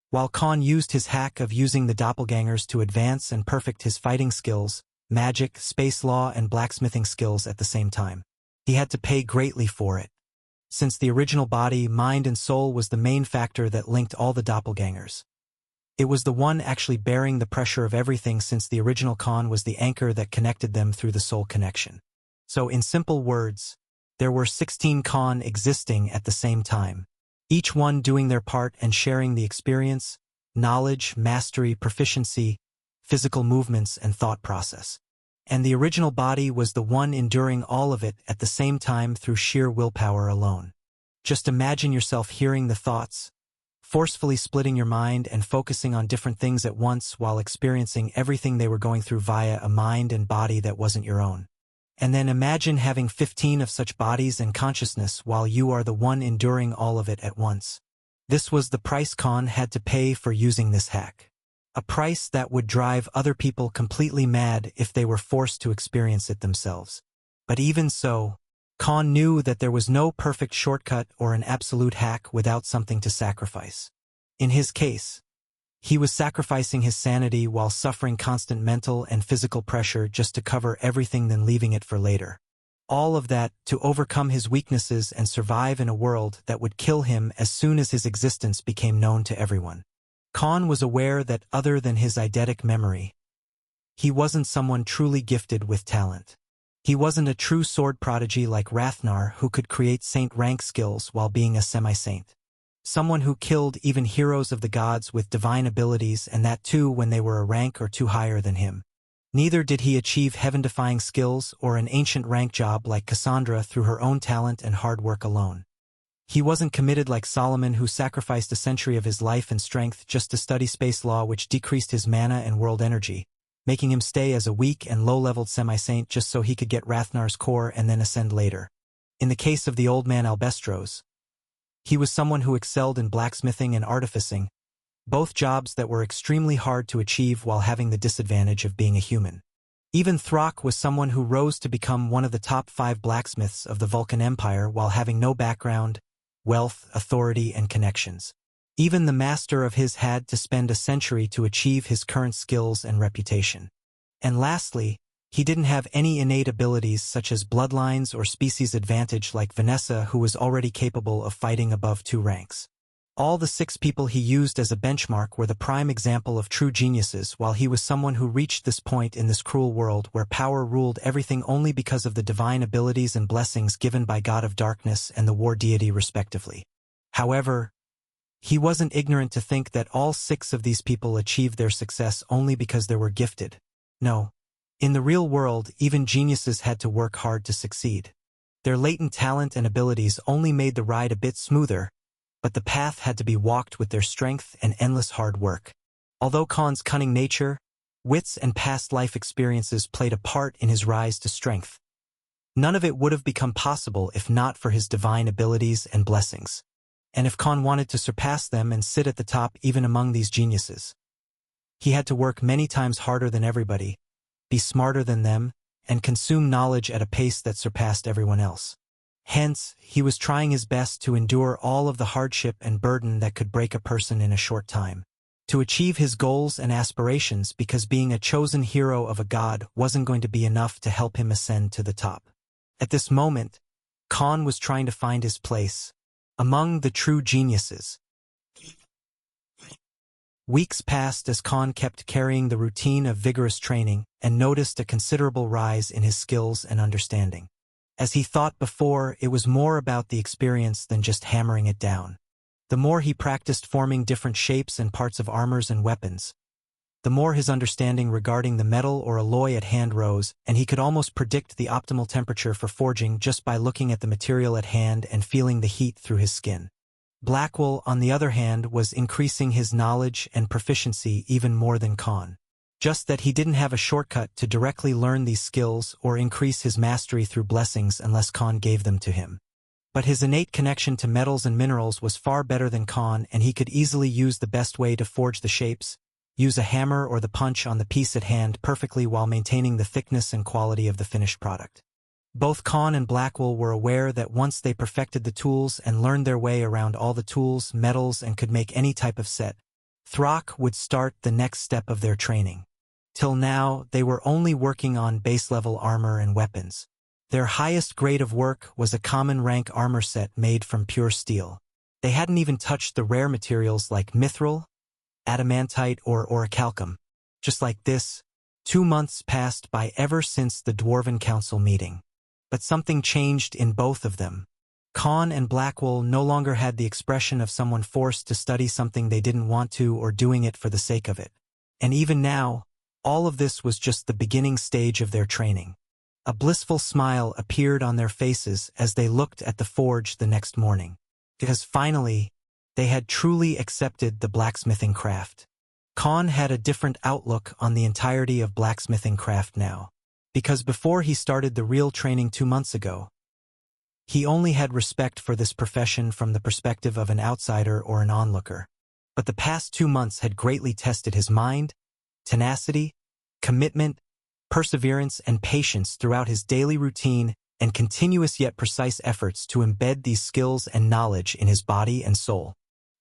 While Khan used his hack of using the doppelgangers to advance and perfect his fighting skills, magic, space law, and blacksmithing skills at the same time, he had to pay greatly for it. Since the original body, mind, and soul was the main factor that linked all the doppelgangers. It was the one actually bearing the pressure of everything, since the original Khan was the anchor that connected them through the soul connection. So in simple words, there were 16 Khan existing at the same time, each one doing their part and sharing the experience, knowledge, mastery, proficiency, physical movements, and thought process. And the original body was the one enduring all of it at the same time through sheer willpower alone. Just imagine yourself hearing the thoughts, forcefully splitting your mind and focusing on different things at once while experiencing everything they were going through via a mind and body that wasn't your own. And then imagine having 15 of such bodies and consciousness while you are the one enduring all of it at once. This was the price Khan had to pay for using this hack. A price that would drive other people completely mad if they were forced to experience it themselves. But even so, Khan knew that there was no perfect shortcut or an absolute hack without something to sacrifice. In his case, he was sacrificing his sanity while suffering constant mental and physical pressure just to cover everything, then leaving it for later. All of that to overcome his weaknesses and survive in a world that would kill him as soon as his existence became known to everyone. Khan was aware that other than his eidetic memory, he wasn't someone truly gifted with talent. He wasn't a true sword prodigy like Rathnar who could create saint rank skills while being a semi-saint. Someone who killed even heroes of the gods with divine abilities, and that too when they were a rank or two higher than him. Neither did he achieve heaven-defying skills or an ancient rank job like Cassandra through her own talent and hard work alone. He wasn't committed like Solomon, who sacrificed a century of his life and strength just to study space law, which decreased his mana and world energy, making him stay as a weak and low-leveled semi-saint just so he could get Rathnar's core and then ascend later. In the case of the old man Albestros, he was someone who excelled in blacksmithing and artificing, both jobs that were extremely hard to achieve while having the disadvantage of being a human. Even Thrak was someone who rose to become one of the top 5 blacksmiths of the Vulcan Empire while having no background, wealth, authority, and connections. Even the master of his had to spend a century to achieve his current skills and reputation. And lastly, he didn't have any innate abilities such as bloodlines or species advantage like Vanessa, who was already capable of fighting above 2 ranks. All the 6 people he used as a benchmark were the prime example of true geniuses, while he was someone who reached this point in this cruel world where power ruled everything only because of the divine abilities and blessings given by God of Darkness and the War Deity respectively. However, he wasn't ignorant to think that all 6 of these people achieved their success only because they were gifted. No. In the real world, even geniuses had to work hard to succeed. Their latent talent and abilities only made the ride a bit smoother, but the path had to be walked with their strength and endless hard work. Although Khan's cunning nature, wits, and past life experiences played a part in his rise to strength, none of it would have become possible if not for his divine abilities and blessings. And if Khan wanted to surpass them and sit at the top even among these geniuses, he had to work many times harder than everybody, be smarter than them, and consume knowledge at a pace that surpassed everyone else. Hence, he was trying his best to endure all of the hardship and burden that could break a person in a short time, to achieve his goals and aspirations, because being a chosen hero of a god wasn't going to be enough to help him ascend to the top. At this moment, Khan was trying to find his place among the true geniuses. Weeks passed as Khan kept carrying the routine of vigorous training and noticed a considerable rise in his skills and understanding. As he thought before, it was more about the experience than just hammering it down. The more he practiced forming different shapes and parts of armors and weapons, the more his understanding regarding the metal or alloy at hand rose, and he could almost predict the optimal temperature for forging just by looking at the material at hand and feeling the heat through his skin. Blackwell, on the other hand, was increasing his knowledge and proficiency even more than Khan. Just that he didn't have a shortcut to directly learn these skills or increase his mastery through blessings unless Khan gave them to him. But his innate connection to metals and minerals was far better than Khan, and he could easily use the best way to forge the shapes, use a hammer or the punch on the piece at hand perfectly while maintaining the thickness and quality of the finished product. Both Khan and Blackwell were aware that once they perfected the tools and learned their way around all the tools, metals, and could make any type of set, Throck would start the next step of their training. Till now, they were only working on base-level armor and weapons. Their highest grade of work was a common rank armor set made from pure steel. They hadn't even touched the rare materials like mithril, adamantite, or orichalcum. Just like this, 2 months passed by ever since the Dwarven Council meeting. But something changed in both of them. Khan and Blackwell no longer had the expression of someone forced to study something they didn't want to or doing it for the sake of it. And even now, all of this was just the beginning stage of their training. A blissful smile appeared on their faces as they looked at the forge the next morning. Because finally, they had truly accepted the blacksmithing craft. Khan had a different outlook on the entirety of blacksmithing craft now. Because before he started the real training 2 months ago, he only had respect for this profession from the perspective of an outsider or an onlooker. But the past 2 months had greatly tested his mind, tenacity, commitment, perseverance, and patience throughout his daily routine and continuous yet precise efforts to embed these skills and knowledge in his body and soul.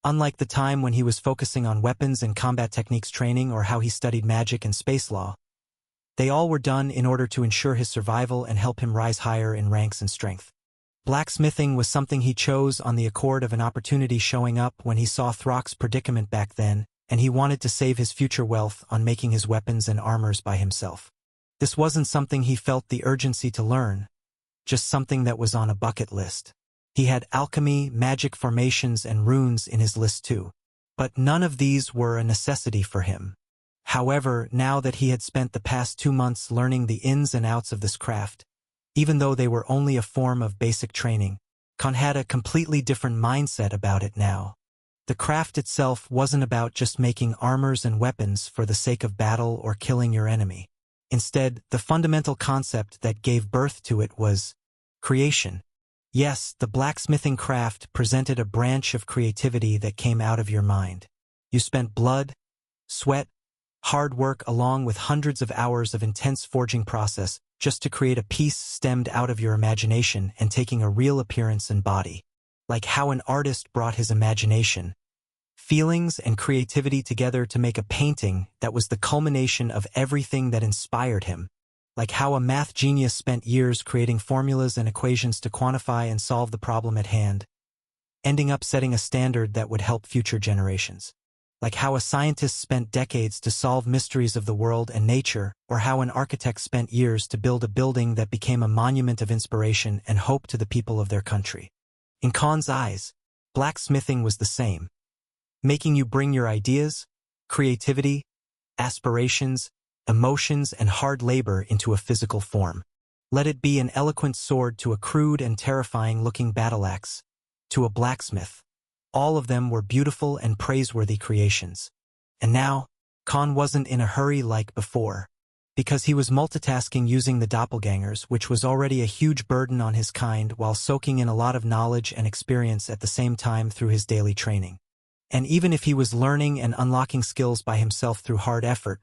Unlike the time when he was focusing on weapons and combat techniques training or how he studied magic and space law, they all were done in order to ensure his survival and help him rise higher in ranks and strength. Blacksmithing was something he chose on the accord of an opportunity showing up when he saw Throck's predicament back then, and he wanted to save his future wealth on making his weapons and armors by himself. This wasn't something he felt the urgency to learn, just something that was on a bucket list. He had alchemy, magic formations, and runes in his list too. But none of these were a necessity for him. However, now that he had spent the past 2 months learning the ins and outs of this craft, even though they were only a form of basic training, Khan had a completely different mindset about it now. The craft itself wasn't about just making armors and weapons for the sake of battle or killing your enemy. Instead, the fundamental concept that gave birth to it was creation. Yes, the blacksmithing craft presented a branch of creativity that came out of your mind. You spent blood, sweat, hard work along with hundreds of hours of intense forging process just to create a piece stemmed out of your imagination and taking a real appearance and body. Like how an artist brought his imagination, feelings, and creativity together to make a painting that was the culmination of everything that inspired him. Like how a math genius spent years creating formulas and equations to quantify and solve the problem at hand, ending up setting a standard that would help future generations. Like how a scientist spent decades to solve mysteries of the world and nature, or how an architect spent years to build a building that became a monument of inspiration and hope to the people of their country. In Khan's eyes, blacksmithing was the same, making you bring your ideas, creativity, aspirations, emotions, and hard labor into a physical form. Let it be an eloquent sword to a crude and terrifying-looking battle axe, to a blacksmith. All of them were beautiful and praiseworthy creations. And now, Khan wasn't in a hurry like before, because he was multitasking using the doppelgangers, which was already a huge burden on his kind, while soaking in a lot of knowledge and experience at the same time through his daily training. And even if he was learning and unlocking skills by himself through hard effort,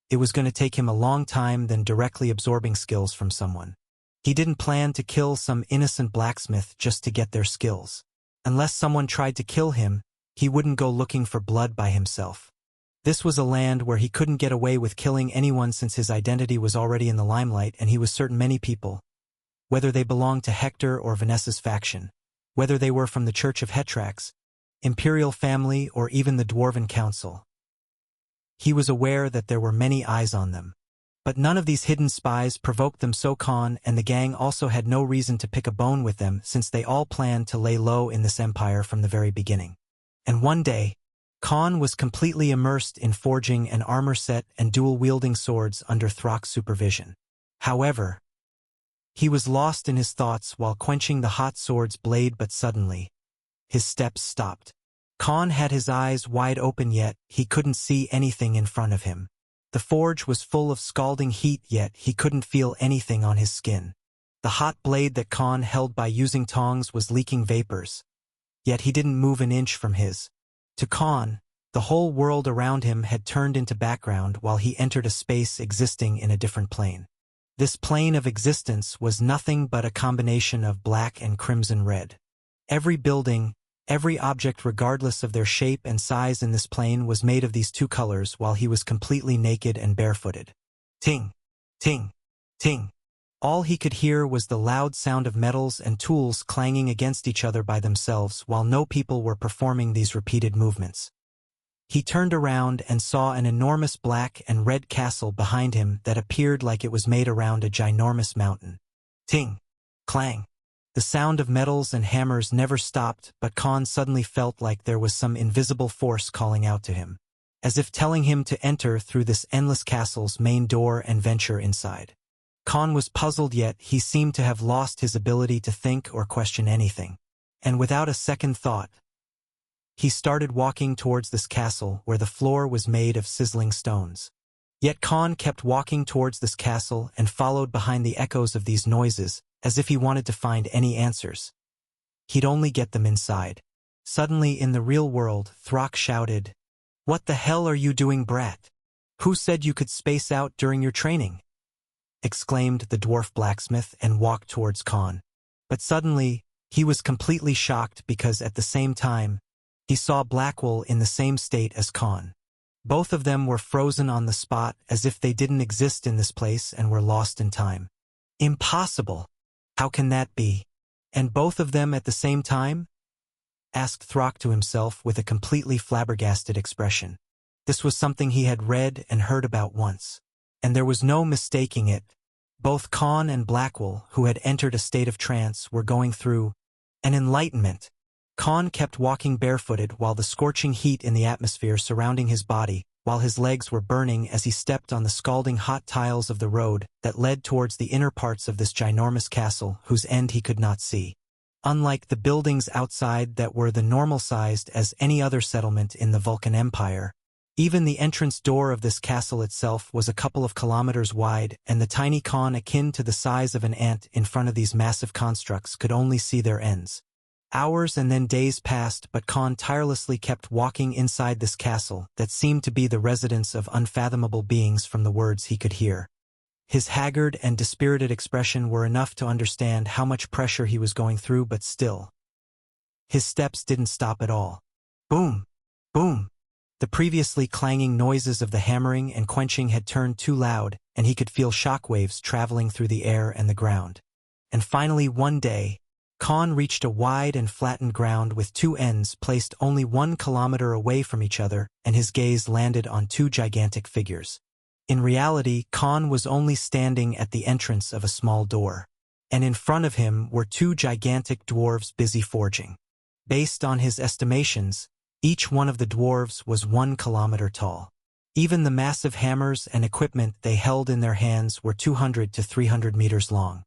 it was going to take him a long time than directly absorbing skills from someone. He didn't plan to kill some innocent blacksmith just to get their skills. Unless someone tried to kill him, he wouldn't go looking for blood by himself. This was a land where he couldn't get away with killing anyone since his identity was already in the limelight, and he was certain many people, whether they belonged to Hector or Vanessa's faction, whether they were from the Church of Hetrax, Imperial family, or even the Dwarven Council. He was aware that there were many eyes on them. But none of these hidden spies provoked them, so Khan and the gang also had no reason to pick a bone with them, since they all planned to lay low in this empire from the very beginning. And one day, Khan was completely immersed in forging an armor set and dual-wielding swords under Throck's supervision. However, he was lost in his thoughts while quenching the hot sword's blade, but suddenly, his steps stopped. Khan had his eyes wide open, yet he couldn't see anything in front of him. The forge was full of scalding heat, yet he couldn't feel anything on his skin. The hot blade that Khan held by using tongs was leaking vapors, yet he didn't move an inch from his. To Khan, the whole world around him had turned into background while he entered a space existing in a different plane. This plane of existence was nothing but a combination of black and crimson red. Every building, Every object regardless of their shape and size in this plane was made of these two colors while he was completely naked and barefooted. Ting, ting, ting. All he could hear was the loud sound of metals and tools clanging against each other by themselves while no people were performing these repeated movements. He turned around and saw an enormous black and red castle behind him that appeared like it was made around a ginormous mountain. Ting, clang. The sound of metals and hammers never stopped, but Khan suddenly felt like there was some invisible force calling out to him, as if telling him to enter through this endless castle's main door and venture inside. Khan was puzzled, yet he seemed to have lost his ability to think or question anything. And without a second thought, he started walking towards this castle where the floor was made of sizzling stones. Yet Khan kept walking towards this castle and followed behind the echoes of these noises, as if he wanted to find any answers. He'd only get them inside. Suddenly in the real world, Throck shouted, "What the hell are you doing, brat? Who said you could space out during your training?" exclaimed the dwarf blacksmith and walked towards Khan. But suddenly, he was completely shocked because at the same time, he saw Blackwell in the same state as Khan. Both of them were frozen on the spot as if they didn't exist in this place and were lost in time. Impossible! How can that be? And both of them at the same time? Asked Throck to himself with a completely flabbergasted expression. This was something he had read and heard about once. And there was no mistaking it. Both Khan and Blackwell, who had entered a state of trance, were going through an enlightenment. Khan kept walking barefooted while the scorching heat in the atmosphere surrounding his body, while his legs were burning as he stepped on the scalding hot tiles of the road that led towards the inner parts of this ginormous castle whose end he could not see. Unlike the buildings outside that were the normal-sized as any other settlement in the Vulcan Empire, even the entrance door of this castle itself was a couple of kilometers wide, and the tiny Khan akin to the size of an ant in front of these massive constructs could only see their ends. Hours and then days passed, but Khan tirelessly kept walking inside this castle that seemed to be the residence of unfathomable beings from the words he could hear. His haggard and dispirited expression were enough to understand how much pressure he was going through, but still. His steps didn't stop at all. Boom! Boom! The previously clanging noises of the hammering and quenching had turned too loud, and he could feel shockwaves traveling through the air and the ground. And finally one day, Khan reached a wide and flattened ground with two ends placed only 1 kilometer away from each other, and his gaze landed on two gigantic figures. In reality, Khan was only standing at the entrance of a small door, and in front of him were two gigantic dwarves busy forging. Based on his estimations, each one of the dwarves was 1 kilometer tall. Even the massive hammers and equipment they held in their hands were 200 to 300 meters long.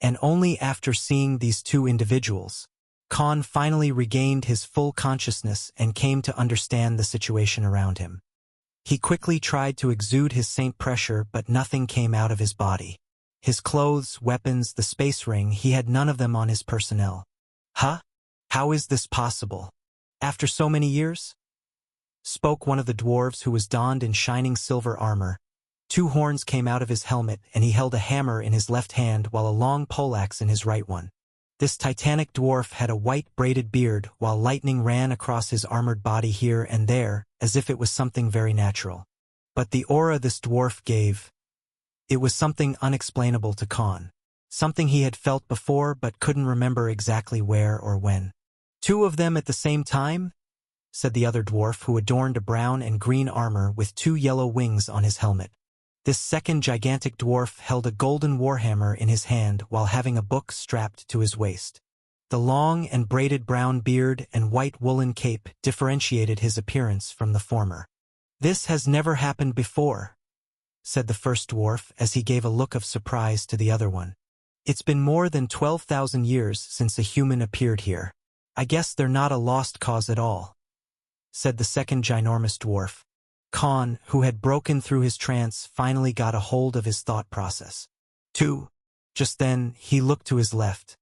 And only after seeing these two individuals, Khan finally regained his full consciousness and came to understand the situation around him. He quickly tried to exude his saint pressure, but nothing came out of his body. His clothes, weapons, the space ring, he had none of them on his personnel. Huh? How is this possible? After so many years? Spoke one of the dwarves who was donned in shining silver armor. 2 horns came out of his helmet, and he held a hammer in his left hand while a long poleaxe in his right one. This titanic dwarf had a white braided beard, while lightning ran across his armored body here and there, as if it was something very natural. But the aura this dwarf gave, it was something unexplainable to Khan. Something he had felt before but couldn't remember exactly where or when. 2 of them at the same time? Said the other dwarf, who adorned a brown and green armor with 2 yellow wings on his helmet. This second gigantic dwarf held a golden warhammer in his hand while having a book strapped to his waist. The long and braided brown beard and white woolen cape differentiated his appearance from the former. "This has never happened before," said the first dwarf as he gave a look of surprise to the other one. "It's been more than 12,000 years since a human appeared here. I guess they're not a lost cause at all," said the second ginormous dwarf. Khan, who had broken through his trance, finally got a hold of his thought process. 2. Just then, he looked to his left.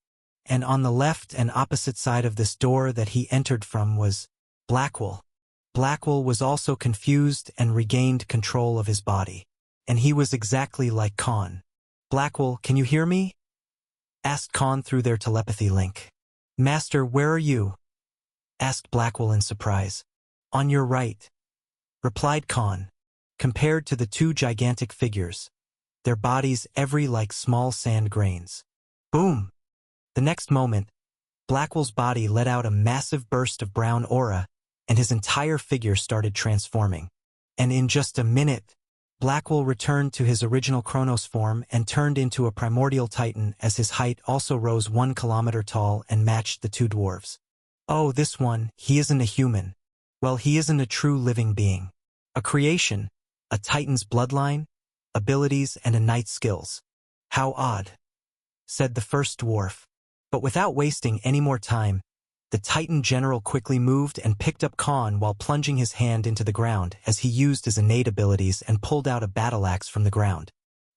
And on the left and opposite side of this door that he entered from was Blackwell. Blackwell was also confused and regained control of his body. And he was exactly like Khan. "Blackwell, can you hear me?" asked Khan through their telepathy link. "Master, where are you?" asked Blackwell in surprise. On your right, replied Khan. Compared to the two gigantic figures, their bodies every like small sand grains. Boom! The next moment, Blackwell's body let out a massive burst of brown aura, and his entire figure started transforming. And in just a minute, Blackwell returned to his original Chronos form and turned into a primordial titan as his height also rose 1 kilometer tall and matched the two dwarves. Oh, this one, he isn't a human. Well, he isn't a true living being. A creation, a titan's bloodline, abilities, and a knight's skills. How odd, said the first dwarf. But without wasting any more time, the Titan general quickly moved and picked up Khan while plunging his hand into the ground as he used his innate abilities and pulled out a battle axe from the ground.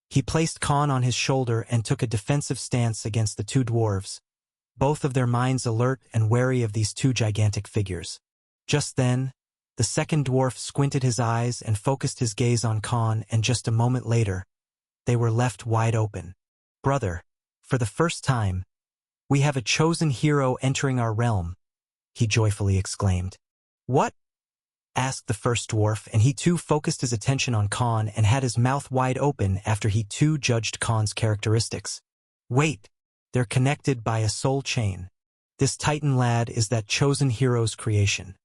He placed Khan on his shoulder and took a defensive stance against the two dwarves, both of their minds alert and wary of these two gigantic figures. Just then, the second dwarf squinted his eyes and focused his gaze on Khan, and just a moment later, they were left wide open. Brother, for the first time, we have a chosen hero entering our realm, he joyfully exclaimed. What? Asked the first dwarf, and he too focused his attention on Khan and had his mouth wide open after he too judged Khan's characteristics. Wait, they're connected by a soul chain. This Titan lad is that chosen hero's creation.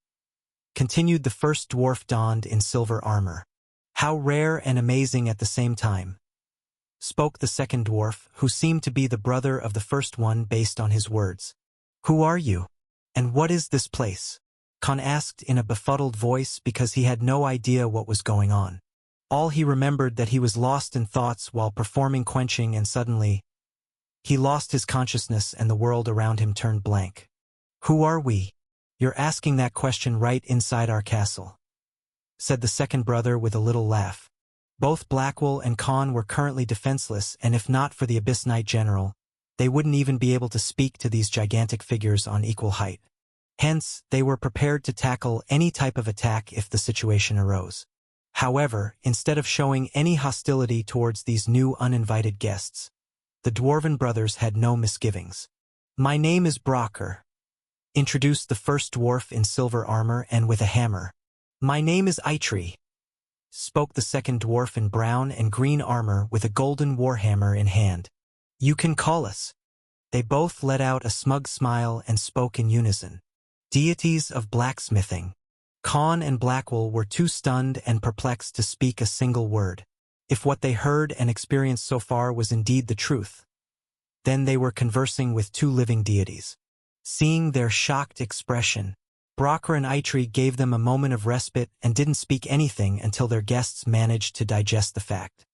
Continued the first dwarf donned in silver armor. How rare and amazing at the same time. Spoke the second dwarf, who seemed to be the brother of the first one based on his words. Who are you? And what is this place? Khan asked in a befuddled voice because he had no idea what was going on. All he remembered that he was lost in thoughts while performing quenching, and suddenly, he lost his consciousness and the world around him turned blank. Who are we? You're asking that question right inside our castle, said the second brother with a little laugh. Both Blackwell and Khan were currently defenseless, and if not for the Abyss Knight General, they wouldn't even be able to speak to these gigantic figures on equal height. Hence, they were prepared to tackle any type of attack if the situation arose. However, instead of showing any hostility towards these new uninvited guests, the Dwarven brothers had no misgivings. My name is Brocker, introduced the first dwarf in silver armor and with a hammer. My name is Eitri, spoke the second dwarf in brown and green armor with a golden warhammer in hand. You can call us. They both let out a smug smile and spoke in unison. Deities of blacksmithing. Khan and Blackwell were too stunned and perplexed to speak a single word. If what they heard and experienced so far was indeed the truth, then they were conversing with two living deities. Seeing their shocked expression, Brocker and Eitri gave them a moment of respite and didn't speak anything until their guests managed to digest the fact.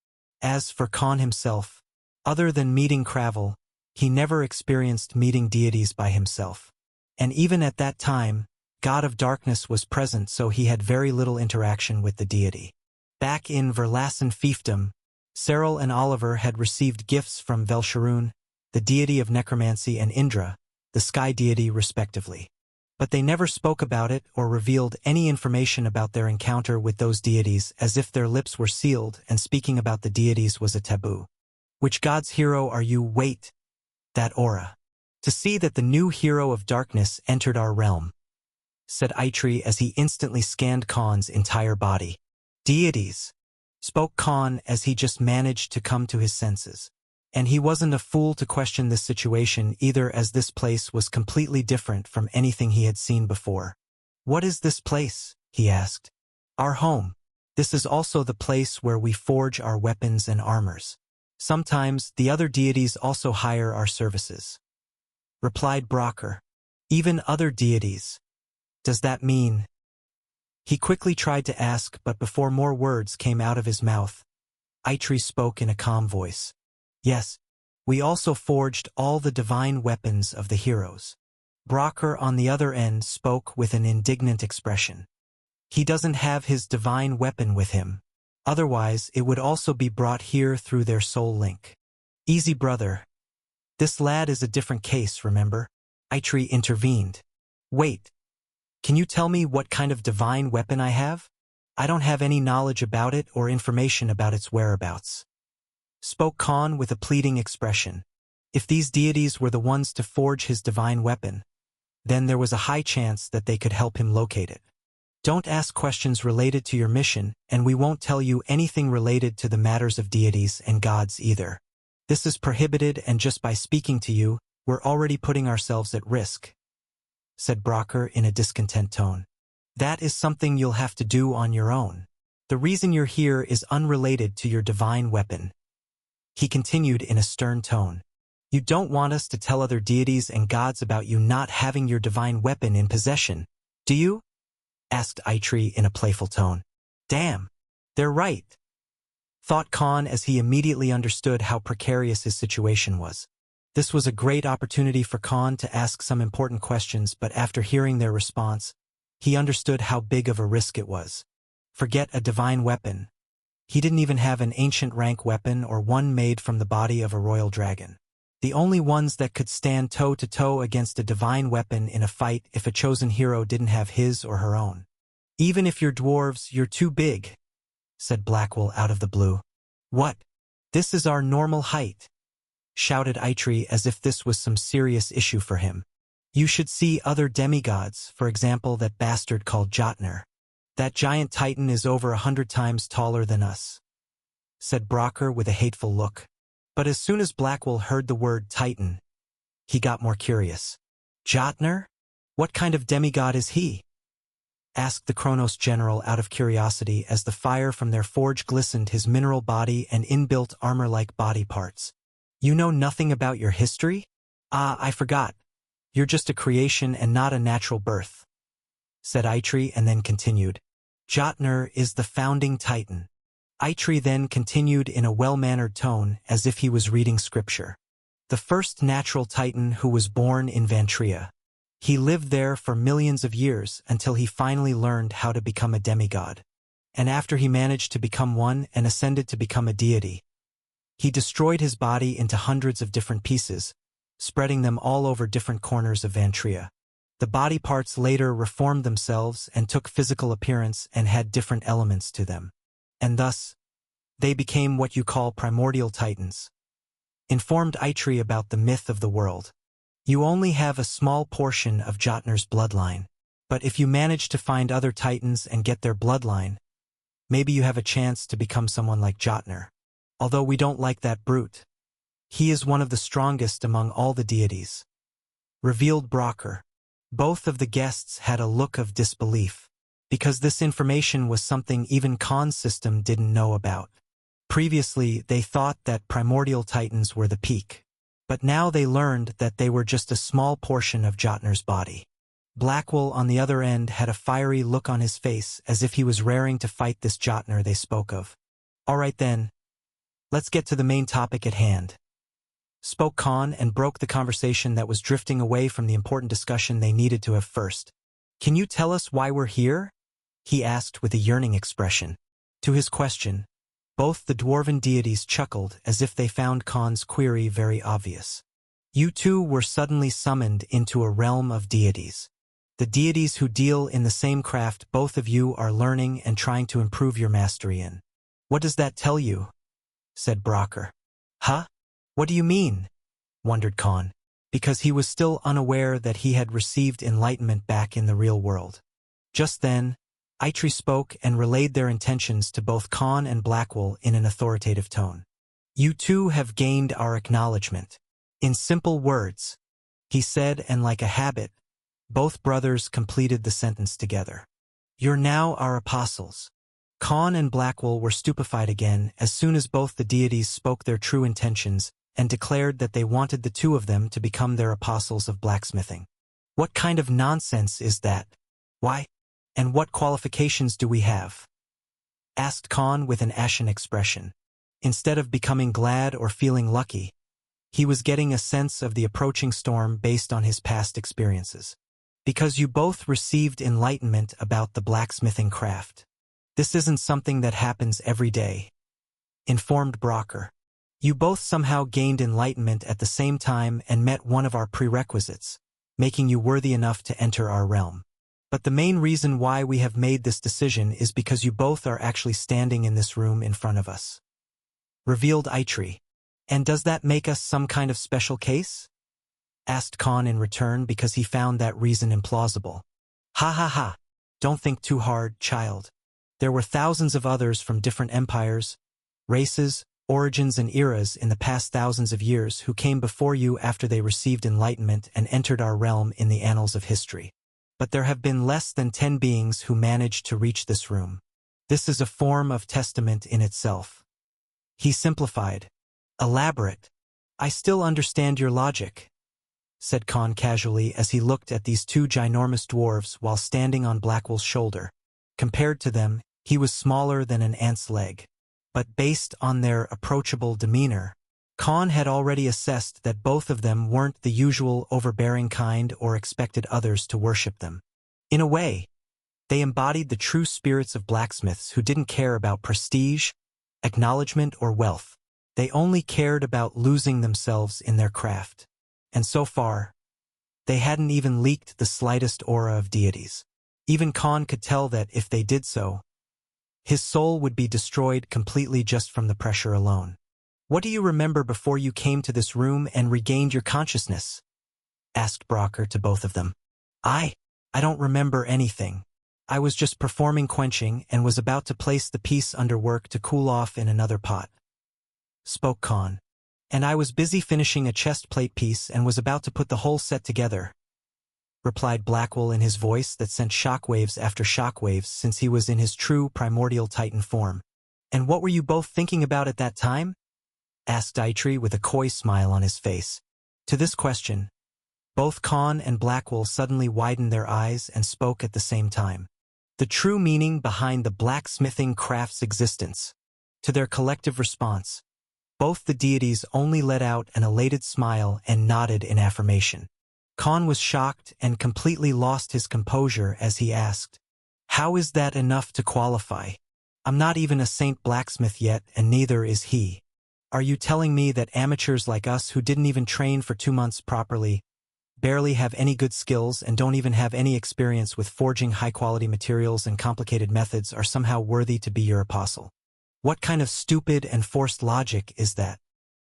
As for Khan himself, other than meeting Cravel, he never experienced meeting deities by himself. And even at that time, God of Darkness was present, so he had very little interaction with the deity. Back in Verlassen fiefdom, Cyril and Oliver had received gifts from Velsharoon, the deity of necromancy, and Indra, the sky deity respectively. But they never spoke about it or revealed any information about their encounter with those deities, as if their lips were sealed and speaking about the deities was a taboo. Which god's hero are you? Wait, that aura. To see that the new hero of darkness entered our realm, said Eitri as he instantly scanned Khan's entire body. Deities, spoke Khan as he just managed to come to his senses. And he wasn't a fool to question this situation either, as this place was completely different from anything he had seen before. What is this place? He asked. Our home. This is also the place where we forge our weapons and armors. Sometimes the other deities also hire our services, replied Brocker. Even other deities. Does that mean? He quickly tried to ask, but before more words came out of his mouth, Eitri spoke in a calm voice. Yes, we also forged all the divine weapons of the heroes. Brocker on the other end spoke with an indignant expression. He doesn't have his divine weapon with him. Otherwise, it would also be brought here through their soul link. Easy, brother. This lad is a different case, remember? Eitri intervened. Wait. Can you tell me what kind of divine weapon I have? I don't have any knowledge about it or information about its whereabouts, spoke Khan with a pleading expression. If these deities were the ones to forge his divine weapon, then there was a high chance that they could help him locate it. Don't ask questions related to your mission, and we won't tell you anything related to the matters of deities and gods either. This is prohibited, and just by speaking to you, we're already putting ourselves at risk," said Brocker in a discontent tone. "That is something you'll have to do on your own. The reason you're here is unrelated to your divine weapon," he continued in a stern tone. "You don't want us to tell other deities and gods about you not having your divine weapon in possession, do you?" asked Eitri in a playful tone. "Damn, they're right," thought Khan as he immediately understood how precarious his situation was. This was a great opportunity for Khan to ask some important questions, but after hearing their response, he understood how big of a risk it was. Forget a divine weapon. He didn't even have an ancient rank weapon or one made from the body of a royal dragon. The only ones that could stand toe-to-toe against a divine weapon in a fight if a chosen hero didn't have his or her own. "Even if you're dwarves, you're too big," said Blackwell out of the blue. "What? This is our normal height," shouted Eitri as if this was some serious issue for him. "You should see other demigods, for example that bastard called Jotner. That giant titan is over 100 times taller than us," said Brocker with a hateful look. But as soon as Blackwell heard the word titan, he got more curious. "Jotner? What kind of demigod is he?" asked the Kronos general out of curiosity as the fire from their forge glistened his mineral body and inbuilt armor-like body parts. "You know nothing about your history? Ah, I forgot. You're just a creation and not a natural birth," said Eitri and then continued. "Jotner is the founding titan." Eitri then continued in a well-mannered tone as if he was reading scripture. "The first natural titan who was born in Vantria. He lived there for millions of years until he finally learned how to become a demigod. And after he managed to become one and ascended to become a deity, he destroyed his body into hundreds of different pieces, spreading them all over different corners of Vantria. The body parts later reformed themselves and took physical appearance and had different elements to them. And thus, they became what you call primordial titans," informed Eitri about the myth of the world. "You only have a small portion of Jotner's bloodline, but if you manage to find other titans and get their bloodline, maybe you have a chance to become someone like Jotner. Although we don't like that brute. He is one of the strongest among all the deities," revealed Brocker. Both of the guests had a look of disbelief, because this information was something even Khan's system didn't know about. Previously, they thought that primordial titans were the peak, but now they learned that they were just a small portion of Jotner's body. Blackwell, on the other end, had a fiery look on his face as if he was raring to fight this Jotner they spoke of. "All right then, let's get to the main topic at hand," spoke Khan and broke the conversation that was drifting away from the important discussion they needed to have first. "Can you tell us why we're here?" he asked with a yearning expression. To his question, both the dwarven deities chuckled as if they found Khan's query very obvious. "You two were suddenly summoned into a realm of deities. The deities who deal in the same craft both of you are learning and trying to improve your mastery in. What does that tell you?" said Brocker. "Huh? What do you mean?" wondered Khan, because he was still unaware that he had received enlightenment back in the real world. Just then, Eitri spoke and relayed their intentions to both Khan and Blackwell in an authoritative tone. "You two have gained our acknowledgement. In simple words," he said, and like a habit, both brothers completed the sentence together. "You're now our apostles." Khan and Blackwell were stupefied again as soon as both the deities spoke their true intentions and declared that they wanted the two of them to become their apostles of blacksmithing. "What kind of nonsense is that? Why? And what qualifications do we have?" asked Khan with an ashen expression. Instead of becoming glad or feeling lucky, he was getting a sense of the approaching storm based on his past experiences. "Because you both received enlightenment about the blacksmithing craft. This isn't something that happens every day," informed Brocker. "You both somehow gained enlightenment at the same time and met one of our prerequisites, making you worthy enough to enter our realm. But the main reason why we have made this decision is because you both are actually standing in this room in front of us," revealed Eitri. "And does that make us some kind of special case?" asked Khan in return because he found that reason implausible. Ha ha ha. Don't think too hard, child. There were thousands of others from different empires, races, origins and eras in the past thousands of years who came before you after they received enlightenment and entered our realm in the annals of history. But there have been less than 10 beings who managed to reach this room. This is a form of testament in itself. He simplified. Elaborate. I still understand your logic, said Khan casually as he looked at these two ginormous dwarves while standing on Blackwell's shoulder. Compared to them, he was smaller than an ant's leg. But based on their approachable demeanor, Khan had already assessed that both of them weren't the usual overbearing kind or expected others to worship them. In a way, they embodied the true spirits of blacksmiths who didn't care about prestige, acknowledgement, or wealth. They only cared about losing themselves in their craft. And so far, they hadn't even leaked the slightest aura of deities. Even Khan could tell that if they did so, his soul would be destroyed completely just from the pressure alone. What do you remember before you came to this room and regained your consciousness? Asked Brocker to both of them. I don't remember anything. I was just performing quenching and was about to place the piece under work to cool off in another pot. Spoke Khan. And I was busy finishing a chest plate piece and was about to put the whole set together, replied Blackwell in his voice that sent shockwaves after shockwaves since he was in his true primordial titan form. And what were you both thinking about at that time? Asked Eitri with a coy smile on his face. To this question, both Khan and Blackwell suddenly widened their eyes and spoke at the same time. The true meaning behind the blacksmithing craft's existence. To their collective response, both the deities only let out an elated smile and nodded in affirmation. Khan was shocked and completely lost his composure as he asked, "How is that enough to qualify? I'm not even a saint blacksmith yet, and neither is he. Are you telling me that amateurs like us who didn't even train for 2 months properly, barely have any good skills and don't even have any experience with forging high-quality materials and complicated methods are somehow worthy to be your apostle? What kind of stupid and forced logic is that?"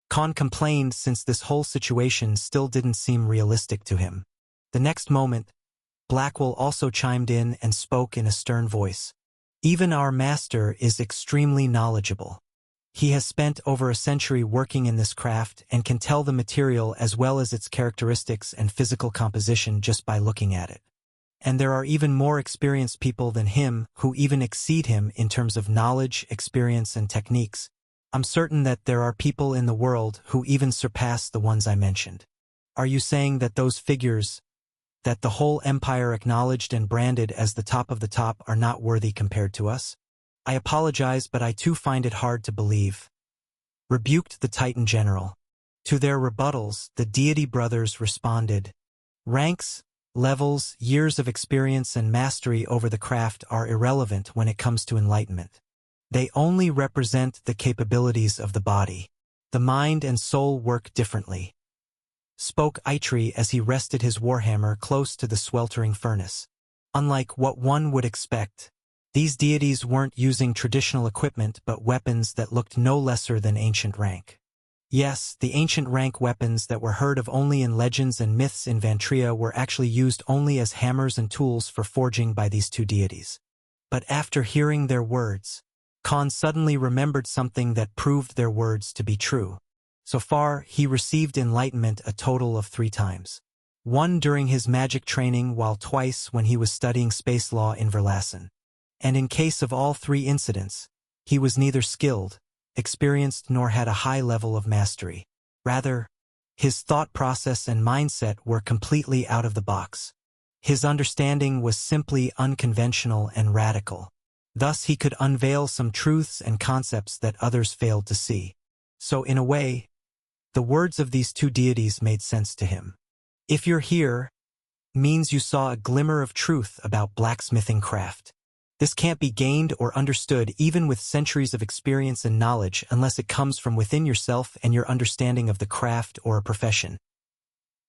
Khan complained since this whole situation still didn't seem realistic to him. The next moment, Blackwell also chimed in and spoke in a stern voice. Even our master is extremely knowledgeable. He has spent over a century working in this craft and can tell the material as well as its characteristics and physical composition just by looking at it. And there are even more experienced people than him who even exceed him in terms of knowledge, experience, and techniques. I'm certain that there are people in the world who even surpass the ones I mentioned. Are you saying that those figures, that the whole empire acknowledged and branded as the top of the top, are not worthy compared to us? I apologize, but I too find it hard to believe. Rebuked the Titan General. To their rebuttals, the deity brothers responded, ranks, levels, years of experience and mastery over the craft are irrelevant when it comes to enlightenment. They only represent the capabilities of the body. The mind and soul work differently. Spoke Eitri as he rested his warhammer close to the sweltering furnace. Unlike what one would expect, these deities weren't using traditional equipment but weapons that looked no lesser than ancient rank. Yes, the ancient rank weapons that were heard of only in legends and myths in Vantria were actually used only as hammers and tools for forging by these two deities. But after hearing their words, Khan suddenly remembered something that proved their words to be true. So far, he received enlightenment a total of 3 times. 1 during his magic training, while twice when he was studying space law in Verlassen. And in case of all 3 incidents, he was neither skilled, experienced, nor had a high level of mastery. Rather, his thought process and mindset were completely out of the box. His understanding was simply unconventional and radical. Thus he could unveil some truths and concepts that others failed to see. So in a way, the words of these 2 deities made sense to him. If you're here, means you saw a glimmer of truth about blacksmithing craft. This can't be gained or understood even with centuries of experience and knowledge unless it comes from within yourself and your understanding of the craft or a profession.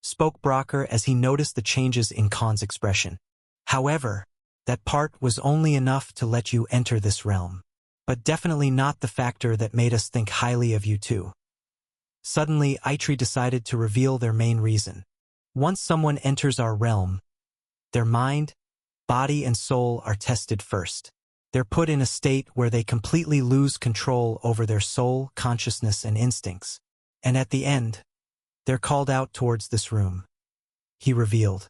Spoke Brocker as he noticed the changes in Khan's expression. However, that part was only enough to let you enter this realm, but definitely not the factor that made us think highly of you too. Suddenly, Eitri decided to reveal their main reason. Once someone enters our realm, their mind, body, and soul are tested first. They're put in a state where they completely lose control over their soul, consciousness, and instincts. And at the end, they're called out towards this room. He revealed.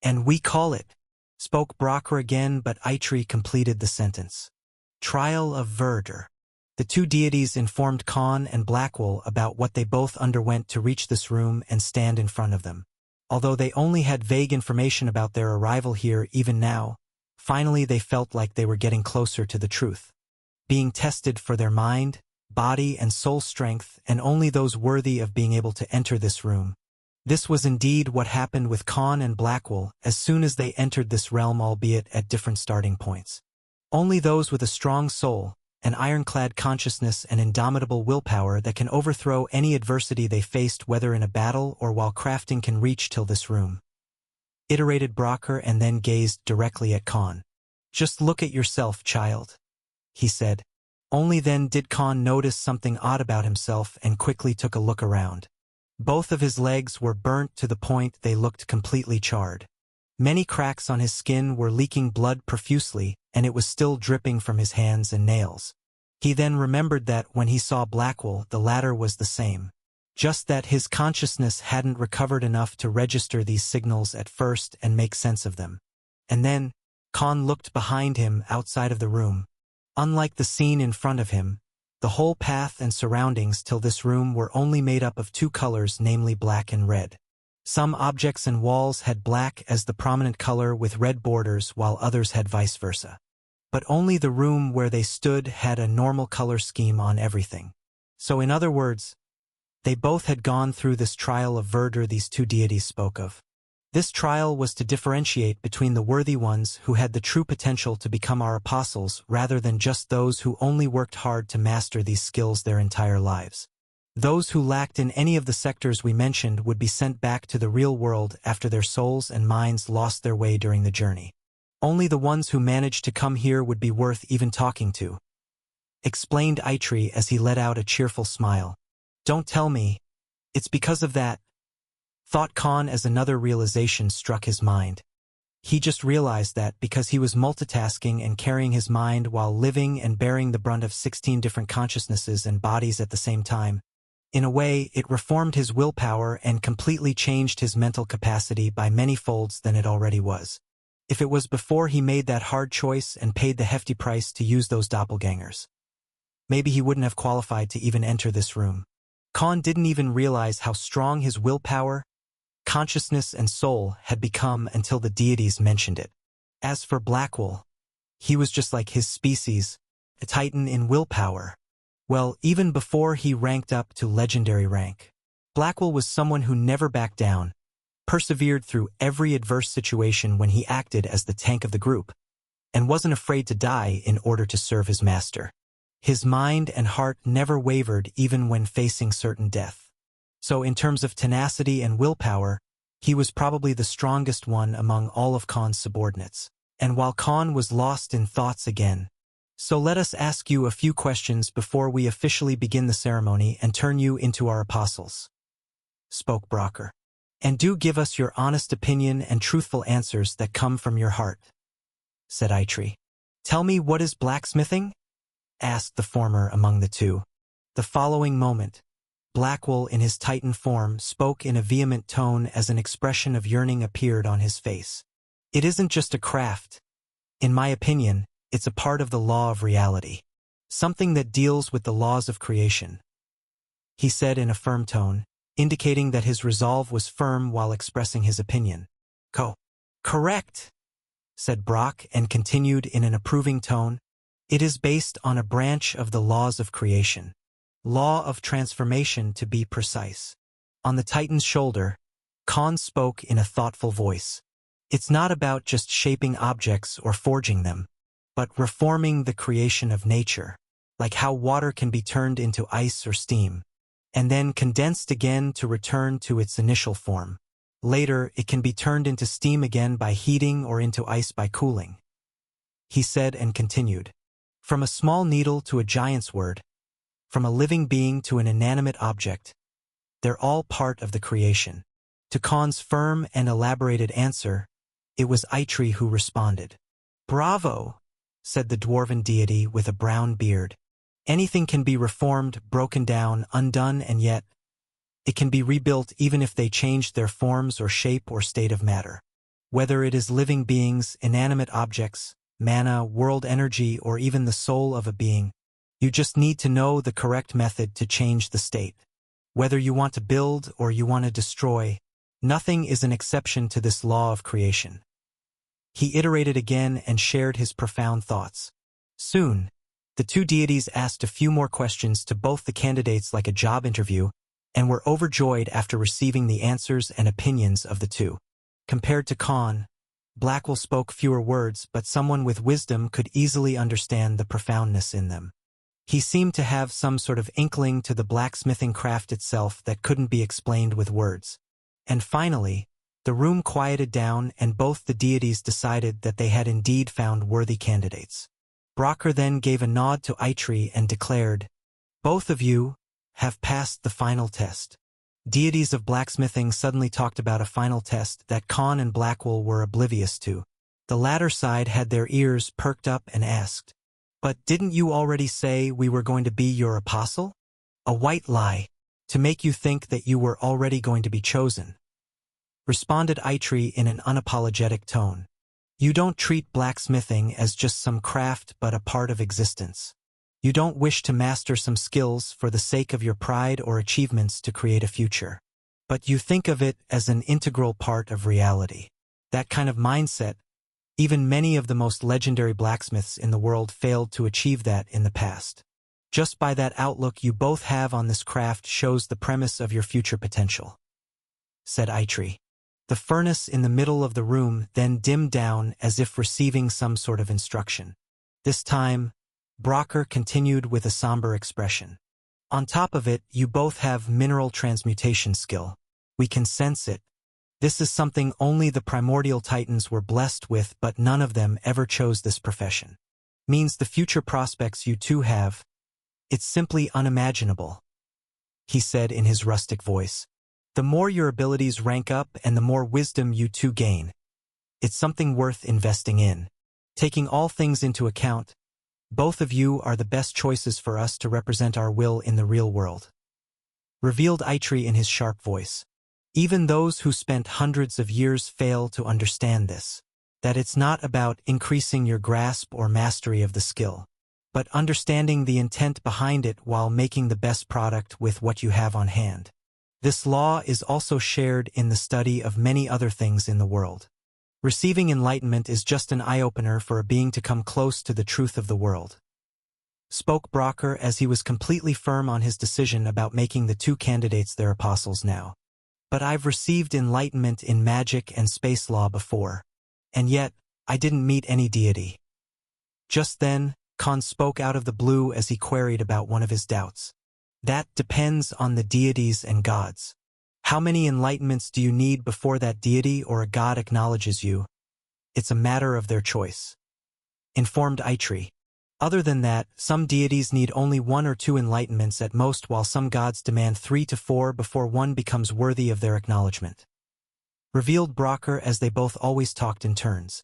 And we call it, spoke Brocker again, but Eitri completed the sentence. Trial of Verdure. The two deities informed Khan and Blackwell about what they both underwent to reach this room and stand in front of them. Although they only had vague information about their arrival here even now, finally they felt like they were getting closer to the truth. Being tested for their mind, body, and soul strength, and only those worthy of being able to enter this room. This was indeed what happened with Khan and Blackwell as soon as they entered this realm, albeit at different starting points. Only those with a strong soul, an ironclad consciousness, and indomitable willpower that can overthrow any adversity they faced, whether in a battle or while crafting, can reach till this room. Iterated Brocker and then gazed directly at Khan. Just look at yourself, child, he said. Only then did Khan notice something odd about himself and quickly took a look around. Both of his legs were burnt to the point they looked completely charred. Many cracks on his skin were leaking blood profusely, and it was still dripping from his hands and nails. He then remembered that when he saw Blackwell, the latter was the same. Just that his consciousness hadn't recovered enough to register these signals at first and make sense of them. And then, Khan looked behind him outside of the room. Unlike the scene in front of him, the whole path and surroundings till this room were only made up of two colors, namely black and red. Some objects and walls had black as the prominent color with red borders, while others had vice versa. But only the room where they stood had a normal color scheme on everything. So in other words, they both had gone through this trial of verdure these two deities spoke of. This trial was to differentiate between the worthy ones who had the true potential to become our apostles, rather than just those who only worked hard to master these skills their entire lives. Those who lacked in any of the sectors we mentioned would be sent back to the real world after their souls and minds lost their way during the journey. Only the ones who managed to come here would be worth even talking to, explained Eitri as he let out a cheerful smile. Don't tell me. It's because of that, thought Khan as another realization struck his mind. He just realized that because he was multitasking and carrying his mind while living and bearing the brunt of 16 different consciousnesses and bodies at the same time, in a way, it reformed his willpower and completely changed his mental capacity by many folds than it already was. If it was before he made that hard choice and paid the hefty price to use those doppelgangers, maybe he wouldn't have qualified to even enter this room. Khan didn't even realize how strong his willpower, consciousness, and soul had become until the deities mentioned it. As for Blackwell, he was just like his species, a titan in willpower. Well, even before he ranked up to legendary rank, Blackwell was someone who never backed down, persevered through every adverse situation when he acted as the tank of the group, and wasn't afraid to die in order to serve his master. His mind and heart never wavered even when facing certain death. So in terms of tenacity and willpower, he was probably the strongest one among all of Khan's subordinates. And while Khan was lost in thoughts again, so let us ask you a few questions before we officially begin the ceremony and turn you into our apostles, spoke Brocker. And do give us your honest opinion and truthful answers that come from your heart, said Eitri. Tell me, what is blacksmithing? Asked the former among the two. The following moment, Blackwell in his Titan form spoke in a vehement tone as an expression of yearning appeared on his face. It isn't just a craft. In my opinion, it's a part of the law of reality. Something that deals with the laws of creation, he said in a firm tone, indicating that his resolve was firm while expressing his opinion. Correct, said Brock and continued in an approving tone. It is based on a branch of the laws of creation. Law of transformation, to be precise. On the Titan's shoulder, Khan spoke in a thoughtful voice. It's not about just shaping objects or forging them, but reforming the creation of nature, like how water can be turned into ice or steam, and then condensed again to return to its initial form. Later, it can be turned into steam again by heating or into ice by cooling, he said and continued. From a small needle to a giant's word, from a living being to an inanimate object, they're all part of the creation. To Khan's firm and elaborated answer, it was Eitri who responded. "Bravo," said the dwarven deity with a brown beard. "Anything can be reformed, broken down, undone, and yet it can be rebuilt even if they changed their forms or shape or state of matter. Whether it is living beings, inanimate objects, mana, world energy, or even the soul of a being, you just need to know the correct method to change the state. Whether you want to build or you want to destroy, nothing is an exception to this law of creation." He iterated again and shared his profound thoughts. Soon, the two deities asked a few more questions to both the candidates like a job interview, and were overjoyed after receiving the answers and opinions of the two. Compared to Khan, Blackwell spoke fewer words, but someone with wisdom could easily understand the profoundness in them. He seemed to have some sort of inkling to the blacksmithing craft itself that couldn't be explained with words. And finally, the room quieted down and both the deities decided that they had indeed found worthy candidates. Brocker then gave a nod to Eitri and declared, "Both of you have passed the final test." Deities of blacksmithing suddenly talked about a final test that Khan and Blackwell were oblivious to. The latter side had their ears perked up and asked, "But didn't you already say we were going to be your apostle?" "A white lie, to make you think that you were already going to be chosen," responded Eitri in an unapologetic tone. "You don't treat blacksmithing as just some craft but a part of existence. You don't wish to master some skills for the sake of your pride or achievements to create a future. But you think of it as an integral part of reality. That kind of mindset, even many of the most legendary blacksmiths in the world failed to achieve that in the past. Just by that outlook you both have on this craft shows the premise of your future potential," said Eitri. The furnace in the middle of the room then dimmed down as if receiving some sort of instruction. This time, Brocker continued with a somber expression. "On top of it, you both have mineral transmutation skill. We can sense it. This is something only the primordial titans were blessed with, but none of them ever chose this profession. Means the future prospects you two have, it's simply unimaginable," he said in his rustic voice. "The more your abilities rank up and the more wisdom you two gain, it's something worth investing in. Taking all things into account, both of you are the best choices for us to represent our will in the real world," revealed Eitri in his sharp voice. "Even those who spent hundreds of years fail to understand this, that it's not about increasing your grasp or mastery of the skill, but understanding the intent behind it while making the best product with what you have on hand. This law is also shared in the study of many other things in the world. Receiving enlightenment is just an eye-opener for a being to come close to the truth of the world," spoke Brocker as he was completely firm on his decision about making the two candidates their apostles now. "But I've received enlightenment in magic and space law before, and yet I didn't meet any deity." Just then, Khan spoke out of the blue as he queried about one of his doubts. "That depends on the deities and gods. How many enlightenments do you need before that deity or a god acknowledges you? It's a matter of their choice," informed Eitri. "Other than that, some deities need only 1 or 2 enlightenments at most, while some gods demand 3 to 4 before one becomes worthy of their acknowledgement," revealed Brocker as they both always talked in turns.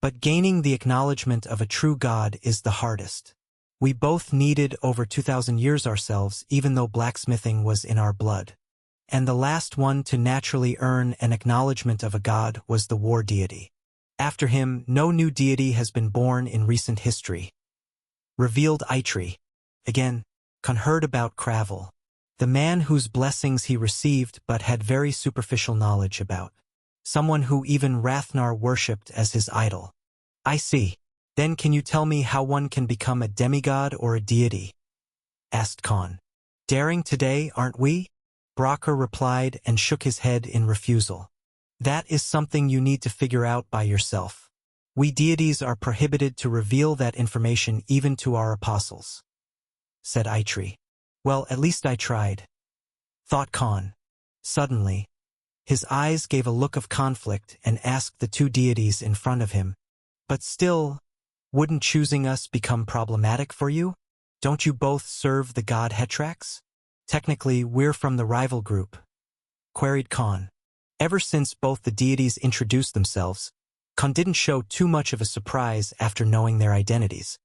"But gaining the acknowledgement of a true god is the hardest. We both needed over 2,000 years ourselves, even though blacksmithing was in our blood. And the last one to naturally earn an acknowledgement of a god was the war deity. After him, no new deity has been born in recent history," revealed Eitri. Again, Khan heard about Cravel, the man whose blessings he received but had very superficial knowledge about. Someone who even Rathnar worshipped as his idol. "I see. Then can you tell me how one can become a demigod or a deity?" asked Khan. "Daring today, aren't we?" Brocker replied and shook his head in refusal. "That is something you need to figure out by yourself. We deities are prohibited to reveal that information even to our apostles," said Eitri. "Well, at least I tried," thought Khan. Suddenly, his eyes gave a look of conflict and asked the two deities in front of him, "But still, wouldn't choosing us become problematic for you? Don't you both serve the god Hetrax? Technically, we're from the rival group," queried Khan. Ever since both the deities introduced themselves, Khan didn't show too much of a surprise after knowing their identities,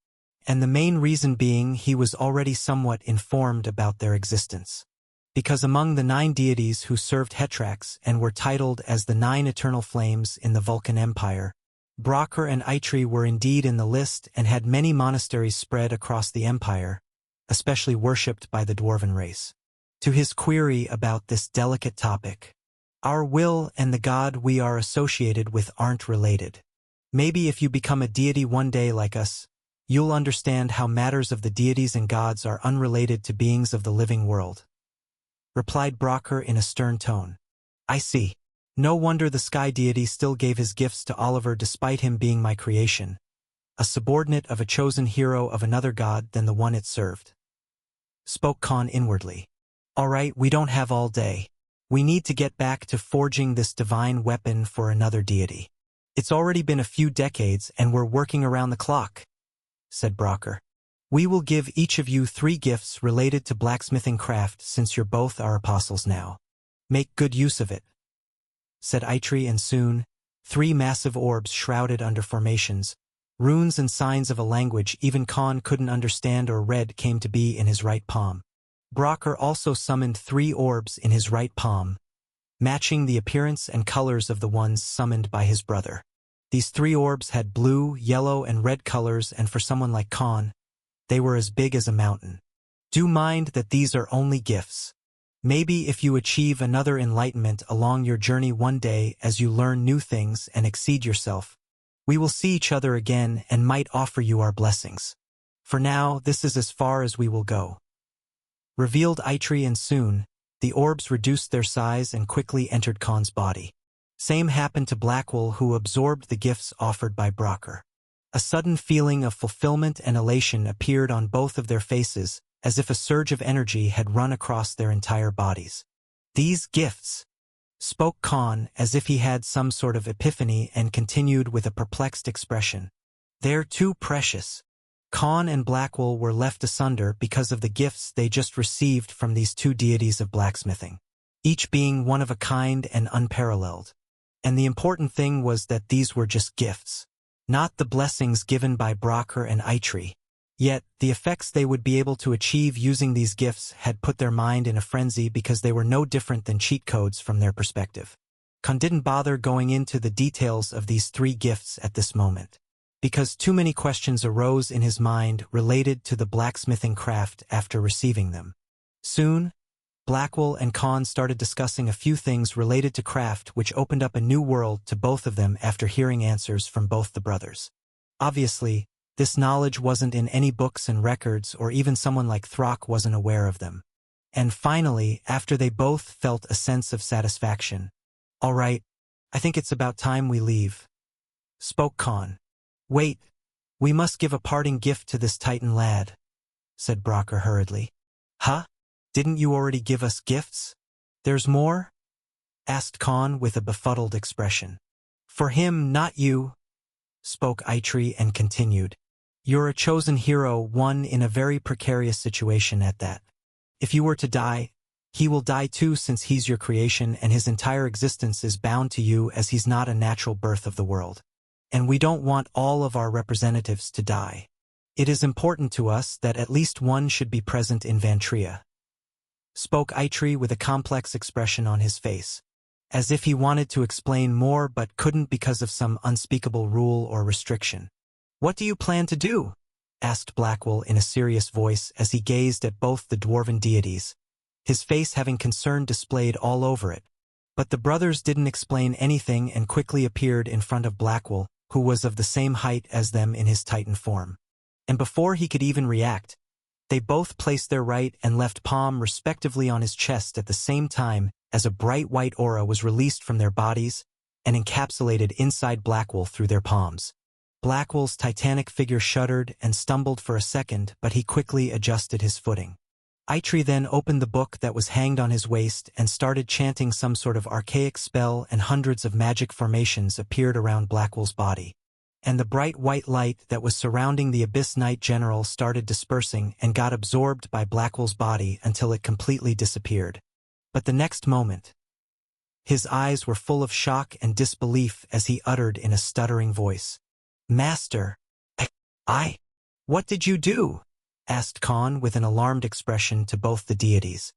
and the main reason being he was already somewhat informed about their existence. Because among the 9 deities who served Hetrax and were titled as the 9 eternal flames in the Vulcan Empire, Brocker and Eitri were indeed in the list and had many monasteries spread across the empire, especially worshipped by the dwarven race. To his query about this delicate topic, our will and the god we are associated with aren't related. Maybe if you become a deity one day like us, you'll understand how matters of the deities and gods are unrelated to beings of the living world, replied Brocker in a stern tone. I see. No wonder the sky deity still gave his gifts to Oliver despite him being my creation, a subordinate of a chosen hero of another god than the one it served. Spoke Khan inwardly. All right, we don't have all day. We need to get back to forging this divine weapon for another deity. It's already been a few decades and we're working around the clock, said Brocker. We will give each of you 3 gifts related to blacksmithing craft since you're both our apostles now. Make good use of it, said Eitri, and soon, 3 massive orbs shrouded under formations, runes and signs of a language even Khan couldn't understand or read came to be in his right palm. Brocker also summoned 3 orbs in his right palm, matching the appearance and colors of the ones summoned by his brother. These 3 orbs had blue, yellow, and red colors, and for someone like Khan, they were as big as a mountain. Do mind that these are only gifts. Maybe if you achieve another enlightenment along your journey one day as you learn new things and exceed yourself, we will see each other again and might offer you our blessings. For now, this is as far as we will go. Revealed Eitri, and soon, the orbs reduced their size and quickly entered Khan's body. Same happened to Blackwell, who absorbed the gifts offered by Brocker. A sudden feeling of fulfillment and elation appeared on both of their faces, as if a surge of energy had run across their entire bodies. These gifts, spoke Khan as if he had some sort of epiphany, and continued with a perplexed expression. They're too precious. Khan and Blackwell were left asunder because of the gifts they just received from these 2 deities of blacksmithing, each being one of a kind and unparalleled. And the important thing was that these were just gifts, not the blessings given by Brocker and Eitri. Yet, the effects they would be able to achieve using these gifts had put their mind in a frenzy because they were no different than cheat codes from their perspective. Khan didn't bother going into the details of these 3 gifts at this moment, because too many questions arose in his mind related to the blacksmithing craft after receiving them. Soon, Blackwell and Khan started discussing a few things related to craft, which opened up a new world to both of them after hearing answers from both the brothers. Obviously, this knowledge wasn't in any books and records, or even someone like Throck wasn't aware of them. And finally, after they both felt a sense of satisfaction, all right, I think it's about time we leave, spoke Khan. Wait, we must give a parting gift to this Titan lad, said Brocker hurriedly. Huh? Didn't you already give us gifts? There's more? Asked Khan with a befuddled expression. For him, not you, spoke Eitri, and continued. You're a chosen hero, one in a very precarious situation at that. If you were to die, he will die too, since he's your creation and his entire existence is bound to you, as he's not a natural birth of the world. And we don't want all of our representatives to die. It is important to us that at least one should be present in Vantria, spoke Eitri with a complex expression on his face, as if he wanted to explain more but couldn't because of some unspeakable rule or restriction. What do you plan to do? Asked Blackwell in a serious voice as he gazed at both the dwarven deities, his face having concern displayed all over it. But the brothers didn't explain anything and quickly appeared in front of Blackwell, who was of the same height as them in his Titan form. And before he could even react, they both placed their right and left palm respectively on his chest at the same time as a bright white aura was released from their bodies and encapsulated inside Blackwell through their palms. Blackwell's titanic figure shuddered and stumbled for a second, but he quickly adjusted his footing. Eitri then opened the book that was hanged on his waist and started chanting some sort of archaic spell, and hundreds of magic formations appeared around Blackwell's body. And the bright white light that was surrounding the Abyss Knight General started dispersing and got absorbed by Blackwell's body until it completely disappeared. But the next moment, His eyes were full of shock and disbelief as he uttered in a stuttering voice, "Master, I? What did you do?" asked Khan with an alarmed expression to both the deities.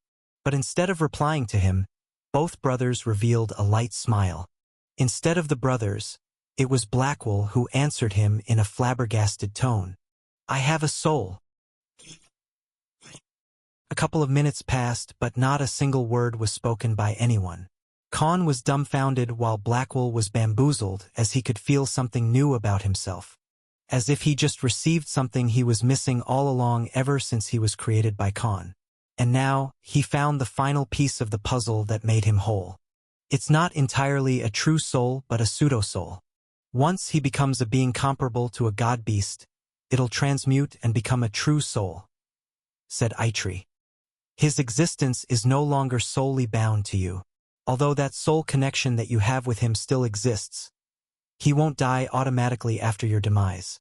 But instead of replying to him, both brothers revealed a light smile. Instead of the brothers, it was Blackwell who answered him in a flabbergasted tone. "I have a soul." A couple of minutes passed, but not a single word was spoken by anyone. Khan was dumbfounded while Blackwell was bamboozled as he could feel something new about himself. As if he just received something he was missing all along ever since he was created by Khan. And now, he found the final piece of the puzzle that made him whole. It's not entirely a true soul but a pseudo-soul. Once he becomes a being comparable to a god-beast, it'll transmute and become a true soul, said Eitri. His existence is no longer solely bound to you. Although that soul connection that you have with him still exists, he won't die automatically after your demise,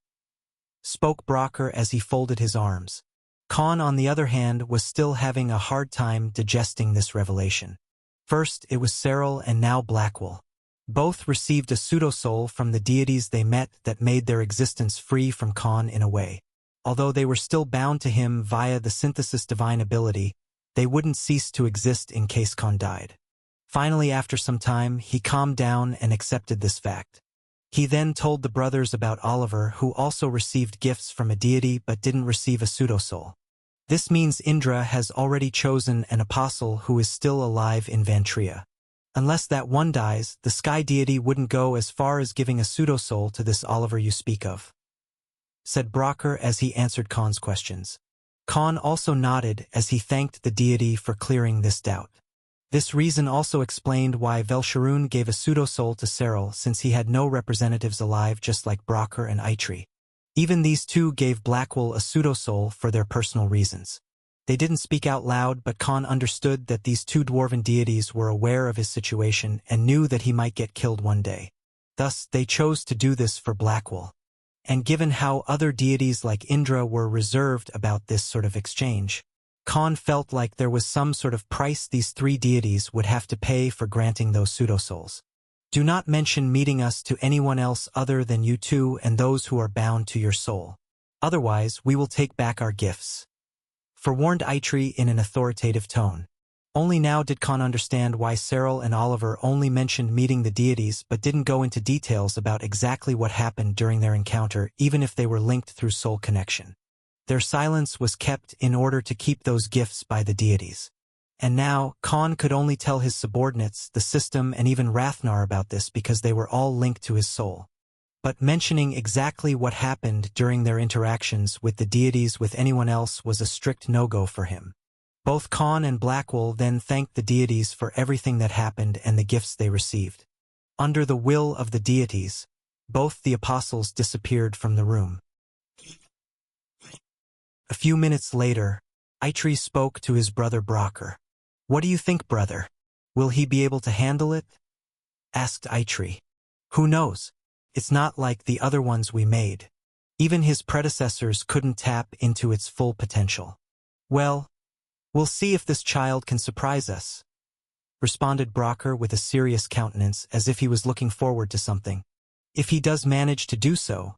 spoke Brocker as he folded his arms. Khan, on the other hand, was still having a hard time digesting this revelation. First, it was Cyril and now Blackwell. Both received a pseudo-soul from the deities they met that made their existence free from Khan in a way. Although they were still bound to him via the synthesis divine ability, they wouldn't cease to exist in case Khan died. Finally, after some time, he calmed down and accepted this fact. He then told the brothers about Oliver, who also received gifts from a deity but didn't receive a pseudo-soul. This means Indra has already chosen an apostle who is still alive in Vantria. Unless that one dies, the sky deity wouldn't go as far as giving a pseudo-soul to this Oliver you speak of, said Brocker as he answered Khan's questions. Khan also nodded as he thanked the deity for clearing this doubt. This reason also explained why Velsharoon gave a pseudo-soul to Cyril, since he had no representatives alive just like Brocker and Eitri. Even these two gave Blackwell a pseudo-soul for their personal reasons. They didn't speak out loud, but Khan understood that these two dwarven deities were aware of his situation and knew that he might get killed one day. Thus, they chose to do this for Blackwell. And given how other deities like Indra were reserved about this sort of exchange, Khan felt like there was some sort of price these three deities would have to pay for granting those pseudo-souls. "Do not mention meeting us to anyone else other than you two and those who are bound to your soul. Otherwise, we will take back our gifts," forewarned Eitri in an authoritative tone. Only now did Khan understand why Cyril and Oliver only mentioned meeting the deities but didn't go into details about exactly what happened during their encounter, even if they were linked through soul connection. Their silence was kept in order to keep those gifts by the deities. And now, Khan could only tell his subordinates, the system, and even Rathnar about this because they were all linked to his soul. But mentioning exactly what happened during their interactions with the deities with anyone else was a strict no-go for him. Both Khan and Blackwell then thanked the deities for everything that happened and the gifts they received. Under the will of the deities, both the apostles disappeared from the room. A few minutes later, Eitri spoke to his brother Brocker. "What do you think, brother? Will he be able to handle it?" asked Eitri. "Who knows? It's not like the other ones we made. Even his predecessors couldn't tap into its full potential." "Well, we'll see if this child can surprise us," responded Brocker with a serious countenance as if he was looking forward to something. "If he does manage to do so,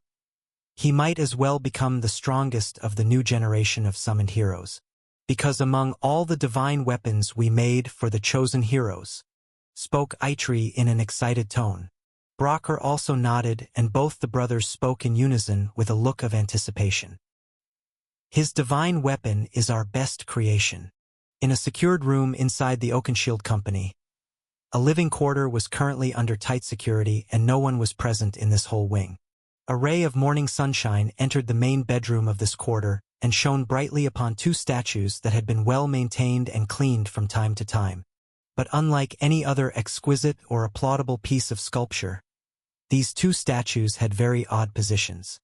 he might as well become the strongest of the new generation of summoned heroes. Because among all the divine weapons we made for the chosen heroes," spoke Eitri in an excited tone. Brocker also nodded, and both the brothers spoke in unison with a look of anticipation. "His divine weapon is our best creation." In a secured room inside the Oakenshield Company, a living quarter was currently under tight security and no one was present in this whole wing. A ray of morning sunshine entered the main bedroom of this quarter and shone brightly upon two statues that had been well maintained and cleaned from time to time. But unlike any other exquisite or applaudable piece of sculpture, these two statues had very odd positions.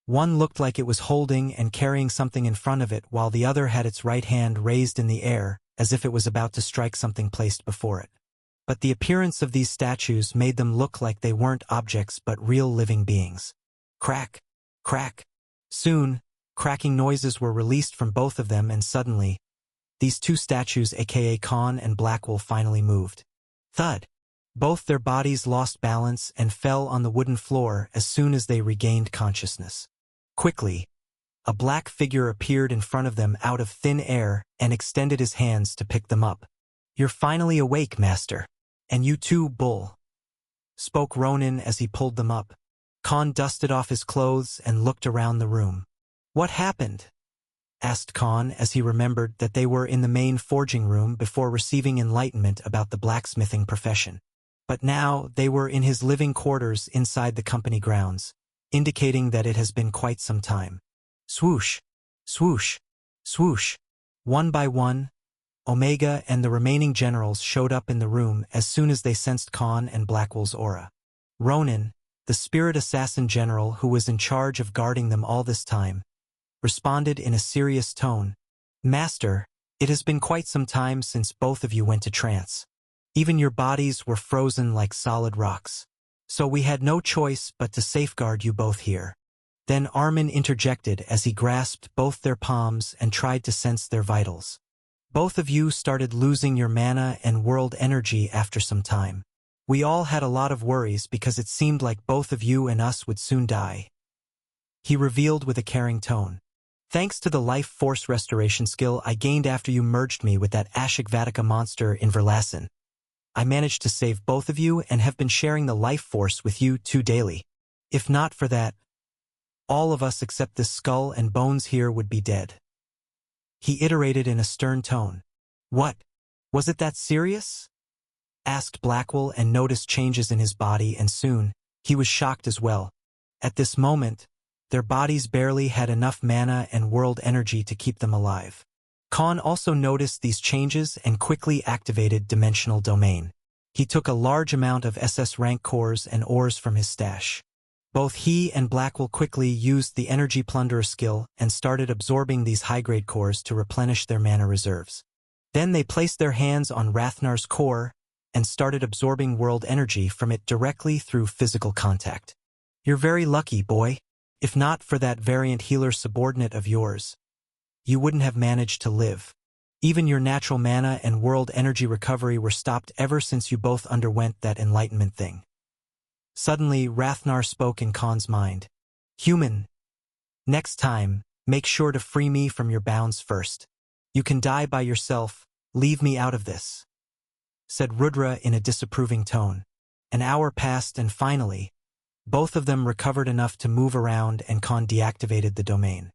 One looked like it was holding and carrying something in front of it, while the other had its right hand raised in the air, as if it was about to strike something placed before it. But the appearance of these statues made them look like they weren't objects but real living beings. Crack! Crack! Soon, cracking noises were released from both of them, and suddenly, these two statues, aka Khan and Blackwell, finally moved. Thud! Both their bodies lost balance and fell on the wooden floor as soon as they regained consciousness. Quickly, a black figure appeared in front of them out of thin air and extended his hands to pick them up. "You're finally awake, Master. And you too, Bull," spoke Ronan as he pulled them up. Khan dusted off his clothes and looked around the room. "What happened?" asked Khan as he remembered that they were in the main forging room before receiving enlightenment about the blacksmithing profession. But now they were in his living quarters inside the company grounds, indicating that it has been quite some time. Swoosh, swoosh, swoosh. One by one, Omega and the remaining generals showed up in the room as soon as they sensed Khan and Blackwell's aura. Ronan, the spirit assassin general who was in charge of guarding them all this time, responded in a serious tone. "Master, it has been quite some time since both of you went to trance. Even your bodies were frozen like solid rocks. So we had no choice but to safeguard you both here." Then Armin interjected as he grasped both their palms and tried to sense their vitals. "Both of you started losing your mana and world energy after some time. We all had a lot of worries because it seemed like both of you and us would soon die," he revealed with a caring tone. "Thanks to the life force restoration skill I gained after you merged me with that Ashik Vatica monster in Verlassen, I managed to save both of you and have been sharing the life force with you two daily. If not for that, all of us except this skull and bones here would be dead," he iterated in a stern tone. "What? Was it that serious?" asked Blackwell and noticed changes in his body, and soon, he was shocked as well. At this moment, their bodies barely had enough mana and world energy to keep them alive. Khan also noticed these changes and quickly activated Dimensional Domain. He took a large amount of SS rank cores and ores from his stash. Both he and Blackwell quickly used the Energy Plunderer skill and started absorbing these high-grade cores to replenish their mana reserves. Then they placed their hands on Rathnar's core and started absorbing world energy from it directly through physical contact. "You're very lucky, boy. If not for that variant healer subordinate of yours, you wouldn't have managed to live. Even your natural mana and world energy recovery were stopped ever since you both underwent that enlightenment thing." Suddenly, Rathnar spoke in Khan's mind. "Human, next time, make sure to free me from your bounds first. You can die by yourself, leave me out of this," said Rudra in a disapproving tone. An hour passed and finally, both of them recovered enough to move around and Khan deactivated the domain.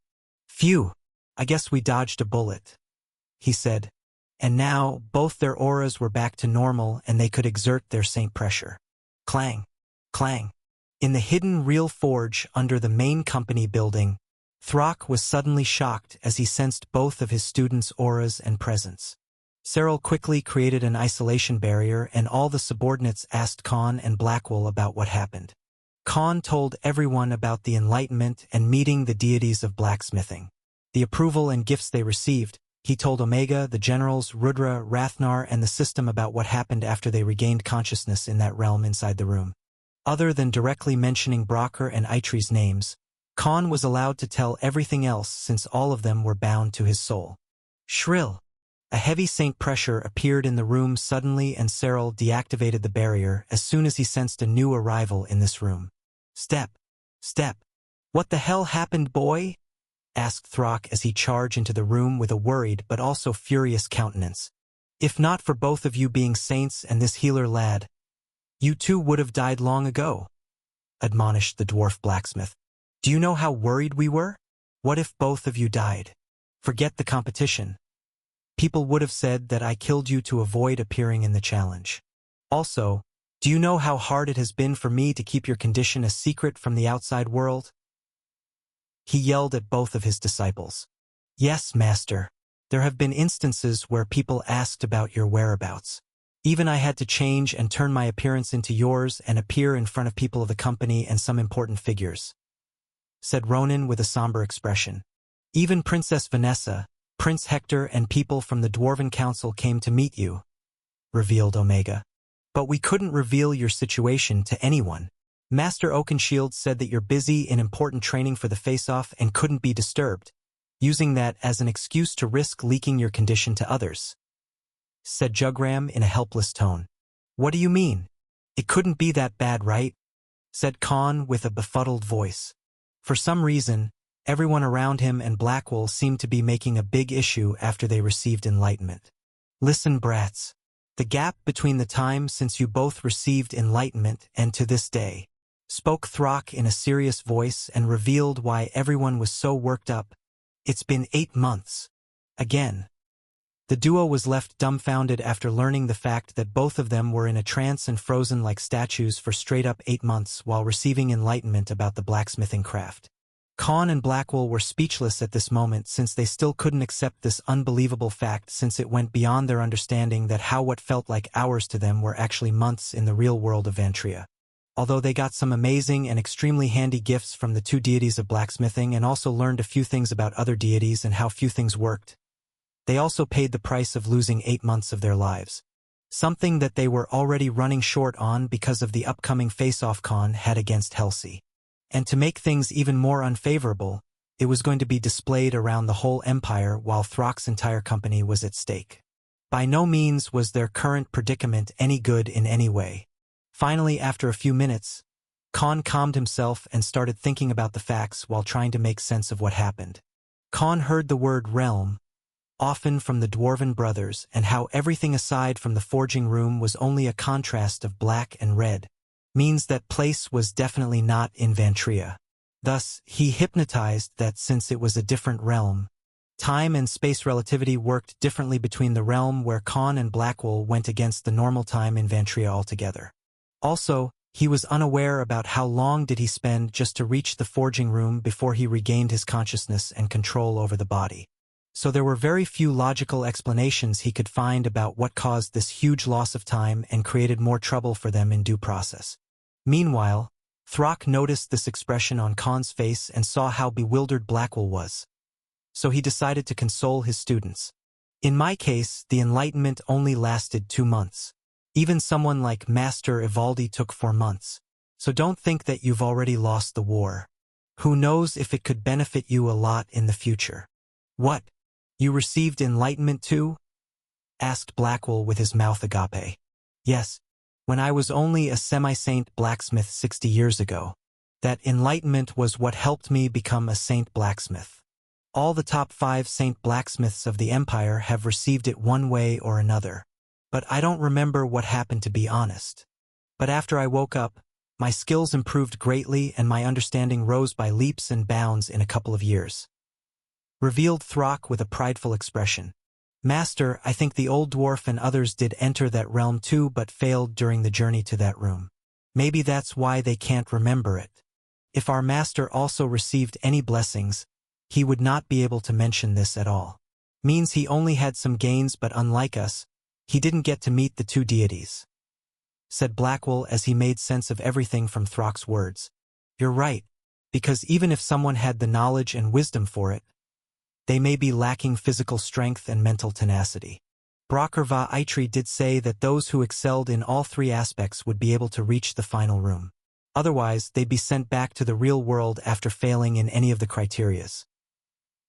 "Phew, I guess we dodged a bullet," he said. And now, both their auras were back to normal and they could exert their saint pressure. Clang, clang. In the hidden real forge under the main company building, Throck was suddenly shocked as he sensed both of his students' auras and presence. Cyril quickly created an isolation barrier and all the subordinates asked Khan and Blackwell about what happened. Khan told everyone about the enlightenment and meeting the deities of blacksmithing. The approval and gifts they received. He told Omega, the generals, Rudra, Rathnar, and the system about what happened after they regained consciousness in that realm inside the room. Other than directly mentioning Brocker and Eitre's names, Khan was allowed to tell everything else since all of them were bound to his soul. Shrill. A heavy saint pressure appeared in the room suddenly and Cyril deactivated the barrier as soon as he sensed a new arrival in this room. Step. Step. What the hell happened, boy? Asked Throck as he charged into the room with a worried but also furious countenance. If not for both of you being saints and this healer lad, you two would have died long ago, admonished the dwarf blacksmith. Do you know how worried we were? What if both of you died? Forget the competition. People would have said that I killed you to avoid appearing in the challenge. Also, do you know how hard it has been for me to keep your condition a secret from the outside world? He yelled at both of his disciples. Yes, master. There have been instances where people asked about your whereabouts. Even I had to change and turn my appearance into yours and appear in front of people of the company and some important figures, said Ronan with a somber expression. Even Princess Vanessa, Prince Hector and people from the Dwarven Council came to meet you, revealed Omega. But we couldn't reveal your situation to anyone. Master Oakenshield said that you're busy in important training for the face-off and couldn't be disturbed, using that as an excuse to risk leaking your condition to others, said Jugram in a helpless tone. What do you mean? "It couldn't be that bad, right?" said Khan with a befuddled voice. For some reason, everyone around him and Blackwell seemed to be making a big issue after they received enlightenment. "Listen, brats. The gap between the time since you both received enlightenment and to this day," spoke Throck in a serious voice and revealed why everyone was so worked up. "It's been 8 months. Again." The duo was left dumbfounded after learning the fact that both of them were in a trance and frozen like statues for straight-up 8 months while receiving enlightenment about the blacksmithing craft. Khan and Blackwell were speechless at this moment since they still couldn't accept this unbelievable fact since it went beyond their understanding that how what felt like hours to them were actually months in the real world of Vantria. Although they got some amazing and extremely handy gifts from the 2 deities of blacksmithing and also learned a few things about other deities and how few things worked, they also paid the price of losing 8 months of their lives. Something that they were already running short on because of the upcoming face-off Khan had against Helsi. And to make things even more unfavorable, it was going to be displayed around the whole empire while Throck's entire company was at stake. By no means was their current predicament any good in any way. Finally, after a few minutes, Khan calmed himself and started thinking about the facts while trying to make sense of what happened. Khan heard the word realm, often from the Dwarven brothers, and how everything aside from the forging room was only a contrast of black and red, means that place was definitely not in Vantria. Thus, he hypnotized that since it was a different realm, time and space relativity worked differently between the realm where Khan and Blackwell went against the normal time in Vantria altogether. Also, he was unaware about how long did he spend just to reach the forging room before he regained his consciousness and control over the body. So there were very few logical explanations he could find about what caused this huge loss of time and created more trouble for them in due process. Meanwhile, Throck noticed this expression on Khan's face and saw how bewildered Blackwell was. So he decided to console his students. "In my case, the enlightenment only lasted 2 months. Even someone like Master Ivaldi took 4 months. So don't think that you've already lost the war. Who knows if it could benefit you a lot in the future." "What? You received enlightenment too?" asked Blackwell with his mouth agape. "Yes. When I was only a semi-saint blacksmith 60 years ago. That enlightenment was what helped me become a saint blacksmith. All the top 5 saint blacksmiths of the empire have received it one way or another. But I don't remember what happened, to be honest. But after I woke up, my skills improved greatly and my understanding rose by leaps and bounds in a couple of years," revealed Throck with a prideful expression. "Master, I think the old dwarf and others did enter that realm too but failed during the journey to that room. Maybe that's why they can't remember it. If our master also received any blessings, he would not be able to mention this at all. Means he only had some gains, but unlike us, he didn't get to meet the 2 deities," said Blackwell as he made sense of everything from Throck's words. "You're right, because even if someone had the knowledge and wisdom for it, they may be lacking physical strength and mental tenacity. Brokerva Eitri did say that those who excelled in all 3 aspects would be able to reach the final room. Otherwise, they'd be sent back to the real world after failing in any of the criterias,"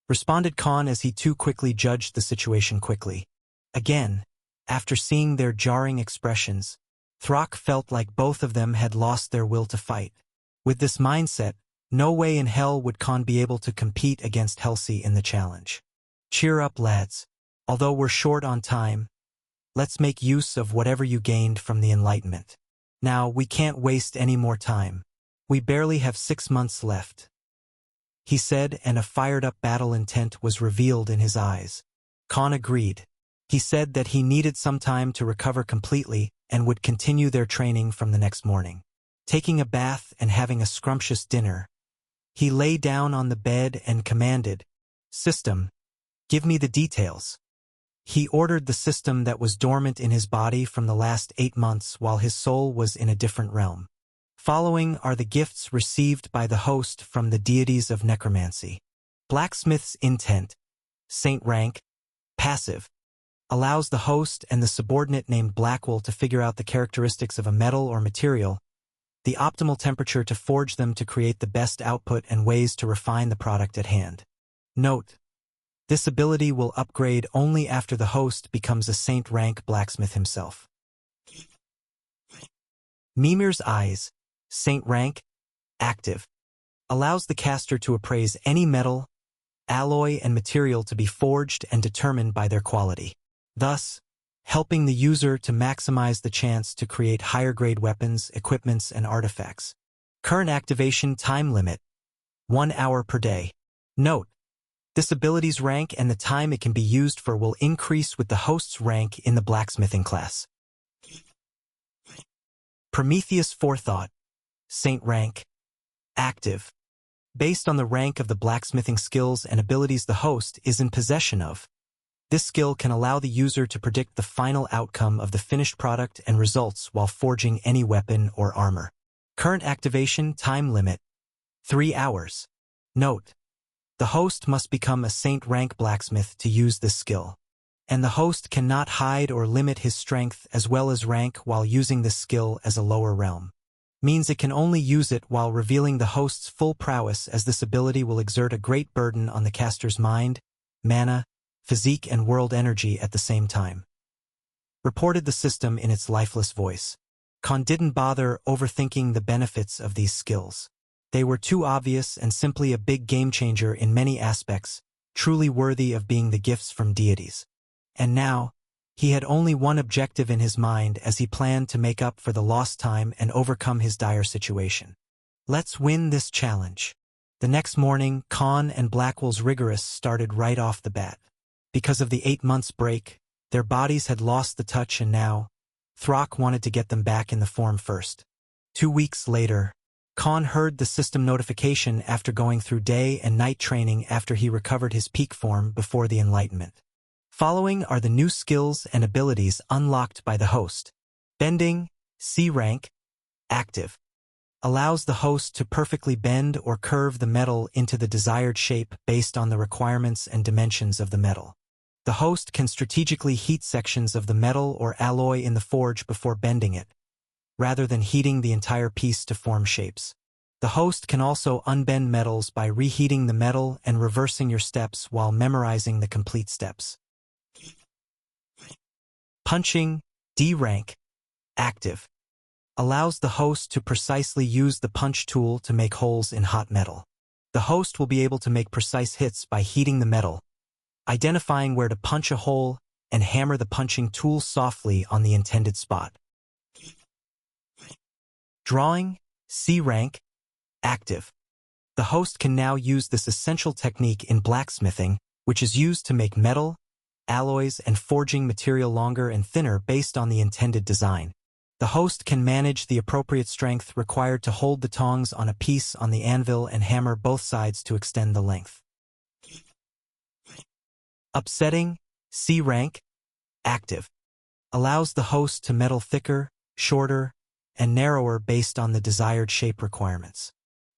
responded Khan as he too quickly judged the situation quickly. Again, after seeing their jarring expressions, Throck felt like both of them had lost their will to fight. With this mindset, no way in hell would Khan be able to compete against Helsi in the challenge. "Cheer up, lads. Although we're short on time, let's make use of whatever you gained from the enlightenment. Now, we can't waste any more time. We barely have 6 months left," he said, and a fired-up battle intent was revealed in his eyes. Khan agreed. He said that he needed some time to recover completely and would continue their training from the next morning. Taking a bath and having a scrumptious dinner, he lay down on the bed and commanded, "System, give me the details." He ordered the system that was dormant in his body from the last 8 months while his soul was in a different realm. Following are the gifts received by the host from the deities of necromancy. Blacksmith's intent, saint rank, passive, allows the host and the subordinate named Blackwell to figure out the characteristics of a metal or material, the optimal temperature to forge them to create the best output, and ways to refine the product at hand. Note: this ability will upgrade only after the host becomes a saint rank blacksmith himself. Mimir's Eyes, Saint Rank, Active. Allows the caster to appraise any metal, alloy, and material to be forged and determined by their quality, thus helping the user to maximize the chance to create higher-grade weapons, equipments, and artifacts. Current activation time limit, 1 hour per day. Note: this ability's rank and the time it can be used for will increase with the host's rank in the blacksmithing class. Prometheus Forethought, Saint Rank, Active. Based on the rank of the blacksmithing skills and abilities the host is in possession of, this skill can allow the user to predict the final outcome of the finished product and results while forging any weapon or armor. Current activation time limit, 3 hours. Note: the host must become a Saint Rank blacksmith to use this skill, and the host cannot hide or limit his strength as well as rank while using this skill as a lower realm. Means it can only use it while revealing the host's full prowess, as this ability will exert a great burden on the caster's mind, mana, physique, and world energy at the same time. Reported the system in its lifeless voice. Khan didn't bother overthinking the benefits of these skills. They were too obvious and simply a big game-changer in many aspects, truly worthy of being the gifts from deities. And now, he had only one objective in his mind as he planned to make up for the lost time and overcome his dire situation. Let's win this challenge. The next morning, Khan and Blackwell's rigorous started right off the bat. Because of the 8 months break, their bodies had lost the touch, and now, Throck wanted to get them back in the form first. 2 weeks later, Khan heard the system notification after going through day and night training after he recovered his peak form before the Enlightenment. Following are the new skills and abilities unlocked by the host. Bending, C rank, Active. Allows the host to perfectly bend or curve the metal into the desired shape based on the requirements and dimensions of the metal. The host can strategically heat sections of the metal or alloy in the forge before bending it, rather than heating the entire piece to form shapes. The host can also unbend metals by reheating the metal and reversing your steps while memorizing the complete steps. Punching, D rank, Active. Allows the host to precisely use the punch tool to make holes in hot metal. The host will be able to make precise hits by heating the metal, identifying where to punch a hole, and hammer the punching tool softly on the intended spot. Drawing, C rank, Active. The host can now use this essential technique in blacksmithing, which is used to make metal, alloys, and forging material longer and thinner based on the intended design. The host can manage the appropriate strength required to hold the tongs on a piece on the anvil and hammer both sides to extend the length. Upsetting, C rank, Active. Allows the host to metal thicker, shorter, and narrower based on the desired shape requirements.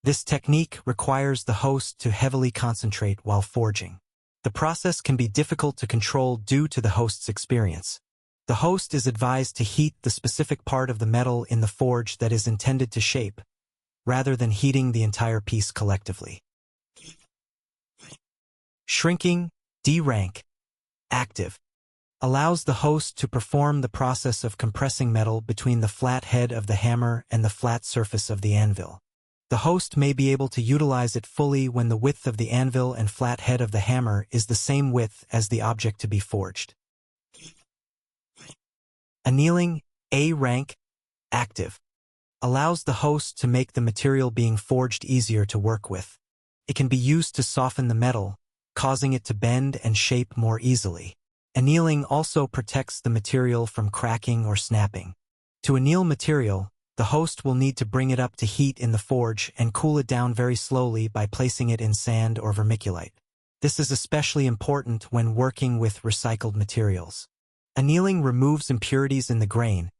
This technique requires the host to heavily concentrate while forging. The process can be difficult to control due to the host's experience. The host is advised to heat the specific part of the metal in the forge that is intended to shape, rather than heating the entire piece collectively. Shrinking, D rank, Active. Allows the host to perform the process of compressing metal between the flat head of the hammer and the flat surface of the anvil. The host may be able to utilize it fully when the width of the anvil and flat head of the hammer is the same width as the object to be forged. Annealing, A rank, Active. Allows the host to make the material being forged easier to work with. It can be used to soften the metal, causing it to bend and shape more easily. Annealing also protects the material from cracking or snapping. To anneal material, the host will need to bring it up to heat in the forge and cool it down very slowly by placing it in sand or vermiculite. This is especially important when working with recycled materials. Annealing removes impurities in the grain,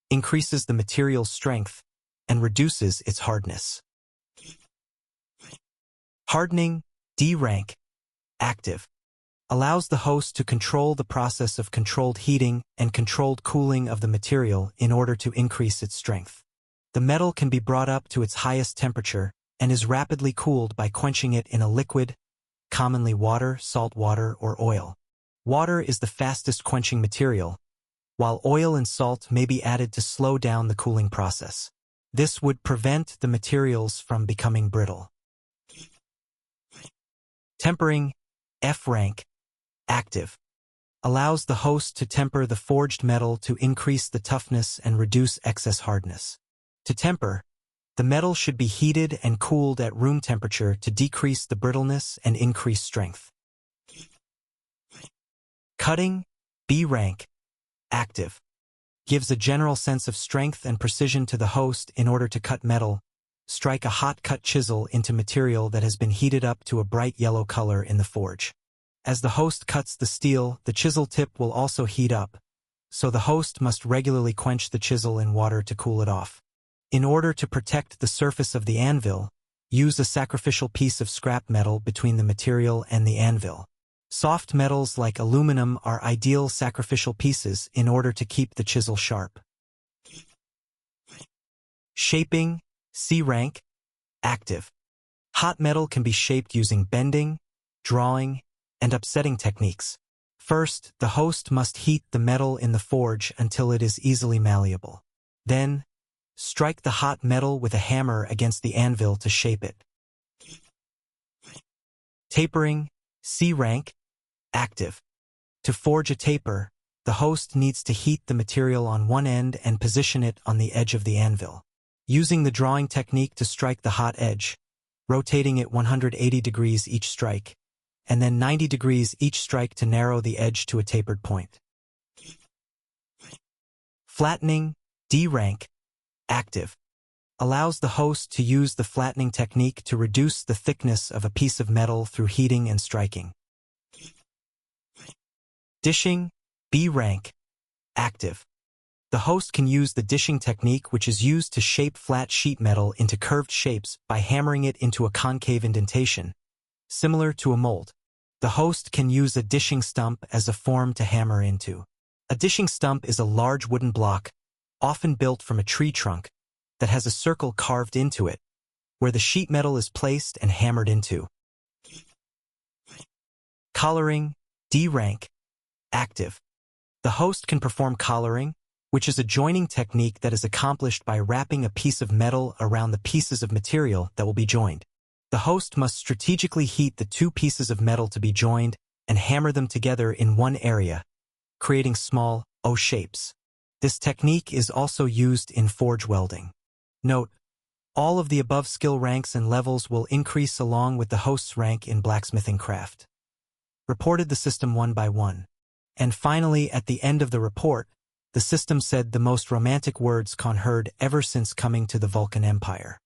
increases the material's strength, and reduces its hardness. Hardening, D rank, Active. Allows the host to control the process of controlled heating and controlled cooling of the material in order to increase its strength. The metal can be brought up to its highest temperature and is rapidly cooled by quenching it in a liquid, commonly water, salt water, or oil. Water is the fastest quenching material, while oil and salt may be added to slow down the cooling process. This would prevent the materials from becoming brittle. Tempering, F rank, active, allows the host to temper the forged metal to increase the toughness and reduce excess hardness. To temper, the metal should be heated and cooled at room temperature to decrease the brittleness and increase strength. Cutting, B rank, active, gives a general sense of strength and precision to the host in order to cut metal. Strike a hot cut chisel into material that has been heated up to a bright yellow color in the forge. As the host cuts the steel, the chisel tip will also heat up, so the host must regularly quench the chisel in water to cool it off. In order to protect the surface of the anvil, use a sacrificial piece of scrap metal between the material and the anvil. Soft metals like aluminum are ideal sacrificial pieces in order to keep the chisel sharp. Shaping, C rank, active. Hot metal can be shaped using bending, drawing, and upsetting techniques. First, the host must heat the metal in the forge until it is easily malleable. Then, strike the hot metal with a hammer against the anvil to shape it. Tapering, C rank, active. To forge a taper, the host needs to heat the material on one end and position it on the edge of the anvil. Using the drawing technique to strike the hot edge, rotating it 180 degrees each strike, and then 90 degrees each strike to narrow the edge to a tapered point. Flattening, D rank, active, allows the host to use the flattening technique to reduce the thickness of a piece of metal through heating and striking. Dishing, B rank, active. The host can use the dishing technique, which is used to shape flat sheet metal into curved shapes by hammering it into a concave indentation, similar to a mold. The host can use a dishing stump as a form to hammer into. A dishing stump is a large wooden block, often built from a tree trunk, that has a circle carved into it, where the sheet metal is placed and hammered into. Collaring, D rank, active. The host can perform collaring, which is a joining technique that is accomplished by wrapping a piece of metal around the pieces of material that will be joined. The host must strategically heat the two pieces of metal to be joined and hammer them together in one area, creating small O shapes. This technique is also used in forge welding. Note, all of the above skill ranks and levels will increase along with the host's rank in blacksmithing craft. Reported the system one by one. And finally, at the end of the report, the system said the most romantic words Khan heard ever since coming to the Vulcan Empire.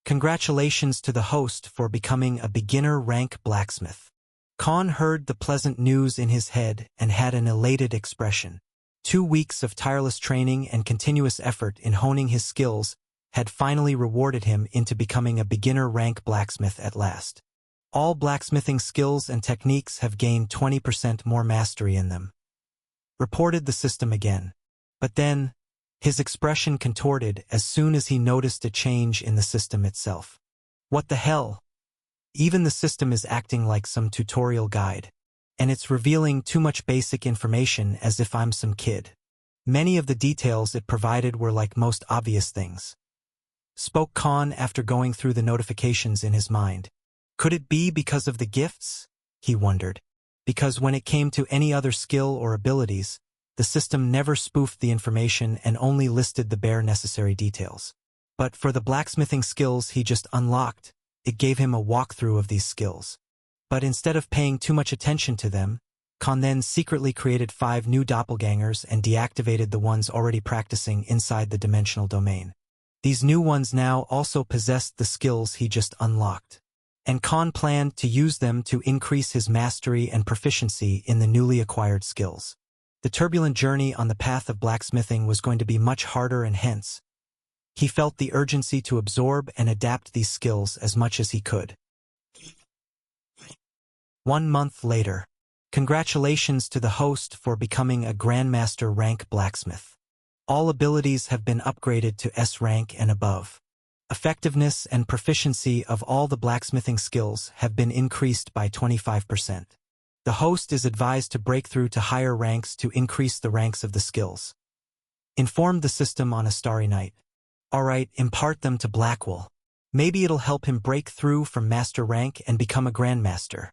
Congratulations to the host for becoming a beginner-rank blacksmith. Khan heard the pleasant news in his head and had an elated expression. 2 weeks of tireless training and continuous effort in honing his skills had finally rewarded him into becoming a beginner-rank blacksmith at last. All blacksmithing skills and techniques have gained 20% more mastery in them. Reported the system again. But then, his expression contorted as soon as he noticed a change in the system itself. What the hell? Even the system is acting like some tutorial guide. And it's revealing too much basic information as if I'm some kid. Many of the details it provided were like most obvious things. Spoke Khan after going through the notifications in his mind. Could it be because of the gifts? He wondered. Because when it came to any other skill or abilities, the system never spoofed the information and only listed the bare necessary details. But for the blacksmithing skills he just unlocked, it gave him a walkthrough of these skills. But instead of paying too much attention to them, Khan then secretly created 5 new doppelgangers and deactivated the ones already practicing inside the dimensional domain. These new ones now also possessed the skills he just unlocked. And Khan planned to use them to increase his mastery and proficiency in the newly acquired skills. The turbulent journey on the path of blacksmithing was going to be much harder, and hence, he felt the urgency to absorb and adapt these skills as much as he could. 1 month later. Congratulations to the host for becoming a Grandmaster rank blacksmith. All abilities have been upgraded to S rank and above. Effectiveness and proficiency of all the blacksmithing skills have been increased by 25%. The host is advised to break through to higher ranks to increase the ranks of the skills. Informed the system on a starry night. All right, impart them to Blackwell. Maybe it'll help him break through from master rank and become a grandmaster.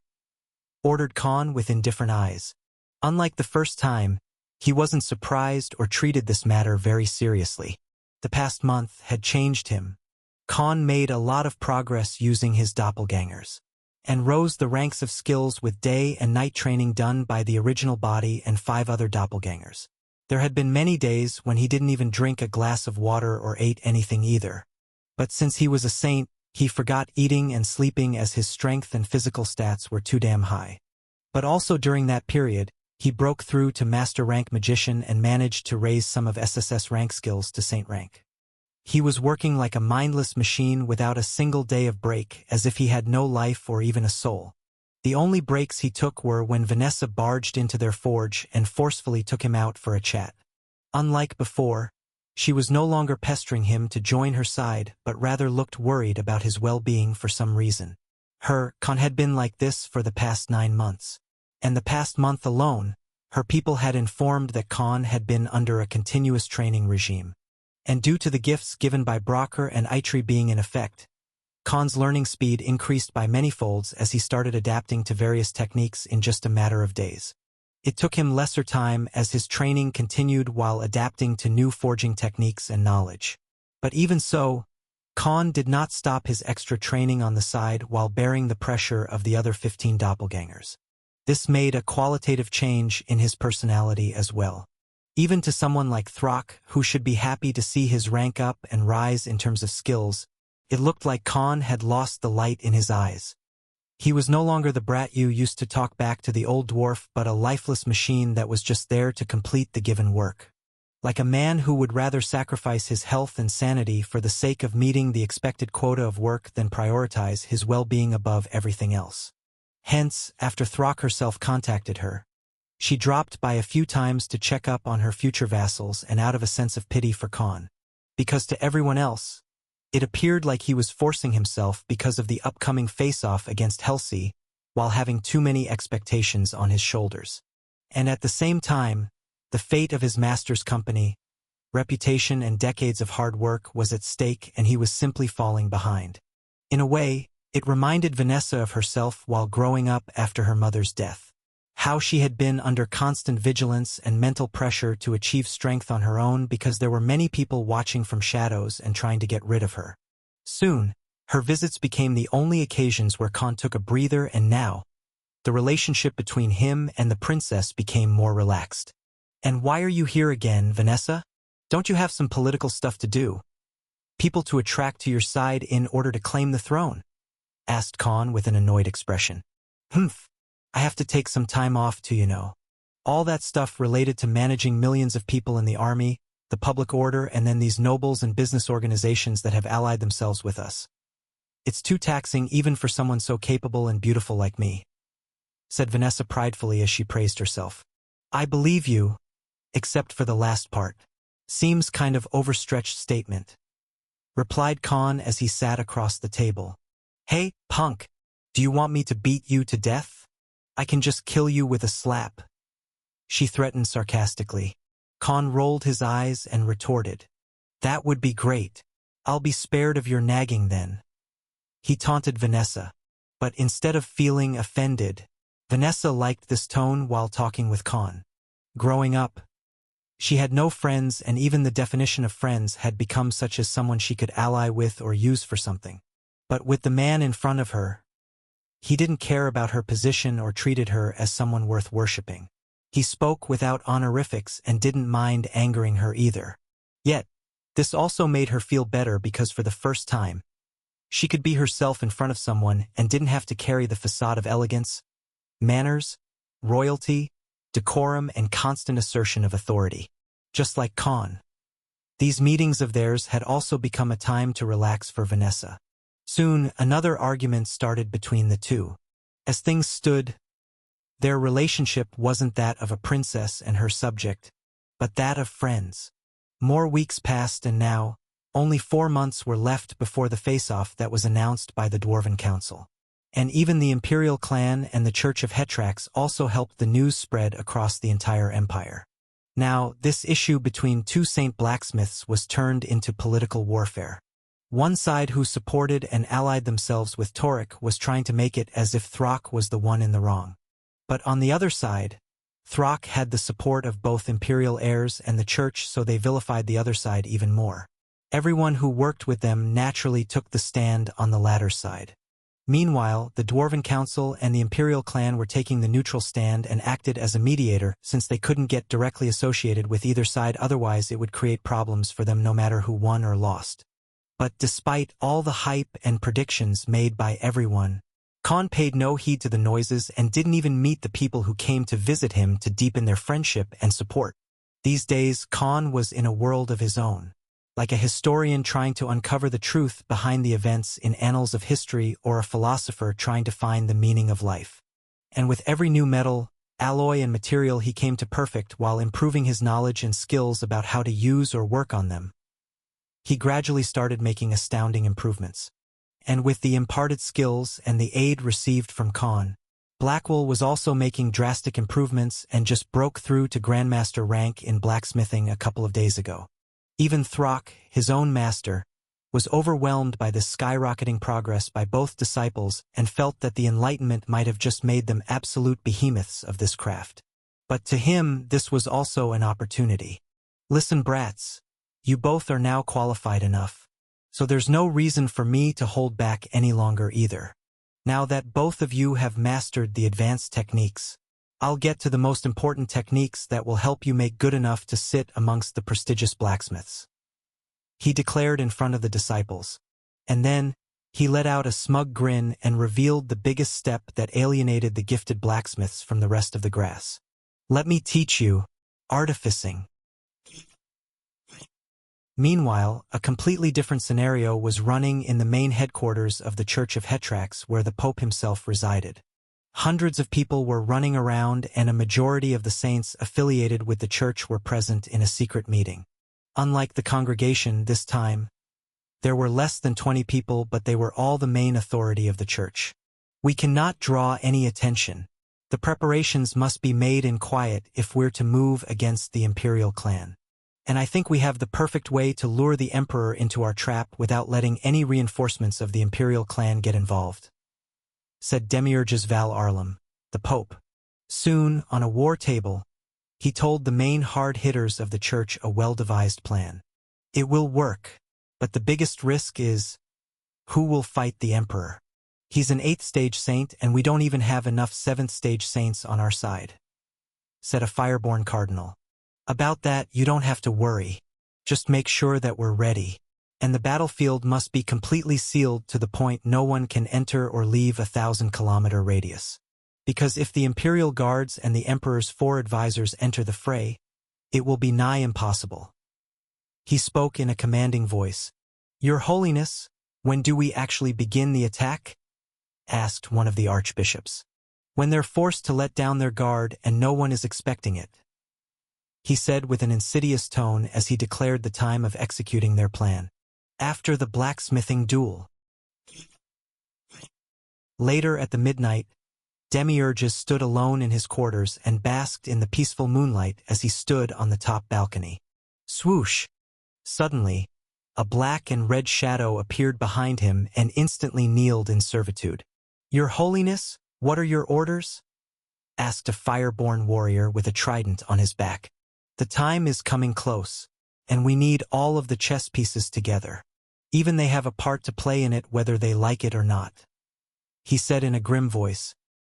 Ordered Khan with indifferent eyes. Unlike the first time, he wasn't surprised or treated this matter very seriously. The past month had changed him. Khan made a lot of progress using his doppelgangers, and rose the ranks of skills with day and night training done by the original body and 5 other doppelgangers. There had been many days when he didn't even drink a glass of water or ate anything either. But since he was a saint, he forgot eating and sleeping as his strength and physical stats were too damn high. But also during that period, he broke through to master rank magician and managed to raise some of SSS rank skills to saint rank. He was working like a mindless machine without a single day of break, as if he had no life or even a soul. The only breaks he took were when Vanessa barged into their forge and forcefully took him out for a chat. Unlike before, she was no longer pestering him to join her side, but rather looked worried about his well-being for some reason. Khan had been like this for the past 9 months. And the past month alone, her people had informed that Khan had been under a continuous training regime. And due to the gifts given by Brocker and Eitri being in effect, Khan's learning speed increased by many folds as he started adapting to various techniques in just a matter of days. It took him lesser time as his training continued while adapting to new forging techniques and knowledge. But even so, Khan did not stop his extra training on the side while bearing the pressure of the other 15 doppelgangers. This made a qualitative change in his personality as well. Even to someone like Throck, who should be happy to see his rank up and rise in terms of skills, it looked like Khan had lost the light in his eyes. He was no longer the brat you used to talk back to the old dwarf, but a lifeless machine that was just there to complete the given work. Like a man who would rather sacrifice his health and sanity for the sake of meeting the expected quota of work than prioritize his well-being above everything else. Hence, after Throck herself contacted her, she dropped by a few times to check up on her future vassals and out of a sense of pity for Khan. Because to everyone else, it appeared like he was forcing himself because of the upcoming face-off against Helsi, while having too many expectations on his shoulders. And at the same time, the fate of his master's company, reputation and decades of hard work was at stake, and he was simply falling behind. In a way, it reminded Vanessa of herself while growing up after her mother's death. How she had been under constant vigilance and mental pressure to achieve strength on her own because there were many people watching from shadows and trying to get rid of her. Soon, her visits became the only occasions where Khan took a breather, and now, the relationship between him and the princess became more relaxed. "And why are you here again, Vanessa? Don't you have some political stuff to do? People to attract to your side in order to claim the throne?" asked Khan with an annoyed expression. I have to take some time off to, all that stuff related to managing millions of people in the army, the public order, and then these nobles and business organizations that have allied themselves with us. It's too taxing even for someone so capable and beautiful like me," said Vanessa pridefully as she praised herself. "I believe you, except for the last part. Seems kind of overstretched statement," replied Khan as he sat across the table. "Hey, punk, do you want me to beat you to death? I can just kill you with a slap," she threatened sarcastically. Khan rolled his eyes and retorted, "That would be great. I'll be spared of your nagging then." He taunted Vanessa. But instead of feeling offended, Vanessa liked this tone while talking with Khan. Growing up, she had no friends, and even the definition of friends had become such as someone she could ally with or use for something. But with the man in front of her, he didn't care about her position or treated her as someone worth worshipping. He spoke without honorifics and didn't mind angering her either. Yet, this also made her feel better because for the first time, she could be herself in front of someone and didn't have to carry the facade of elegance, manners, royalty, decorum, and constant assertion of authority. Just like Khan. These meetings of theirs had also become a time to relax for Vanessa. Soon, another argument started between the two. As things stood, their relationship wasn't that of a princess and her subject, but that of friends. More weeks passed, and now, only 4 months were left before the face-off that was announced by the Dwarven Council. And even the Imperial clan and the Church of Hetrax also helped the news spread across the entire empire. Now, this issue between two saint blacksmiths was turned into political warfare. One side who supported and allied themselves with Torek was trying to make it as if Throck was the one in the wrong. But on the other side, Throck had the support of both imperial heirs and the church, so they vilified the other side even more. Everyone who worked with them naturally took the stand on the latter side. Meanwhile, the Dwarven Council and the Imperial clan were taking the neutral stand and acted as a mediator since they couldn't get directly associated with either side, otherwise it would create problems for them no matter who won or lost. But despite all the hype and predictions made by everyone, Khan paid no heed to the noises and didn't even meet the people who came to visit him to deepen their friendship and support. These days, Khan was in a world of his own, like a historian trying to uncover the truth behind the events in annals of history or a philosopher trying to find the meaning of life. And with every new metal, alloy and material he came to perfect while improving his knowledge and skills about how to use or work on them, he gradually started making astounding improvements. And with the imparted skills and the aid received from Khan, Blackwell was also making drastic improvements and just broke through to Grandmaster rank in blacksmithing a couple of days ago. Even Throck, his own master, was overwhelmed by this skyrocketing progress by both disciples and felt that the Enlightenment might have just made them absolute behemoths of this craft. But to him, this was also an opportunity. Listen, brats, you both are now qualified enough, so there's no reason for me to hold back any longer either. Now that both of you have mastered the advanced techniques, I'll get to the most important techniques that will help you make good enough to sit amongst the prestigious blacksmiths. He declared in front of the disciples. And then, he let out a smug grin and revealed the biggest step that alienated the gifted blacksmiths from the rest of the grass. Let me teach you artificing. Meanwhile, a completely different scenario was running in the main headquarters of the Church of Hetrax, where the Pope himself resided. Hundreds of people were running around, and a majority of the saints affiliated with the church were present in a secret meeting. Unlike the congregation this time, there were less than 20 people, but they were all the main authority of the church. We cannot draw any attention. The preparations must be made in quiet if we're to move against the Imperial clan. And I think we have the perfect way to lure the Emperor into our trap without letting any reinforcements of the Imperial clan get involved, said Demiurgus Val Arlam, the Pope. Soon, on a war table, he told the main hard-hitters of the church a well-devised plan. It will work, but the biggest risk is, who will fight the Emperor? He's an 8th-stage saint, and we don't even have enough 7th-stage saints on our side, said a Fireborn cardinal. About that, you don't have to worry. Just make sure that we're ready. And the battlefield must be completely sealed to the point no one can enter or leave a 1,000-kilometer radius. Because if the Imperial Guards and the Emperor's 4 advisors enter the fray, it will be nigh impossible. He spoke in a commanding voice. Your Holiness, when do we actually begin the attack? Asked one of the archbishops. When they're forced to let down their guard and no one is expecting it, he said with an insidious tone as he declared the time of executing their plan. After the blacksmithing duel. Later at the midnight, Demiurgus stood alone in his quarters and basked in the peaceful moonlight as he stood on the top balcony. Swoosh! Suddenly, a black and red shadow appeared behind him and instantly kneeled in servitude. Your Holiness, what are your orders? Asked a Fireborn warrior with a trident on his back. The time is coming close, and we need all of the chess pieces together. Even they have a part to play in it whether they like it or not. He said in a grim voice.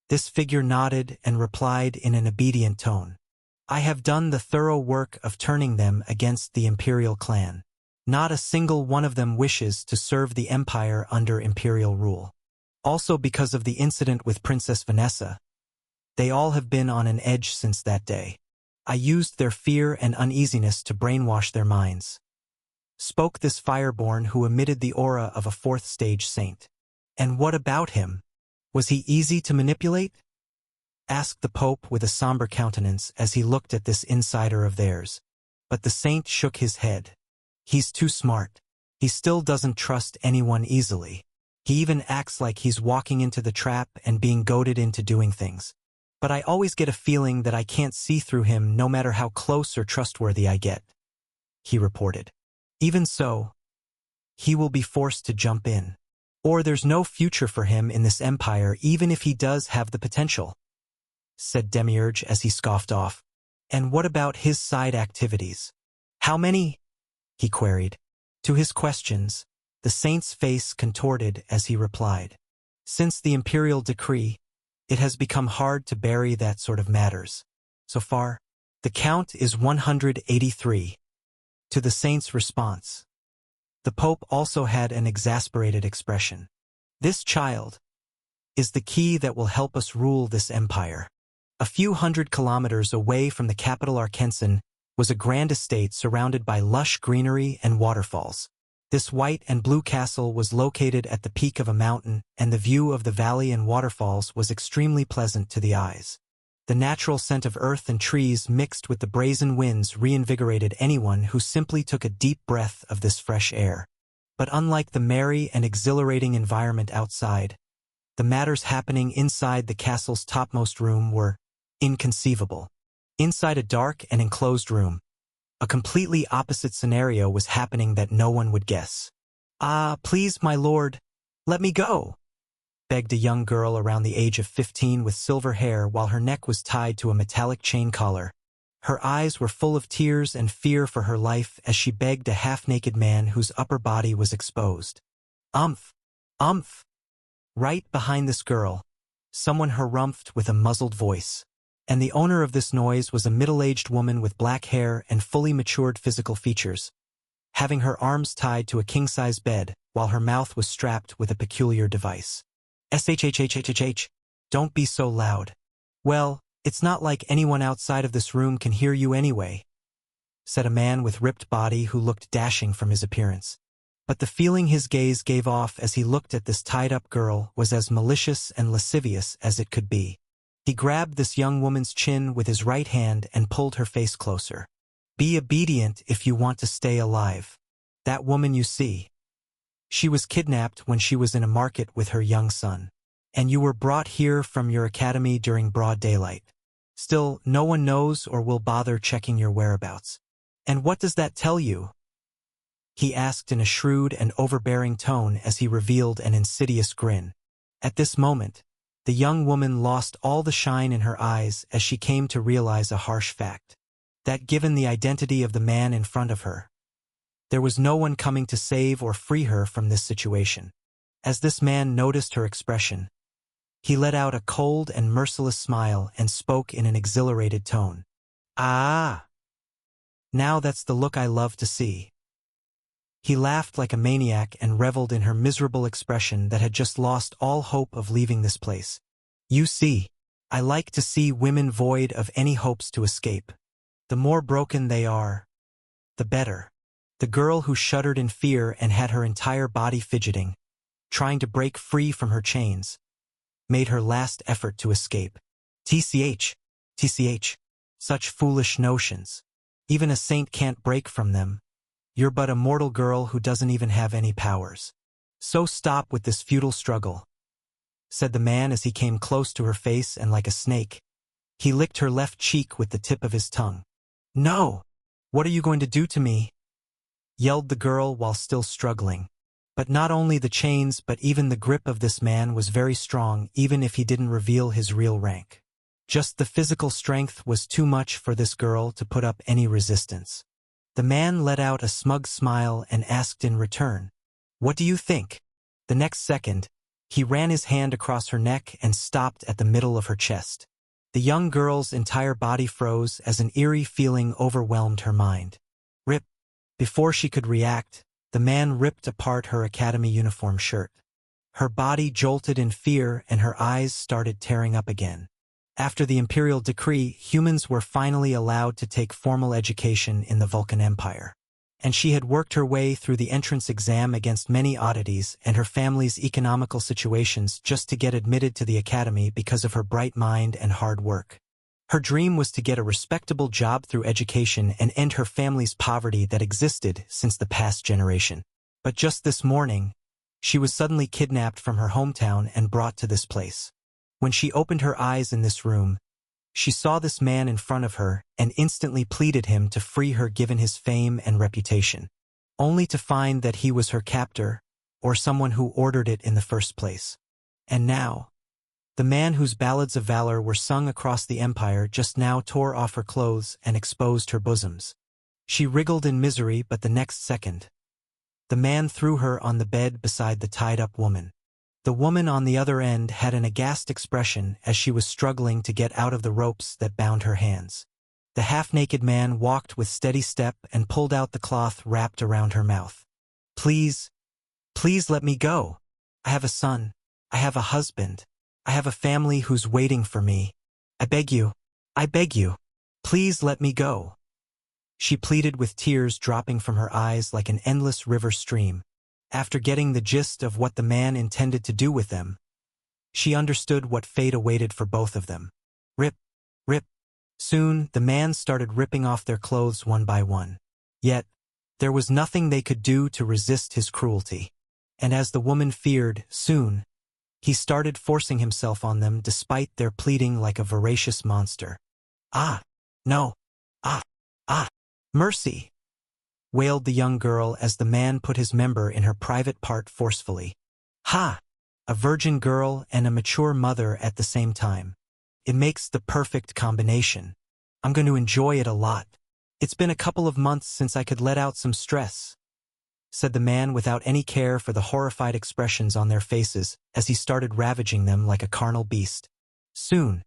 This figure nodded and replied in an obedient tone. I have done the thorough work of turning them against the Imperial clan. Not a single one of them wishes to serve the Empire under Imperial rule. Also because of the incident with Princess Vanessa, they all have been on an edge since that day. I used their fear and uneasiness to brainwash their minds. Spoke this Fireborn who emitted the aura of a 4th-stage saint. And what about him? Was he easy to manipulate? Asked the Pope with a somber countenance as he looked at this insider of theirs. But the saint shook his head. He's too smart. He still doesn't trust anyone easily. He even acts like he's walking into the trap and being goaded into doing things. but I always get a feeling that I can't see through him no matter how close or trustworthy I get," he reported. "Even so, he will be forced to jump in. Or there's no future for him in this empire even if he does have the potential," said Demiurge as he scoffed off. "And what about his side activities? How many?" he queried. To his questions, the saint's face contorted as he replied. "Since the imperial decree, it has become hard to bury that sort of matters. So far, the count is 183. To the saint's response, the Pope also had an exasperated expression. "This child is the key that will help us rule this empire." A few hundred kilometers away from the capital Awakens was a grand estate surrounded by lush greenery and waterfalls. This white and blue castle was located at the peak of a mountain, and the view of the valley and waterfalls was extremely pleasant to the eyes. The natural scent of earth and trees mixed with the brazen winds reinvigorated anyone who simply took a deep breath of this fresh air. But unlike the merry and exhilarating environment outside, the matters happening inside the castle's topmost room were inconceivable. Inside a dark and enclosed room, a completely opposite scenario was happening that no one would guess. "Ah, please, my lord, let me go," begged a young girl around the age of 15 with silver hair while her neck was tied to a metallic chain collar. Her eyes were full of tears and fear for her life as she begged a half-naked man whose upper body was exposed. "Umph! Umph!" Right behind this girl, someone harumphed with a muzzled voice. And the owner of this noise was a middle-aged woman with black hair and fully matured physical features, having her arms tied to a king-size bed while her mouth was strapped with a peculiar device. "Shhhhhhh, don't be so loud." "Well, it's not like anyone outside of this room can hear you anyway," said a man with ripped body who looked dashing from his appearance. But the feeling his gaze gave off as he looked at this tied-up girl was as malicious and lascivious as it could be. He grabbed this young woman's chin with his right hand and pulled her face closer. "Be obedient if you want to stay alive. That woman you see. She was kidnapped when she was in a market with her young son. And you were brought here from your academy during broad daylight. Still, no one knows or will bother checking your whereabouts. And what does that tell you?" he asked in a shrewd and overbearing tone as he revealed an insidious grin. At this moment, the young woman lost all the shine in her eyes as she came to realize a harsh fact. That given the identity of the man in front of her, there was no one coming to save or free her from this situation. As this man noticed her expression, he let out a cold and merciless smile and spoke in an exhilarated tone. "Ah! Now that's the look I love to see." He laughed like a maniac and reveled in her miserable expression that had just lost all hope of leaving this place. "You see, I like to see women void of any hopes to escape. The more broken they are, the better." The girl who shuddered in fear and had her entire body fidgeting, trying to break free from her chains, made her last effort to escape. TCH, such foolish notions. Even a saint can't break from them. You're but a mortal girl who doesn't even have any powers. So stop with this futile struggle," said the man as he came close to her face and like a snake, he licked her left cheek with the tip of his tongue. "No! What are you going to do to me?" yelled the girl while still struggling. But not only the chains but even the grip of this man was very strong even if he didn't reveal his real rank. Just the physical strength was too much for this girl to put up any resistance. The man let out a smug smile and asked in return, "What do you think?" The next second, he ran his hand across her neck and stopped at the middle of her chest. The young girl's entire body froze as an eerie feeling overwhelmed her mind. Rip! Before she could react, the man ripped apart her academy uniform shirt. Her body jolted in fear and her eyes started tearing up again. After the imperial decree, humans were finally allowed to take formal education in the Vulcan Empire. And she had worked her way through the entrance exam against many oddities and her family's economical situations just to get admitted to the academy because of her bright mind and hard work. Her dream was to get a respectable job through education and end her family's poverty that existed since the past generation. But just this morning, she was suddenly kidnapped from her hometown and brought to this place. When she opened her eyes in this room, She saw this man in front of her and instantly pleaded him to free her given his fame and reputation, only to find that he was her captor, or someone who ordered it in the first place. And now, the man whose ballads of valor were sung across the empire just now tore off her clothes and exposed her bosoms. She wriggled in misery, but the next second, the man threw her on the bed beside the tied-up woman. The woman on the other end had an aghast expression as she was struggling to get out of the ropes that bound her hands. The half-naked man walked with steady step and pulled out the cloth wrapped around her mouth. Please let me go. I have a son. I have a husband. I have a family who's waiting for me. I beg you. Please let me go. She pleaded with tears dropping from her eyes like an endless river stream. After getting the gist of what the man intended to do with them, she understood what fate awaited for both of them. Rip. Soon, the man started ripping off their clothes one by one. Yet, there was nothing they could do to resist his cruelty. And as the woman feared, soon, he started forcing himself on them despite their pleading like a voracious monster. Ah, no. Ah, mercy, wailed the young girl as the man put his member in her private part forcefully. Ha! A virgin girl and a mature mother at the same time. It makes the perfect combination. I'm going to enjoy it a lot. It's been a couple of months since I could let out some stress, said the man without any care for the horrified expressions on their faces as he started ravaging them like a carnal beast. Soon,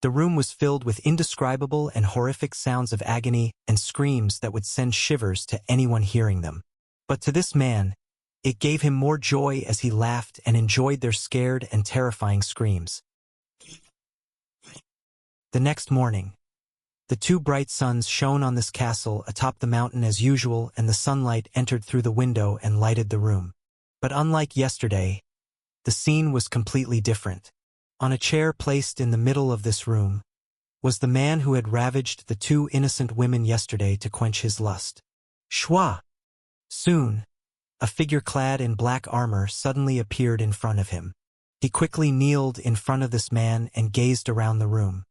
the room was filled with indescribable and horrific sounds of agony and screams that would send shivers to anyone hearing them. But to this man, it gave him more joy as he laughed and enjoyed their scared and terrifying screams. The next morning, the two bright suns shone on this castle atop the mountain as usual, and the sunlight entered through the window and lighted the room. But unlike yesterday, the scene was completely different. On a chair placed in the middle of this room was the man who had ravaged the two innocent women yesterday to quench his lust. Shwa! Soon, a figure clad in black armor suddenly appeared in front of him. He quickly kneeled in front of this man and gazed around the room.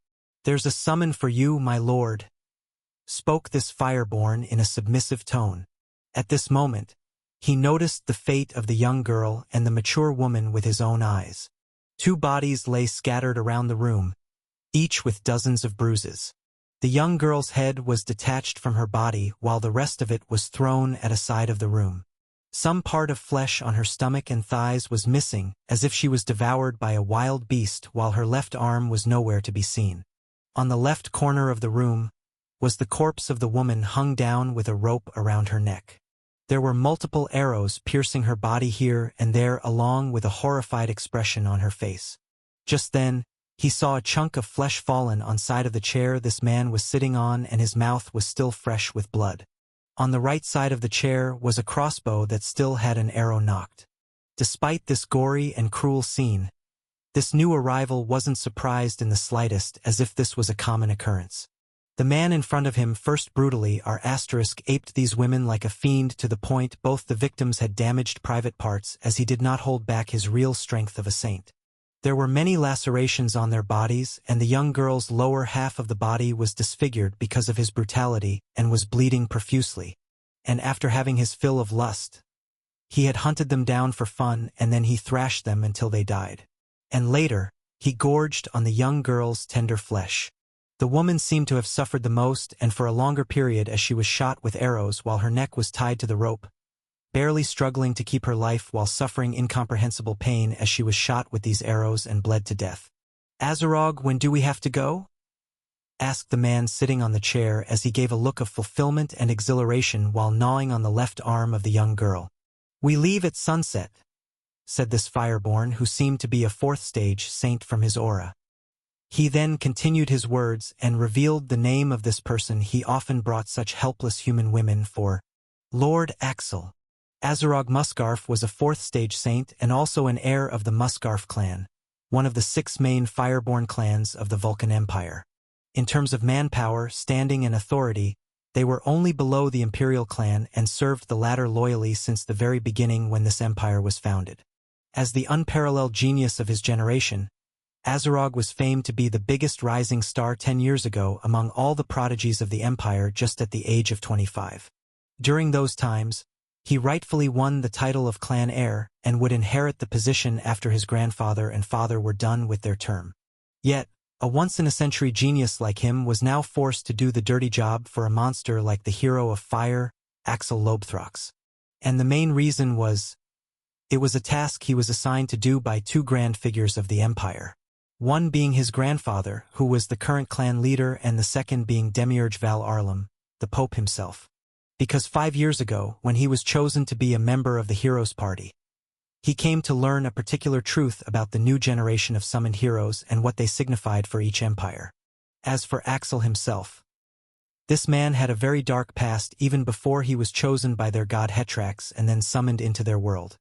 There's a summon for you, my lord, spoke this fireborn in a submissive tone. At this moment, he noticed the fate of the young girl and the mature woman with his own eyes. Two bodies lay scattered around the room, each with dozens of bruises. The young girl's head was detached from her body while the rest of it was thrown at a side of the room. Some part of flesh on her stomach and thighs was missing, as if she was devoured by a wild beast, while her left arm was nowhere to be seen. On the left corner of the room was the corpse of the woman hung down with a rope around her neck. There were multiple arrows piercing her body here and there, along with a horrified expression on her face. Just then, he saw a chunk of flesh fallen on side of the chair this man was sitting on, and his mouth was still fresh with blood. On the right side of the chair was a crossbow that still had an arrow knocked. Despite this gory and cruel scene, this new arrival wasn't surprised in the slightest, as if this was a common occurrence. The man in front of him first brutally aped these women like a fiend, to the point both the victims had damaged private parts, as he did not hold back his real strength of a saint. There were many lacerations on their bodies, and the young girl's lower half of the body was disfigured because of his brutality and was bleeding profusely. And after having his fill of lust, he had hunted them down for fun, and then he thrashed them until they died. And later, he gorged on the young girl's tender flesh. The woman seemed to have suffered the most, and for a longer period, as she was shot with arrows while her neck was tied to the rope, barely struggling to keep her life while suffering incomprehensible pain as she was shot with these arrows and bled to death. Azarog, when do we have to go? Asked the man sitting on the chair as he gave a look of fulfillment and exhilaration while gnawing on the left arm of the young girl. We leave at sunset, said this fireborn, who seemed to be a fourth-stage saint from his aura. He then continued his words and revealed the name of this person he often brought such helpless human women for, Lord Axel. Azarog Musgarf was a fourth-stage saint and also an heir of the Musgarf clan, one of the 6 main fireborn clans of the Vulcan Empire. In terms of manpower, standing, and authority, they were only below the Imperial clan and served the latter loyally since the very beginning when this empire was founded. As the unparalleled genius of his generation, Azarog was famed to be the biggest rising star 10 years ago among all the prodigies of the empire just at the age of 25. During those times, he rightfully won the title of clan heir and would inherit the position after his grandfather and father were done with their term. Yet, a once-in-a-century genius like him was now forced to do the dirty job for a monster like the hero of fire, Axel Lobethrox. And the main reason was, it was a task he was assigned to do by two grand figures of the empire. One being his grandfather, who was the current clan leader, and the second being Demiurge Val Arlem, the Pope himself. Because 5 years ago, when he was chosen to be a member of the Heroes Party, he came to learn a particular truth about the new generation of summoned heroes and what they signified for each empire. As for Axel himself, this man had a very dark past even before he was chosen by their god Hetrax and then summoned into their world.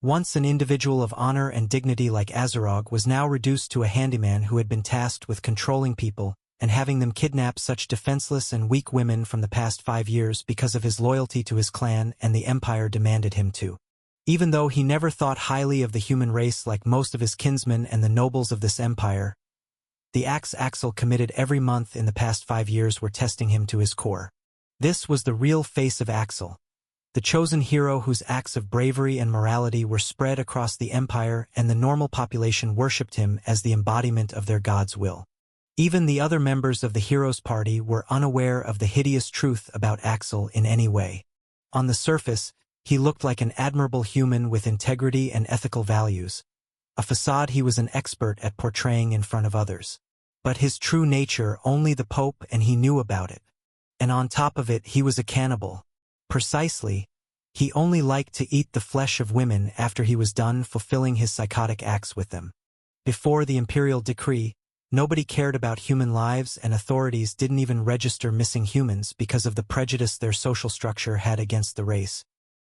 Once an individual of honor and dignity like Azarog was now reduced to a handyman who had been tasked with controlling people and having them kidnap such defenseless and weak women from the past 5 years because of his loyalty to his clan and the empire demanded him to. Even though he never thought highly of the human race like most of his kinsmen and the nobles of this empire, the acts Axel committed every month in the past 5 years were testing him to his core. This was the real face of Axel, the chosen hero whose acts of bravery and morality were spread across the empire, and the normal population worshipped him as the embodiment of their god's will. Even the other members of the Heroes Party were unaware of the hideous truth about Axel in any way. On the surface, he looked like an admirable human with integrity and ethical values, a facade he was an expert at portraying in front of others. But his true nature only the Pope and he knew about it. And on top of it, he was a cannibal. Precisely, he only liked to eat the flesh of women after he was done fulfilling his psychotic acts with them. Before the imperial decree, nobody cared about human lives, and authorities didn't even register missing humans because of the prejudice their social structure had against the race.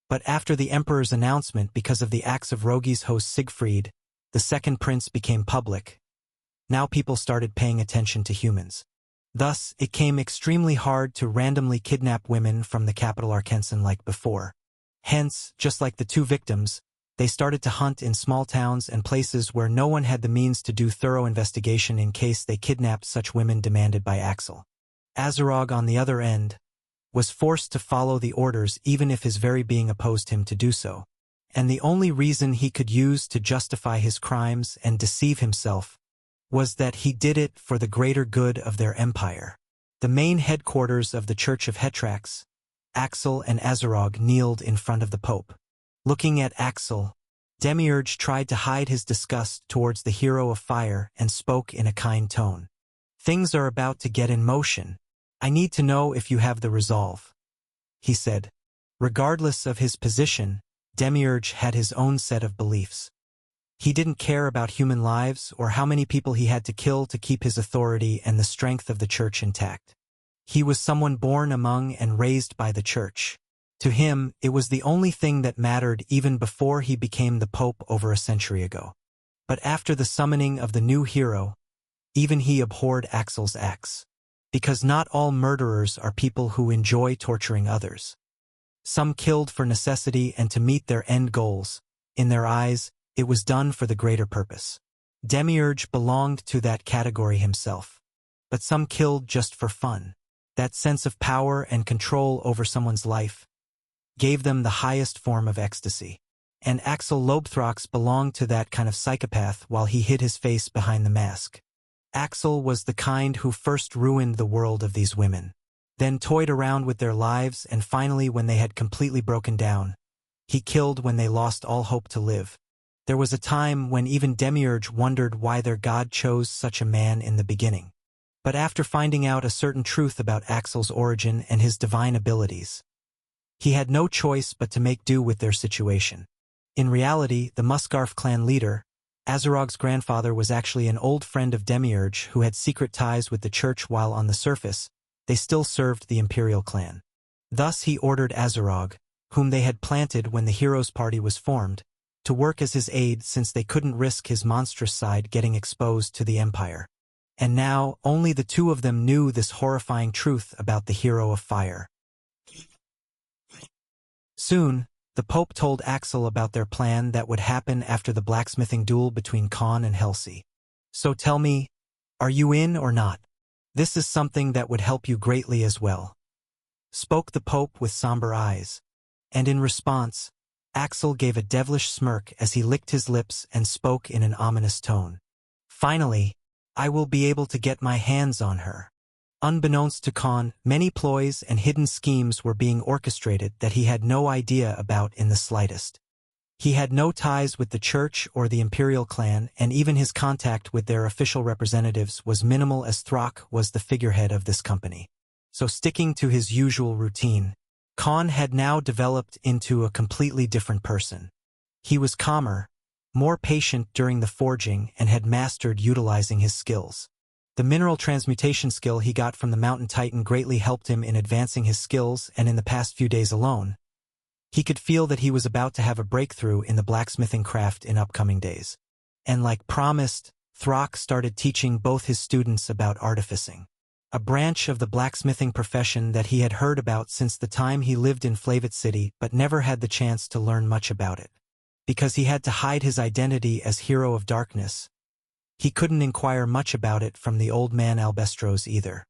But after the emperor's announcement because of the acts of Rogi's host Siegfried, the second prince became public. Now people started paying attention to humans. Thus, it came extremely hard to randomly kidnap women from the capital Arkensen like before. Hence, just like the two victims, they started to hunt in small towns and places where no one had the means to do thorough investigation in case they kidnapped such women demanded by Axel. Azarog, on the other end, was forced to follow the orders even if his very being opposed him to do so. And the only reason he could use to justify his crimes and deceive himself was that he did it for the greater good of their empire. The main headquarters of the Church of Hetrax, Axel and Azarog kneeled in front of the Pope. Looking at Axel, Demiurge tried to hide his disgust towards the hero of fire and spoke in a kind tone. "Things are about to get in motion. I need to know if you have the resolve," he said. Regardless of his position, Demiurge had his own set of beliefs. He didn't care about human lives or how many people he had to kill to keep his authority and the strength of the church intact. He was someone born among and raised by the church. To him, it was the only thing that mattered even before he became the Pope over a century ago. But after the summoning of the new hero, even he abhorred Axel's acts. Because not all murderers are people who enjoy torturing others. Some killed for necessity and to meet their end goals. In their eyes, it was done for the greater purpose. Demiurge belonged to that category himself. But some killed just for fun. That sense of power and control over someone's life gave them the highest form of ecstasy. And Axel Lobethrox belonged to that kind of psychopath while he hid his face behind the mask. Axel was the kind who first ruined the world of these women, then toyed around with their lives, and finally, when they had completely broken down, he killed when they lost all hope to live. There was a time when even Demiurge wondered why their god chose such a man in the beginning. But after finding out a certain truth about Axel's origin and his divine abilities, he had no choice but to make do with their situation. In reality, the Muskarf clan leader, Azarog's grandfather, was actually an old friend of Demiurge who had secret ties with the church, while on the surface, they still served the imperial clan. Thus he ordered Azarog, whom they had planted when the Heroes Party was formed, to work as his aide since they couldn't risk his monstrous side getting exposed to the empire. And now, only the two of them knew this horrifying truth about the hero of fire. Soon, the Pope told Axel about their plan that would happen after the blacksmithing duel between Khan and Helsi. So tell me, are you in or not? This is something that would help you greatly as well. Spoke the Pope with somber eyes. And in response, Axel gave a devilish smirk as he licked his lips and spoke in an ominous tone. Finally, I will be able to get my hands on her. Unbeknownst to Khan, many ploys and hidden schemes were being orchestrated that he had no idea about in the slightest. He had no ties with the church or the imperial clan, and even his contact with their official representatives was minimal, as Throck was the figurehead of this company. So sticking to his usual routine, Khan had now developed into a completely different person. He was calmer, more patient during the forging, and had mastered utilizing his skills. The mineral transmutation skill he got from the Mountain Titan greatly helped him in advancing his skills, and in the past few days alone, he could feel that he was about to have a breakthrough in the blacksmithing craft in upcoming days. And like promised, Throck started teaching both his students about artificing, a branch of the blacksmithing profession that he had heard about since the time he lived in Flavit City but never had the chance to learn much about it. Because he had to hide his identity as Hero of Darkness, he couldn't inquire much about it from the old man Albestros either.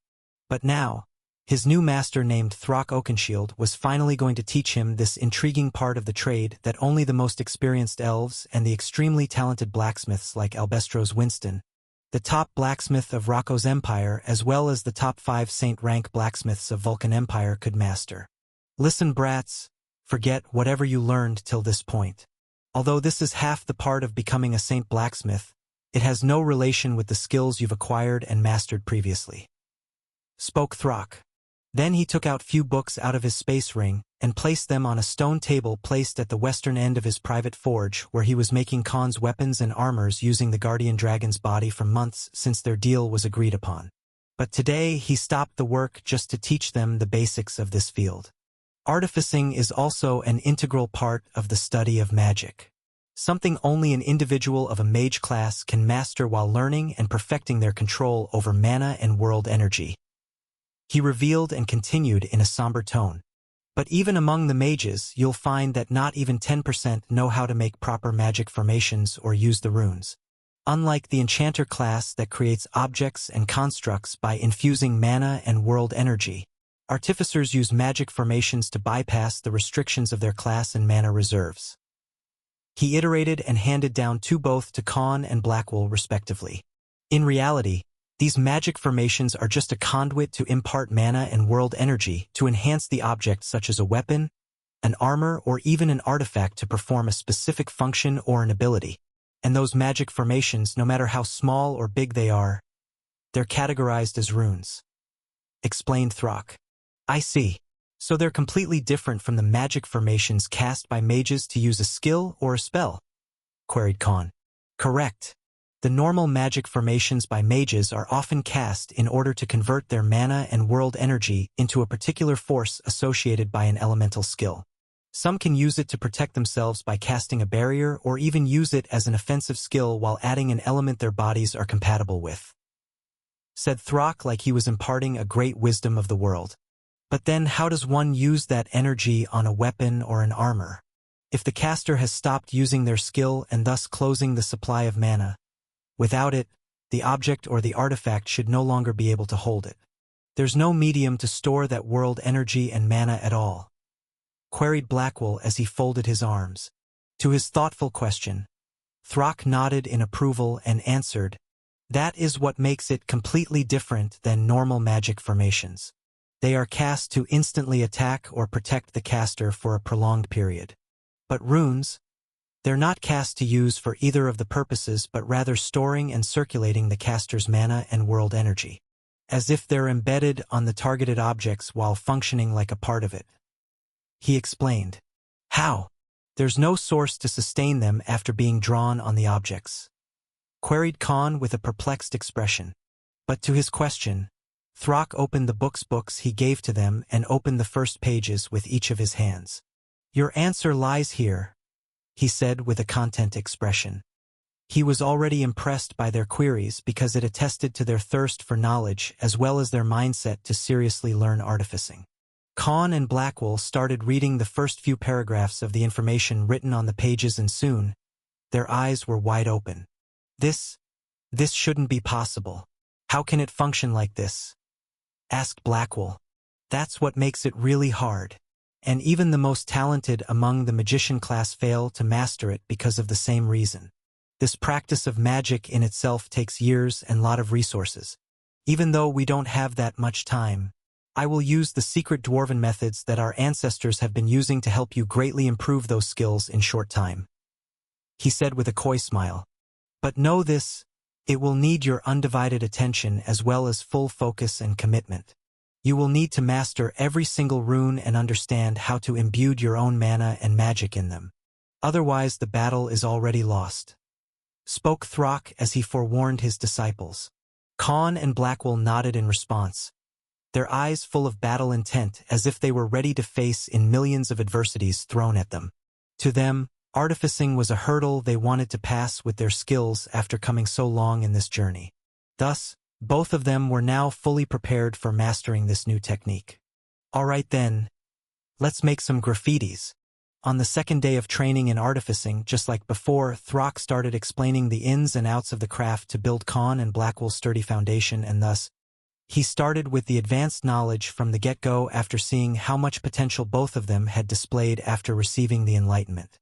But now, his new master named Throck Oakenshield was finally going to teach him this intriguing part of the trade that only the most experienced elves and the extremely talented blacksmiths like Albestros Winston, the top blacksmith of Rocco's Empire, as well as the top 5 saint-rank blacksmiths of Vulcan Empire, could master. Listen, brats, forget whatever you learned till this point. Although this is half the part of becoming a saint blacksmith, it has no relation with the skills you've acquired and mastered previously. Spoke Throck. Then he took out few books out of his space ring and placed them on a stone table placed at the western end of his private forge, where he was making Khan's weapons and armors using the guardian dragon's body for months since their deal was agreed upon. But today he stopped the work just to teach them the basics of this field. Artificing is also an integral part of the study of magic. Something only an individual of a mage class can master while learning and perfecting their control over mana and world energy. He revealed and continued in a somber tone. But even among the mages, you'll find that not even 10% know how to make proper magic formations or use the runes. Unlike the enchanter class that creates objects and constructs by infusing mana and world energy, artificers use magic formations to bypass the restrictions of their class and mana reserves. He iterated and handed down to both to Khan and Blackwell respectively. In reality, these magic formations are just a conduit to impart mana and world energy to enhance the object, such as a weapon, an armor, or even an artifact to perform a specific function or an ability. And those magic formations, no matter how small or big they are, they're categorized as runes. Explained Throck. I see. So they're completely different from the magic formations cast by mages to use a skill or a spell? Queried Khan. Correct. The normal magic formations by mages are often cast in order to convert their mana and world energy into a particular force associated by an elemental skill. Some can use it to protect themselves by casting a barrier, or even use it as an offensive skill while adding an element their bodies are compatible with. Said Throck like he was imparting a great wisdom of the world. But then how does one use that energy on a weapon or an armor? If the caster has stopped using their skill and thus closing the supply of mana, without it, the object or the artifact should no longer be able to hold it. There's no medium to store that world energy and mana at all. Queried Blackwell as he folded his arms. To his thoughtful question, Throck nodded in approval and answered, that is what makes it completely different than normal magic formations. They are cast to instantly attack or protect the caster for a prolonged period. But runes, they're not cast to use for either of the purposes, but rather storing and circulating the caster's mana and world energy, as if they're embedded on the targeted objects while functioning like a part of it. He explained. How? There's no source to sustain them after being drawn on the objects. Queried Khan with a perplexed expression. But to his question, Throck opened the books he gave to them and opened the first pages with each of his hands. Your answer lies here, he said with a content expression. He was already impressed by their queries because it attested to their thirst for knowledge as well as their mindset to seriously learn artificing. Khan and Blackwell started reading the first few paragraphs of the information written on the pages, and soon, their eyes were wide open. This This shouldn't be possible. How can it function like this? Asked Blackwell. That's what makes it really hard. And even the most talented among the magician class fail to master it because of the same reason. This practice of magic in itself takes years and lot of resources. Even though we don't have that much time, I will use the secret dwarven methods that our ancestors have been using to help you greatly improve those skills in short time. He said with a coy smile. But know this, it will need your undivided attention as well as full focus and commitment. You will need to master every single rune and understand how to imbue your own mana and magic in them. Otherwise the battle is already lost. Spoke Throck as he forewarned his disciples. Khan and Blackwell nodded in response, their eyes full of battle intent as if they were ready to face in millions of adversities thrown at them. To them, artificing was a hurdle they wanted to pass with their skills after coming so long in this journey. Thus, both of them were now fully prepared for mastering this new technique. All right then, let's make some graffitis. On the second day of training in artificing, just like before, Throck started explaining the ins and outs of the craft to build Khan and Blackwell's sturdy foundation, and thus, he started with the advanced knowledge from the get-go after seeing how much potential both of them had displayed after receiving the enlightenment.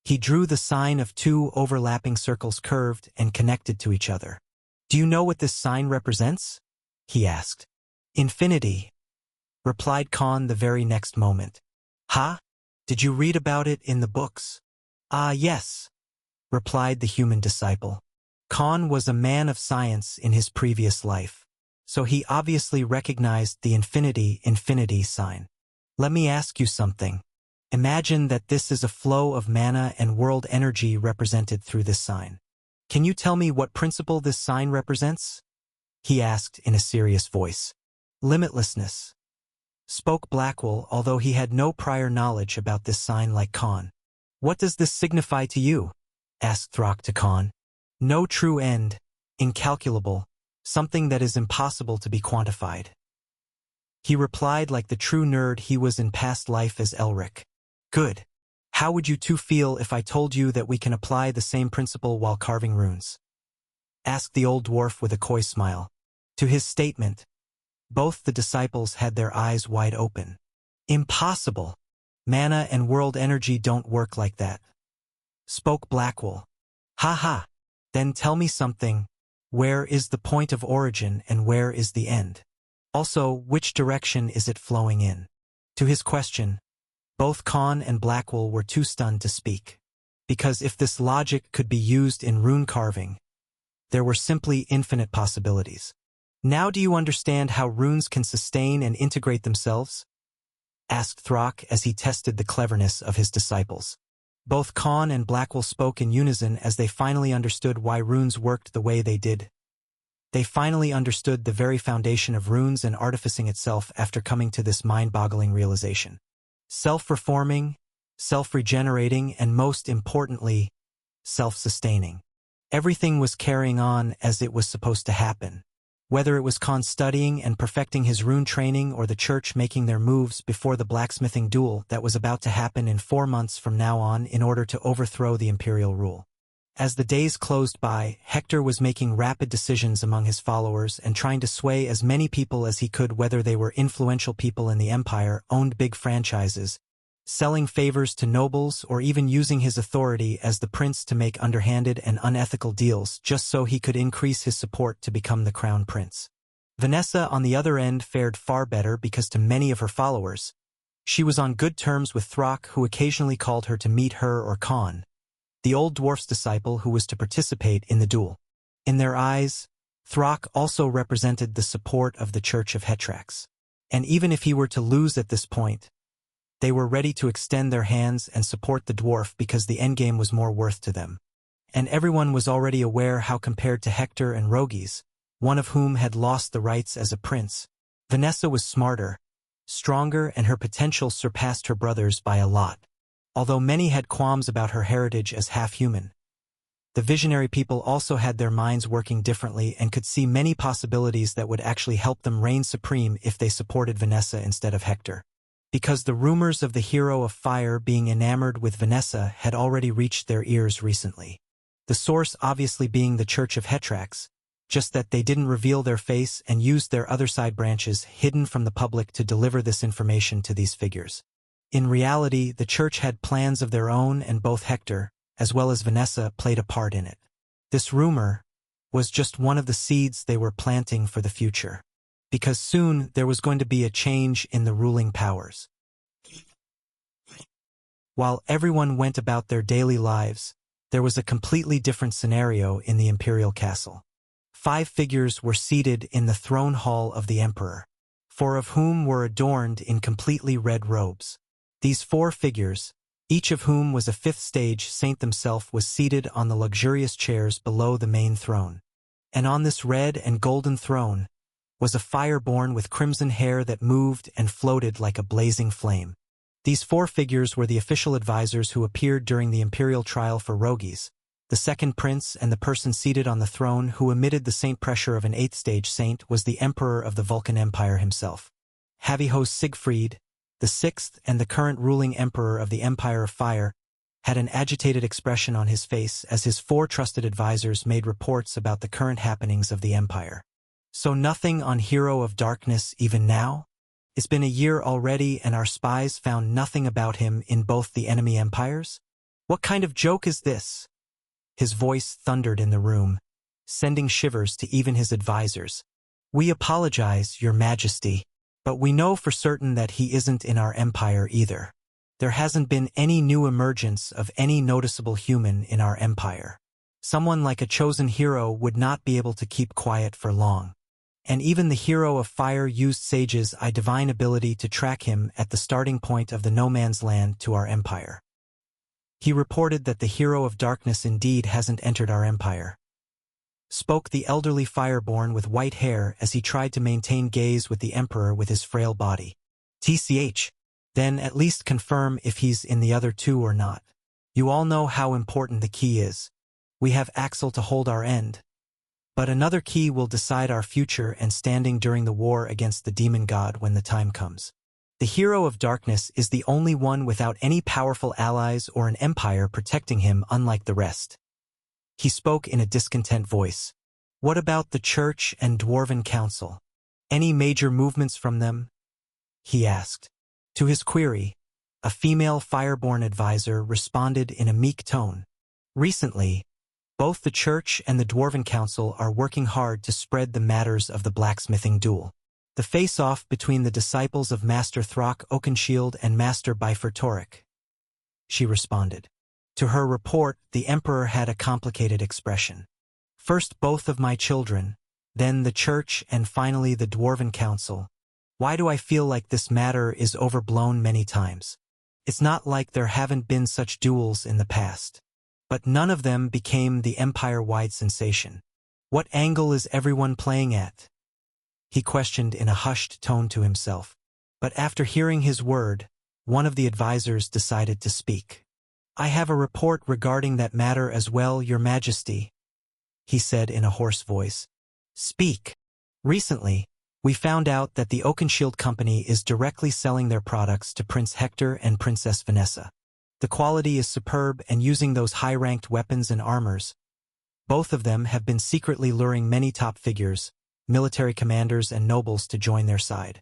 He drew the sign of two overlapping circles curved and connected to each other. Do you know what this sign represents? He asked. Infinity, replied Khan the very next moment. Huh? Did you read about it in the books? Ah, yes, replied the human disciple. Khan was a man of science in his previous life, so he obviously recognized the infinity sign. Let me ask you something. Imagine that this is a flow of mana and world energy represented through this sign. Can you tell me what principle this sign represents? He asked in a serious voice. Limitlessness, spoke Blackwell, although he had no prior knowledge about this sign like Khan. What does this signify to you? Asked Throck to Khan. No true end, incalculable, something that is impossible to be quantified. He replied like the true nerd he was in past life as Elric. Good. How would you two feel if I told you that we can apply the same principle while carving runes? Asked the old dwarf with a coy smile. To his statement, both the disciples had their eyes wide open. Impossible. Mana and world energy don't work like that, spoke Blackwell. Ha ha. Then tell me something. Where is the point of origin and where is the end? Also, which direction is it flowing in? To his question, both Khan and Blackwell were too stunned to speak. Because if this logic could be used in rune carving, there were simply infinite possibilities. Now do you understand how runes can sustain and integrate themselves? Asked Throck as he tested the cleverness of his disciples. Both Khan and Blackwell spoke in unison as they finally understood why runes worked the way they did. They finally understood the very foundation of runes and artificing itself after coming to this mind-boggling realization. Self-reforming, self-regenerating, and most importantly, self-sustaining. Everything was carrying on as it was supposed to happen. Whether it was Khan studying and perfecting his rune training or the church making their moves before the blacksmithing duel that was about to happen in 4 months from now on in order to overthrow the imperial rule. As the days closed by, Hector was making rapid decisions among his followers and trying to sway as many people as he could, whether they were influential people in the empire, owned big franchises, selling favors to nobles, or even using his authority as the prince to make underhanded and unethical deals just so he could increase his support to become the crown prince. Vanessa, on the other end, fared far better because to many of her followers, she was on good terms with Throck, who occasionally called her to meet her or Khan, the old dwarf's disciple who was to participate in the duel. In their eyes, Throck also represented the support of the Church of Hetrax. And even if he were to lose at this point, they were ready to extend their hands and support the dwarf because the endgame was more worth to them. And everyone was already aware how, compared to Hector and Rogies, one of whom had lost the rights as a prince, Vanessa was smarter, stronger, and her potential surpassed her brothers by a lot. Although many had qualms about her heritage as half-human, the visionary people also had their minds working differently and could see many possibilities that would actually help them reign supreme if they supported Vanessa instead of Hector. Because the rumors of the hero of fire being enamored with Vanessa had already reached their ears recently. The source obviously being the Church of Hetrax, just that they didn't reveal their face and used their other side branches hidden from the public to deliver this information to these figures. In reality, the church had plans of their own, and both Hector, as well as Vanessa, played a part in it. This rumor was just one of the seeds they were planting for the future, because soon there was going to be a change in the ruling powers. While everyone went about their daily lives, there was a completely different scenario in the imperial castle. 5 figures were seated in the throne hall of the emperor, 4 of whom were adorned in completely red robes. These 4 figures, each of whom was a 5th stage saint himself, was seated on the luxurious chairs below the main throne. And on this red and golden throne was a fireborn with crimson hair that moved and floated like a blazing flame. These 4 figures were the official advisors who appeared during the imperial trial for Rogues, the second prince, and the person seated on the throne who emitted the saint pressure of an 8th stage saint was the emperor of the Vulcan Empire himself. Havihos Siegfried, the 6th and the current ruling emperor of the Empire of Fire, had an agitated expression on his face as his 4 trusted advisors made reports about the current happenings of the empire. So nothing on Hero of Darkness even now? It's been a year already and our spies found nothing about him in both the enemy empires? What kind of joke is this? His voice thundered in the room, sending shivers to even his advisors. We apologize, Your Majesty, but we know for certain that he isn't in our empire either. There hasn't been any new emergence of any noticeable human in our empire. Someone like a chosen hero would not be able to keep quiet for long. And even the Hero of Fire used Sage's divine ability to track him at the starting point of the no man's land to our empire. He reported that the Hero of Darkness indeed hasn't entered our empire. Spoke the elderly fireborn with white hair as he tried to maintain gaze with the emperor with his frail body. TCH. Then at least confirm if he's in the other 2 or not. You all know how important the key is. We have Axel to hold our end. But another key will decide our future and standing during the war against the demon god when the time comes. The Hero of Darkness is the only one without any powerful allies or an empire protecting him, unlike the rest. He spoke in a discontent voice. What about the Church and Dwarven Council? Any major movements from them? He asked. To his query, a female fireborn advisor responded in a meek tone. Recently, both the Church and the Dwarven Council are working hard to spread the matters of the blacksmithing duel. The face-off between the disciples of Master Throck Oakenshield and Master Bifurtoric. She responded. To her report, the Emperor had a complicated expression. First both of my children, then the Church, and finally the Dwarven Council. Why do I feel like this matter is overblown many times? It's not like there haven't been such duels in the past. But none of them became the empire-wide sensation. What angle is everyone playing at? He questioned in a hushed tone to himself. But after hearing his word, one of the advisors decided to speak. I have a report regarding that matter as well, Your Majesty, he said in a hoarse voice. Speak. Recently, we found out that the Oakenshield Company is directly selling their products to Prince Hector and Princess Vanessa. The quality is superb, and using those high-ranked weapons and armors, both of them have been secretly luring many top figures, military commanders and nobles to join their side.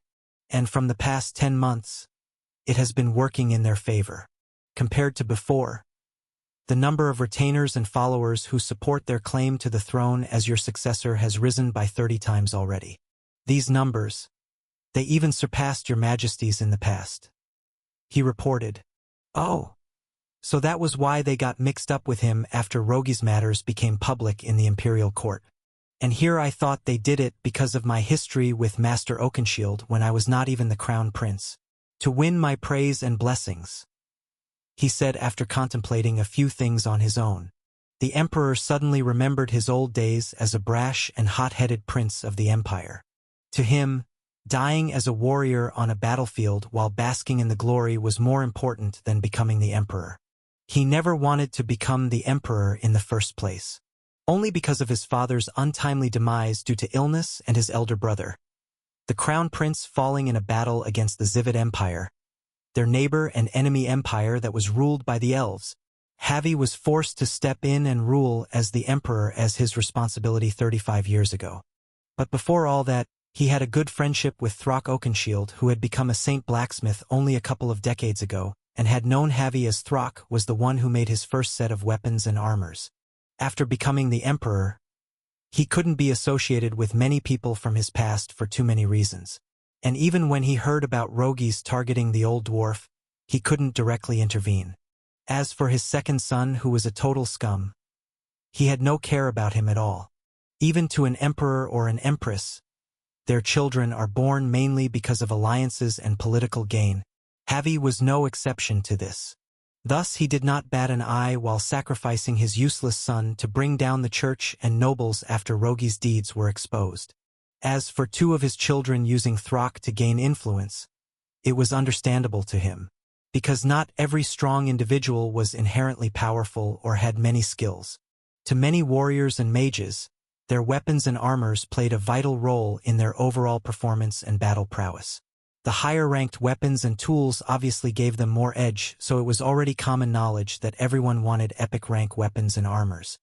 And from the past 10 months, it has been working in their favor. Compared to before, the number of retainers and followers who support their claim to the throne as your successor has risen by 30 times already. These numbers, they even surpassed Your Majesty's in the past. He reported. Oh. So that was why they got mixed up with him after Rogues matters became public in the imperial court. And here I thought they did it because of my history with Master Oakenshield when I was not even the crown prince. To win my praise and blessings. He said after contemplating a few things on his own. The emperor suddenly remembered his old days as a brash and hot-headed prince of the empire. To him, dying as a warrior on a battlefield while basking in the glory was more important than becoming the emperor. He never wanted to become the emperor in the first place. Only because of his father's untimely demise due to illness and his elder brother, the crown prince, falling in a battle against the Zivid Empire, their neighbor and enemy empire that was ruled by the elves. Havi was forced to step in and rule as the emperor as his responsibility 35 years ago. But before all that, he had a good friendship with Throck Oakenshield, who had become a saint blacksmith only a couple of decades ago, and had known Havi as Throck was the one who made his first set of weapons and armors. After becoming the emperor, he couldn't be associated with many people from his past for too many reasons. And even when he heard about Rogies targeting the old dwarf, he couldn't directly intervene. As for his second son, who was a total scum, he had no care about him at all. Even to an emperor or an empress, their children are born mainly because of alliances and political gain. Havi was no exception to this. Thus he did not bat an eye while sacrificing his useless son to bring down the church and nobles after Rogi's deeds were exposed. As for two of his children using Throck to gain influence, it was understandable to him, because not every strong individual was inherently powerful or had many skills. To many warriors and mages, their weapons and armors played a vital role in their overall performance and battle prowess. The higher-ranked weapons and tools obviously gave them more edge, so it was already common knowledge that everyone wanted epic-rank weapons and armors.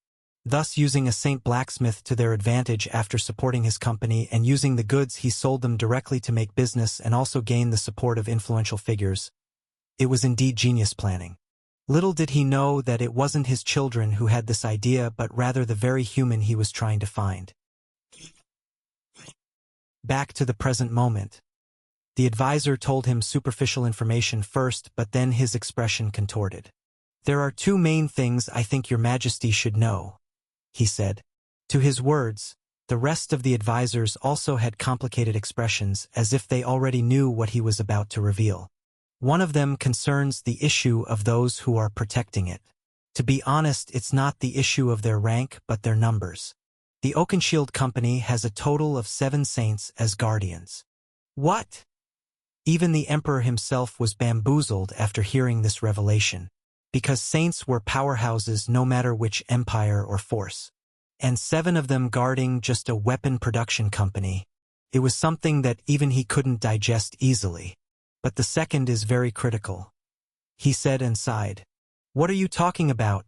Thus, using a saint blacksmith to their advantage after supporting his company and using the goods he sold them directly to make business and also gain the support of influential figures, it was indeed genius planning. Little did he know that it wasn't his children who had this idea, but rather the very human he was trying to find. Back to the present moment. The advisor told him superficial information first, but then his expression contorted. "There are two main things I think your majesty should know," he said. To his words, the rest of the advisors also had complicated expressions, as if they already knew what he was about to reveal. One of them concerns the issue of those who are protecting it. To be honest, it's not the issue of their rank, but their numbers. The Oakenshield Company has a total of 7 saints as guardians. What? Even the emperor himself was bamboozled after hearing this revelation, because saints were powerhouses no matter which empire or force. And 7 of them guarding just a weapon production company. It was something that even he couldn't digest easily. But the second is very critical, he said and sighed. "What are you talking about?"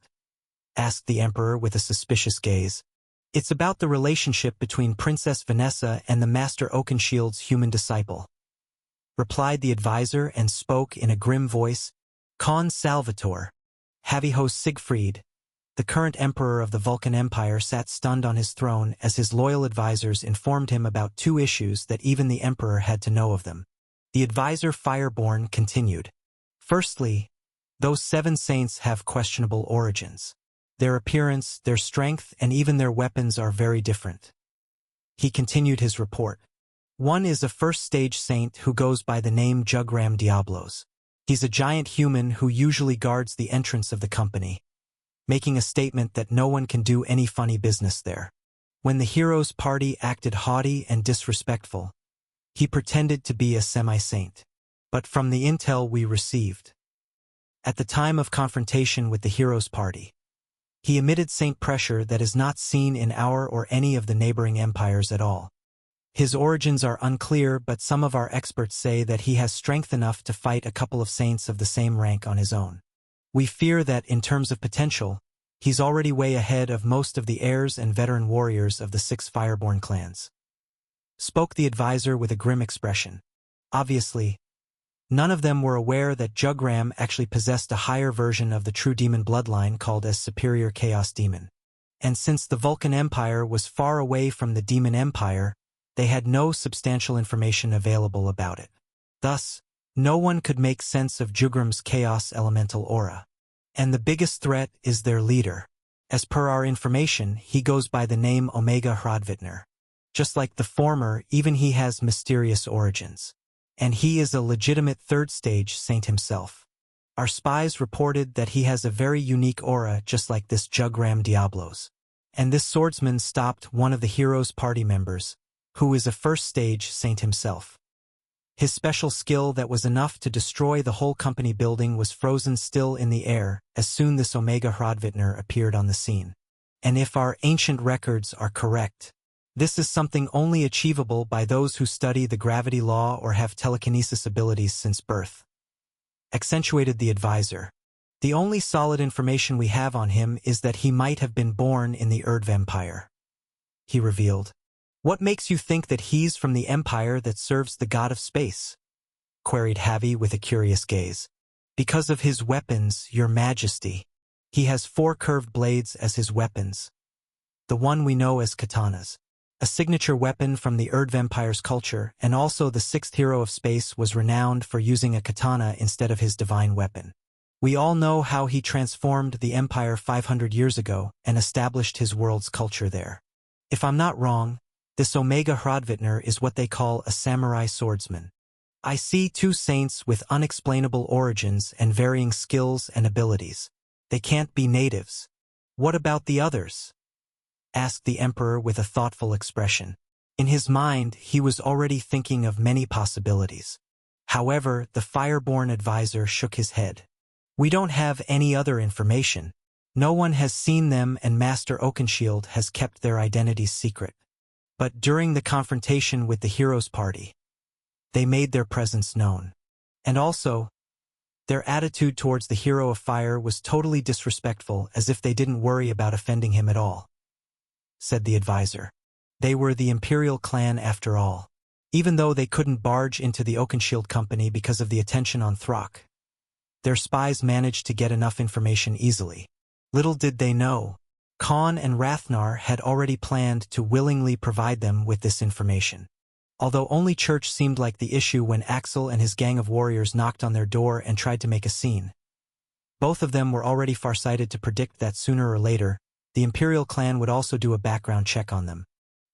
asked the emperor with a suspicious gaze. "It's about the relationship between Princess Vanessa and the Master Oakenshield's human disciple," replied the advisor and spoke in a grim voice. "Con Salvator." Havi host Siegfried, the current emperor of the Vulcan Empire, sat stunned on his throne as his loyal advisors informed him about 2 issues that even the emperor had to know of them. The advisor Fireborn continued. "Firstly, those 7 saints have questionable origins. Their appearance, their strength, and even their weapons are very different." He continued his report. "One is a first-stage saint who goes by the name Jugram Diablos. He's a giant human who usually guards the entrance of the company, making a statement that no one can do any funny business there. When the hero's party acted haughty and disrespectful, he pretended to be a semi-saint. But from the intel we received, at the time of confrontation with the hero's party, he emitted saint pressure that is not seen in our or any of the neighboring empires at all. His origins are unclear, but some of our experts say that he has strength enough to fight a couple of saints of the same rank on his own. We fear that, in terms of potential, he's already way ahead of most of the heirs and veteran warriors of the 6 Fireborn clans," spoke the advisor with a grim expression. Obviously, none of them were aware that Jugram actually possessed a higher version of the true demon bloodline called as Superior Chaos Demon. And since the Vulcan Empire was far away from the Demon Empire, they had no substantial information available about it. Thus, no one could make sense of Jugram's chaos elemental aura. And the biggest threat is their leader. As per our information, he goes by the name Omega Hrodvitner. Just like the former, even he has mysterious origins. And he is a legitimate 3rd-stage saint himself. Our spies reported that he has a very unique aura just like this Jugram Diablos. And this swordsman stopped one of the hero's party members, who is a 1st-stage saint himself. His special skill that was enough to destroy the whole company building was frozen still in the air as soon this Omega Hrodvitner appeared on the scene. And if our ancient records are correct, this is something only achievable by those who study the gravity law or have telekinesis abilities since birth, accentuated the advisor. The only solid information we have on him is that he might have been born in the Erdv Empire. He revealed. What makes you think that he's from the empire that serves the god of space? Queried Havi with a curious gaze. Because of his weapons, your majesty. He has 4 curved blades as his weapons. The one we know as katanas. A signature weapon from the Erdv Empire's culture, and also the 6th hero of space was renowned for using a katana instead of his divine weapon. We all know how he transformed the empire 500 years ago and established his world's culture there. If I'm not wrong, this Omega Hrodvitner is what they call a samurai swordsman. I see 2 saints with unexplainable origins and varying skills and abilities. They can't be natives. What about the others? Asked the emperor with a thoughtful expression. In his mind, he was already thinking of many possibilities. However, the Fireborn advisor shook his head. We don't have any other information. No one has seen them and Master Oakenshield has kept their identities secret. But during the confrontation with the Heroes Party, they made their presence known. And also, their attitude towards the Hero of Fire was totally disrespectful, as if they didn't worry about offending him at all. Said the advisor. They were the Imperial clan after all. Even though they couldn't barge into the Oakenshield company because of the attention on Throck, their spies managed to get enough information easily. Little did they know, Khan and Rathnar had already planned to willingly provide them with this information. Although only Church seemed like the issue when Axel and his gang of warriors knocked on their door and tried to make a scene. Both of them were already farsighted to predict that sooner or later, the Imperial clan would also do a background check on them.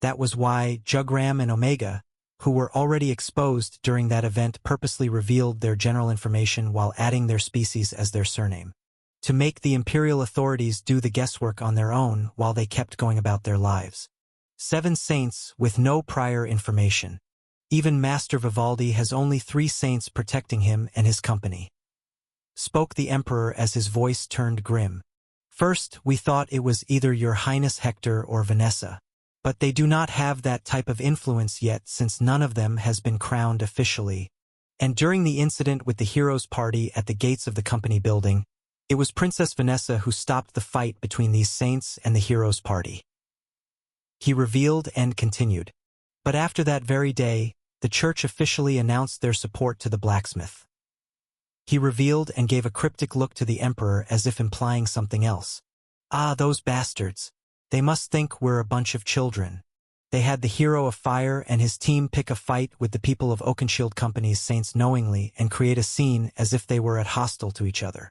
That was why Jugram and Omega, who were already exposed during that event, purposely revealed their general information while adding their species as their surname. To make the Imperial authorities do the guesswork on their own while they kept going about their lives. 7 saints with no prior information. Even Master Vivaldi has only 3 saints protecting him and his company. Spoke the Emperor as his voice turned grim. First, we thought it was either Your Highness Hector or Vanessa. But they do not have that type of influence yet since none of them has been crowned officially. And during the incident with the Heroes Party at the gates of the company building, it was Princess Vanessa who stopped the fight between these saints and the Heroes Party. He revealed and continued. But after that very day, the Church officially announced their support to the blacksmith. He revealed and gave a cryptic look to the Emperor as if implying something else. Ah, those bastards. They must think we're a bunch of children. They had the Hero of Fire and his team pick a fight with the people of Oakenshield Company's saints knowingly and create a scene as if they were at hostile to each other.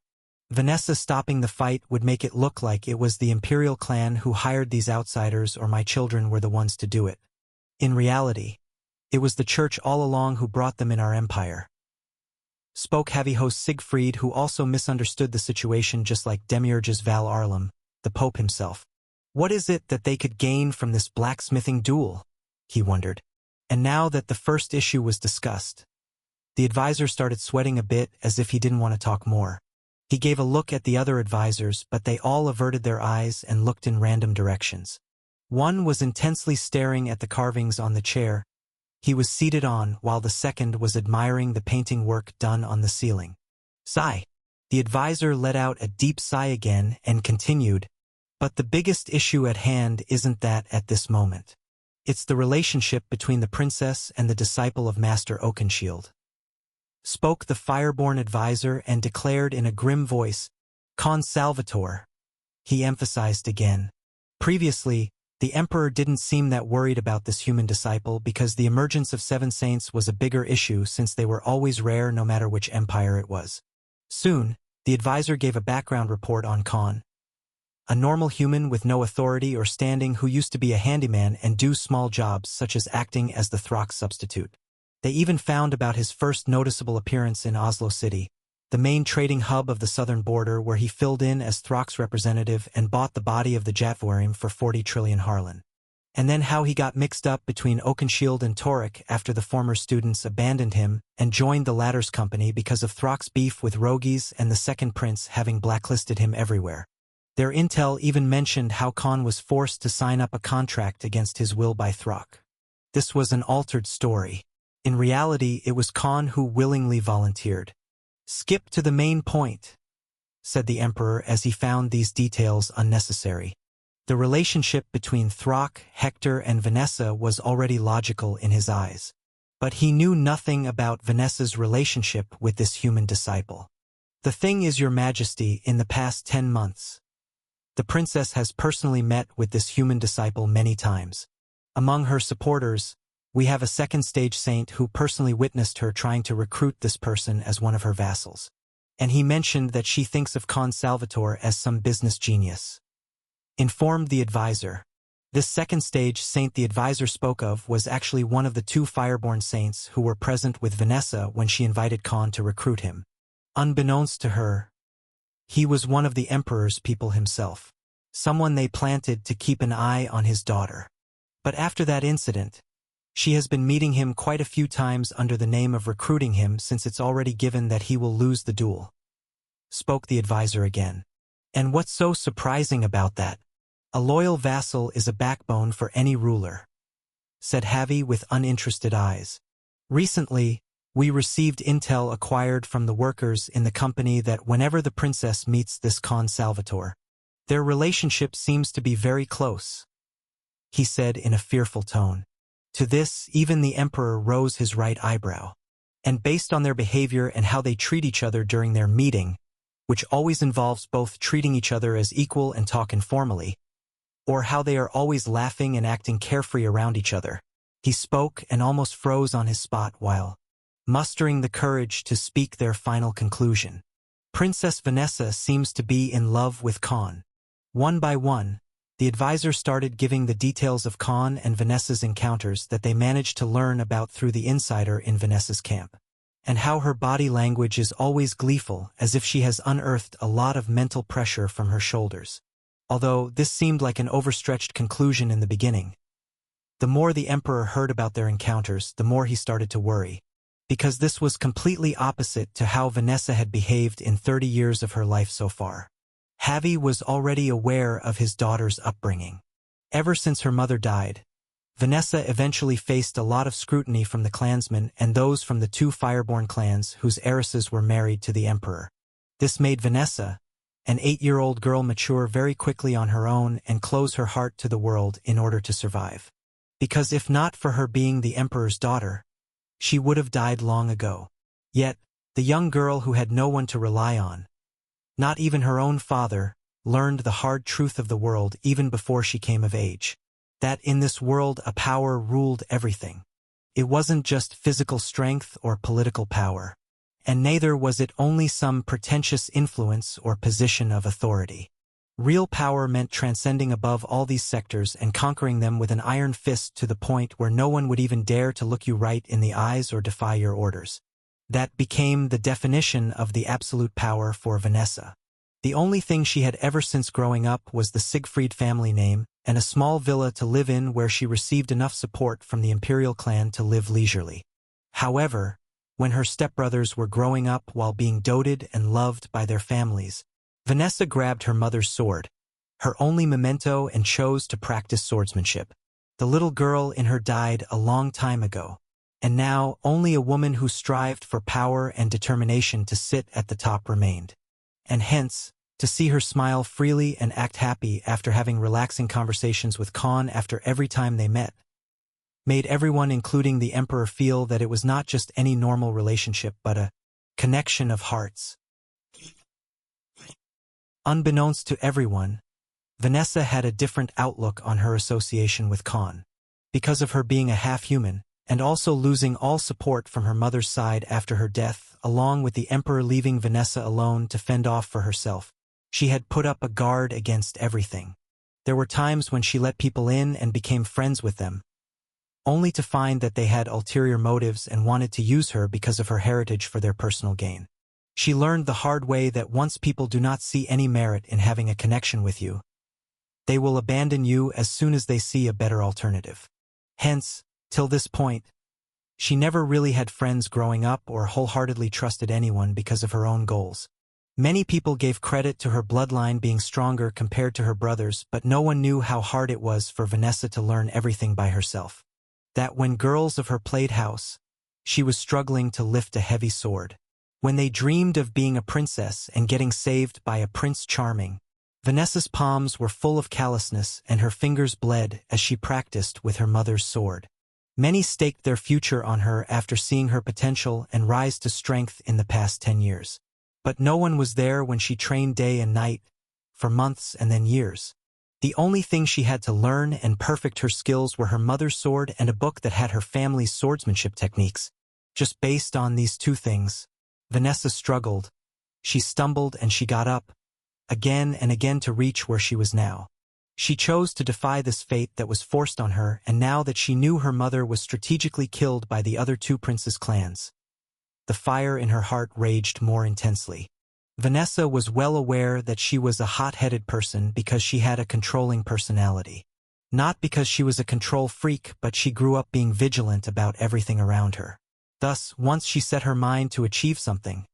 Vanessa stopping the fight would make it look like it was the Imperial clan who hired these outsiders or my children were the ones to do it. In reality, it was the Church all along who brought them in our empire. Spoke heavy host Siegfried, who also misunderstood the situation just like Demiurge's Val Arlam, the Pope himself. What is it that they could gain from this blacksmithing duel? He wondered. And now that the first issue was discussed, the advisor started sweating a bit as if he didn't want to talk more. He gave a look at the other advisors, but they all averted their eyes and looked in random directions. One was intensely staring at the carvings on the chair he was seated on, while the second was admiring the painting work done on the ceiling. Sigh. The advisor let out a deep sigh again and continued, but the biggest issue at hand isn't that at this moment. It's the relationship between the princess and the disciple of Master Oakenshield. Spoke the Fireborn advisor and declared in a grim voice, Con Salvatore. He emphasized again. Previously, the Emperor didn't seem that worried about this human disciple because the emergence of 7 saints was a bigger issue since they were always rare no matter which empire it was. Soon, the advisor gave a background report on Khan. A normal human with no authority or standing who used to be a handyman and do small jobs such as acting as the Throck's substitute. They even found about his first noticeable appearance in Oslo City, the main trading hub of the southern border, where he filled in as Throck's representative and bought the body of the Jatvorim for 40 trillion Harlan. And then how he got mixed up between Oakenshield and Torek after the former students abandoned him and joined the latter's company because of Throck's beef with Rogies and the second prince having blacklisted him everywhere. Their intel even mentioned how Khan was forced to sign up a contract against his will by Throck. This was an altered story. In reality, it was Khan who willingly volunteered. Skip to the main point. said the emperor as he found these details unnecessary. The relationship between Throck, Hector, and Vanessa was already logical in his eyes. But he knew nothing about Vanessa's relationship with this human disciple. The thing is, Your Majesty, in the past 10 months, the princess has personally met with this human disciple many times. Among her supporters, we have a second-stage saint who personally witnessed her trying to recruit this person as one of her vassals. And he mentioned that she thinks of Con Salvatore as some business genius. Informed the advisor. This second-stage saint the advisor spoke of was actually one of the 2 fireborn saints who were present with Vanessa when she invited Con to recruit him. Unbeknownst to her, he was one of the emperor's people himself, someone they planted to keep an eye on his daughter. But after that incident, she has been meeting him quite a few times under the name of recruiting him, since it's already given that he will lose the duel. Spoke the advisor again. And what's so surprising about that? A loyal vassal is a backbone for any ruler, said Javi with uninterested eyes. Recently, we received intel acquired from the workers in the company that whenever the princess meets this Con Salvatore, their relationship seems to be very close, he said in a fearful tone. To this, even the emperor rose his right eyebrow. And based on their behavior and how they treat each other during their meeting, which always involves both treating each other as equal and talk informally, or how they are always laughing and acting carefree around each other, he spoke and almost froze on his spot while mustering the courage to speak their final conclusion. Princess Vanessa seems to be in love with Con. One by one, the advisor started giving the details of Con and Vanessa's encounters that they managed to learn about through the insider in Vanessa's camp, and how her body language is always gleeful, as if she has unearthed a lot of mental pressure from her shoulders. Although this seemed like an overstretched conclusion in the beginning, the more the emperor heard about their encounters, the more he started to worry, because this was completely opposite to how Vanessa had behaved in 30 years of her life so far. Javi was already aware of his daughter's upbringing. Ever since her mother died, Vanessa eventually faced a lot of scrutiny from the clansmen and those from the 2 fireborn clans whose heiresses were married to the emperor. This made Vanessa, an 8-year-old girl, mature very quickly on her own and close her heart to the world in order to survive. Because if not for her being the emperor's daughter, she would have died long ago. Yet, the young girl who had no one to rely on, not even her own father, learned the hard truth of the world even before she came of age. That in this world a power ruled everything. It wasn't just physical strength or political power, and neither was it only some pretentious influence or position of authority. Real power meant transcending above all these sectors and conquering them with an iron fist to the point where no one would even dare to look you right in the eyes or defy your orders. That became the definition of the absolute power for Vanessa. The only thing she had ever since growing up was the Siegfried family name and a small villa to live in where she received enough support from the imperial clan to live leisurely. However, when her stepbrothers were growing up while being doted and loved by their families, Vanessa grabbed her mother's sword, her only memento, and chose to practice swordsmanship. The little girl in her died a long time ago, and now only a woman who strived for power and determination to sit at the top remained. And hence, to see her smile freely and act happy after having relaxing conversations with Con after every time they met, made everyone, including the emperor, feel that it was not just any normal relationship but a connection of hearts. Unbeknownst to everyone, Vanessa had a different outlook on her association with Con. Because of her being a half-human, and also losing all support from her mother's side after her death, along with the emperor leaving Vanessa alone to fend off for herself, she had put up a guard against everything. There were times when she let people in and became friends with them, only to find that they had ulterior motives and wanted to use her because of her heritage for their personal gain. She learned the hard way that once people do not see any merit in having a connection with you, they will abandon you as soon as they see a better alternative. Hence, till this point, she never really had friends growing up or wholeheartedly trusted anyone because of her own goals. Many people gave credit to her bloodline being stronger compared to her brothers, but no one knew how hard it was for Vanessa to learn everything by herself. That when girls of her played house, she was struggling to lift a heavy sword. When they dreamed of being a princess and getting saved by a Prince Charming, Vanessa's palms were full of callousness and her fingers bled as she practiced with her mother's sword. Many staked their future on her after seeing her potential and rise to strength in the past 10 years. But no one was there when she trained day and night, for months and then years. The only thing she had to learn and perfect her skills were her mother's sword and a book that had her family's swordsmanship techniques. Just based on these two things, Vanessa struggled. She stumbled and she got up, again and again to reach where she was now. She chose to defy this fate that was forced on her, and now that she knew her mother was strategically killed by the other two princes' clans, the fire in her heart raged more intensely. Vanessa was well aware that she was a hot-headed person because she had a controlling personality. Not because she was a control freak, but she grew up being vigilant about everything around her. Thus, once she set her mind to achieve something,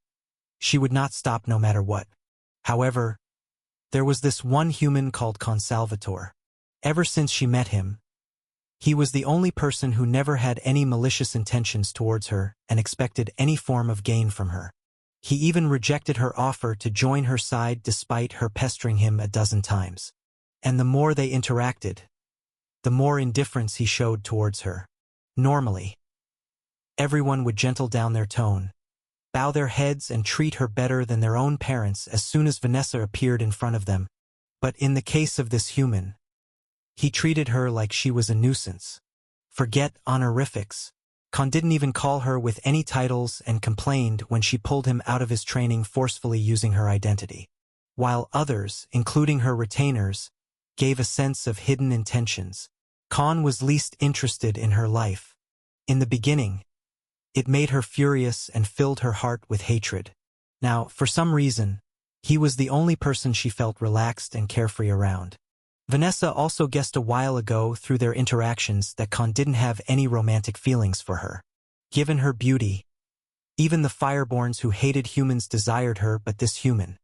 she would not stop no matter what. However, there was this one human called Consalvatore. Ever since she met him, he was the only person who never had any malicious intentions towards her and expected any form of gain from her. He even rejected her offer to join her side despite her pestering him a dozen times. And the more they interacted, the more indifference he showed towards her. Normally, everyone would gentle down their tone, bow their heads and treat her better than their own parents as soon as Vanessa appeared in front of them. But in the case of this human, he treated her like she was a nuisance. Forget honorifics. Con didn't even call her with any titles and complained when she pulled him out of his training forcefully using her identity. While others, including her retainers, gave a sense of hidden intentions, Con was least interested in her life. In the beginning, it made her furious and filled her heart with hatred. Now, for some reason, he was the only person she felt relaxed and carefree around. Vanessa also guessed a while ago through their interactions that Con didn't have any romantic feelings for her. Given her beauty, even the Fireborns who hated humans desired her, but this human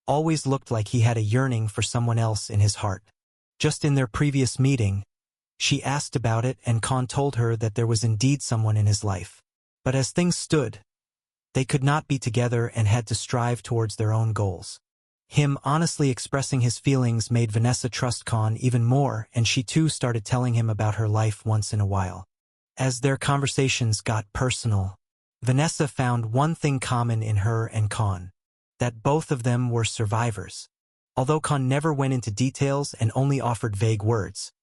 always looked like he had a yearning for someone else in his heart. Just in their previous meeting, she asked about it and Con told her that there was indeed someone in his life. But as things stood, they could not be together and had to strive towards their own goals. Him honestly expressing his feelings made Vanessa trust Con even more, and she too started telling him about her life once in a while. As their conversations got personal, Vanessa found one thing common in her and Con, that both of them were survivors. Although Con never went into details and only offered vague words,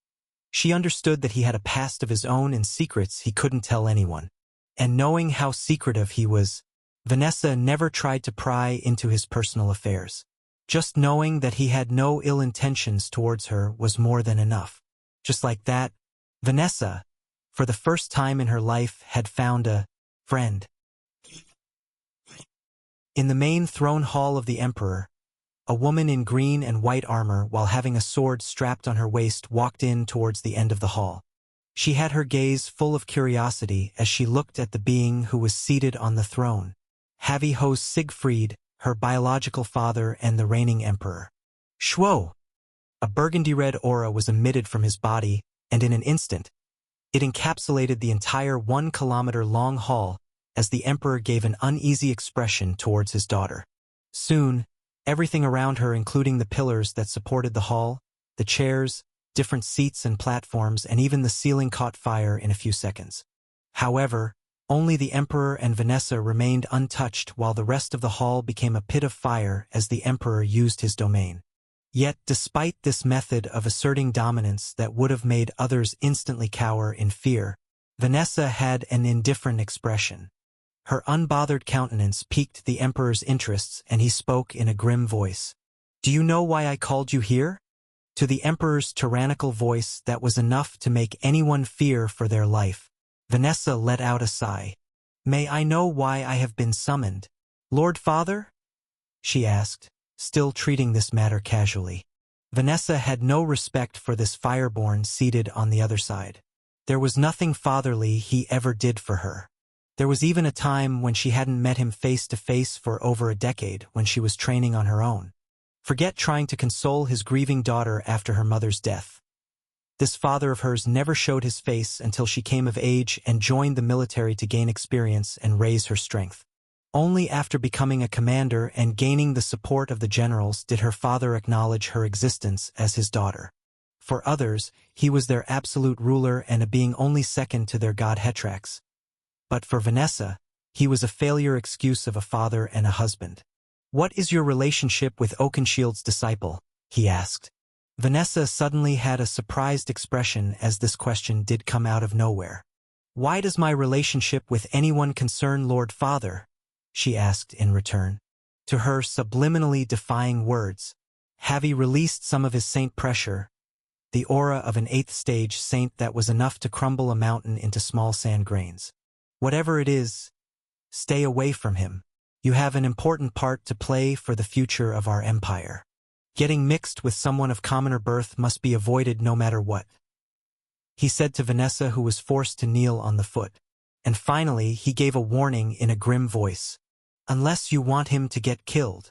she understood that he had a past of his own and secrets he couldn't tell anyone. And knowing how secretive he was, Vanessa never tried to pry into his personal affairs. Just knowing that he had no ill intentions towards her was more than enough. Just like that, Vanessa, for the first time in her life, had found a friend. In the main throne hall of the Emperor, a woman in green and white armor while having a sword strapped on her waist walked in towards the end of the hall. She had her gaze full of curiosity as she looked at the being who was seated on the throne, Havi host Siegfried, her biological father and the reigning emperor. Shwo! A burgundy-red aura was emitted from his body, and in an instant, it encapsulated the entire 1-kilometer-long hall as the emperor gave an uneasy expression towards his daughter. Soon, everything around her, including the pillars that supported the hall, the chairs, different seats and platforms, and even the ceiling caught fire in a few seconds. However, only the Emperor and Vanessa remained untouched while the rest of the hall became a pit of fire as the Emperor used his domain. Yet, despite this method of asserting dominance that would have made others instantly cower in fear, Vanessa had an indifferent expression. Her unbothered countenance piqued the Emperor's interests, and he spoke in a grim voice. "Do you know why I called you here?" To the Emperor's tyrannical voice that was enough to make anyone fear for their life, Vanessa let out a sigh. "May I know why I have been summoned, Lord Father?" she asked, still treating this matter casually. Vanessa had no respect for this Fireborn seated on the other side. There was nothing fatherly he ever did for her. There was even a time when she hadn't met him face to face for over a decade when she was training on her own. Forget trying to console his grieving daughter after her mother's death. This father of hers never showed his face until she came of age and joined the military to gain experience and raise her strength. Only after becoming a commander and gaining the support of the generals did her father acknowledge her existence as his daughter. For others, he was their absolute ruler and a being only second to their god Hetrax. But for Vanessa, he was a failure excuse of a father and a husband. "What is your relationship with Oakenshield's disciple?" he asked. Vanessa suddenly had a surprised expression as this question did come out of nowhere. "Why does my relationship with anyone concern Lord Father?" she asked in return. To her subliminally defying words, have he released some of his saint pressure, the aura of an 8th stage saint that was enough to crumble a mountain into small sand grains? Whatever it is, stay away from him. You have an important part to play for the future of our empire. Getting mixed with someone of commoner birth must be avoided no matter what," he said to Vanessa, who was forced to kneel on the foot. And finally he gave a warning in a grim voice. "Unless you want him to get killed."